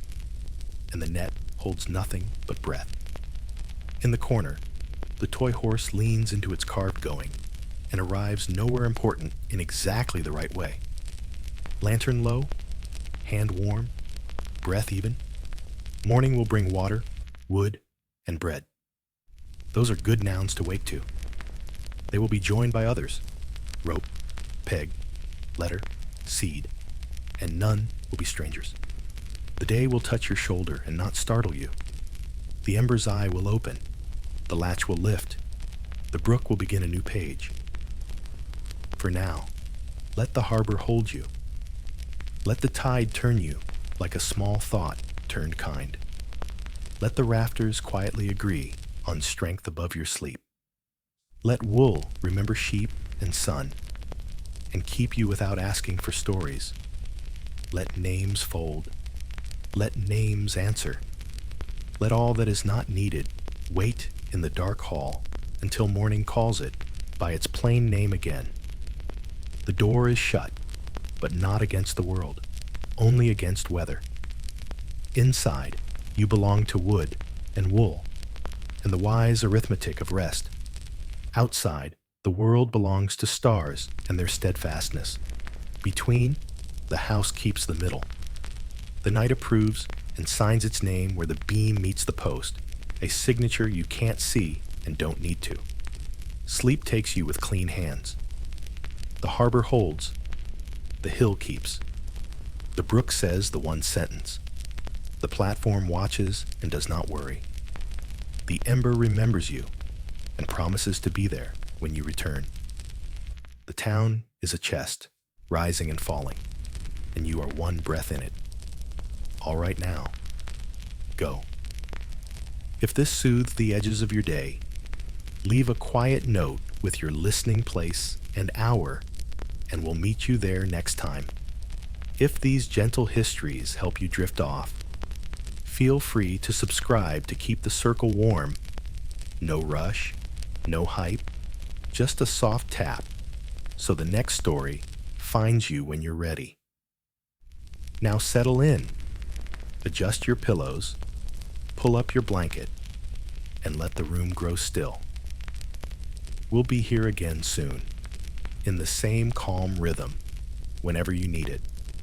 and the net holds nothing but breath. In the corner, the toy horse leans into its carved going and arrives nowhere important in exactly the right way. Lantern low, hand warm, breath even. Morning will bring water, wood, and bread. Those are good nouns to wake to. They will be joined by others: rope, peg, letter, seed, and none will be strangers. The day will touch your shoulder and not startle you. The ember's eye will open, the latch will lift, the brook will begin a new page. For now, let the harbor hold you. Let the tide turn you like a small thought turned kind. Let the rafters quietly agree on strength above your sleep. Let wool remember sheep and sun, and keep you without asking for stories. Let names fold. Let names answer. Let all that is not needed wait in the dark hall until morning calls it by its plain name again. The door is shut, but not against the world, only against weather. Inside, you belong to wood and wool, and the wise arithmetic of rest. Outside, the world belongs to stars and their steadfastness. Between, the house keeps the middle. The night approves and signs its name where the beam meets the post, a signature you can't see and don't need to. Sleep takes you with clean hands. The harbor holds. The hill keeps. The brook says the one sentence. The platform watches and does not worry. The ember remembers you and promises to be there when you return. The town is a chest, rising and falling, and you are one breath in it. All right now, go. If this soothed the edges of your day, leave a quiet note with your listening place and hour, and we'll meet you there next time. If these gentle histories help you drift off, feel free to subscribe to keep the circle warm. No rush, no hype, just a soft tap, so the next story finds you when you're ready. Now settle in, adjust your pillows, pull up your blanket, and let the room grow still. We'll be here again soon, in the same calm rhythm, whenever you need it.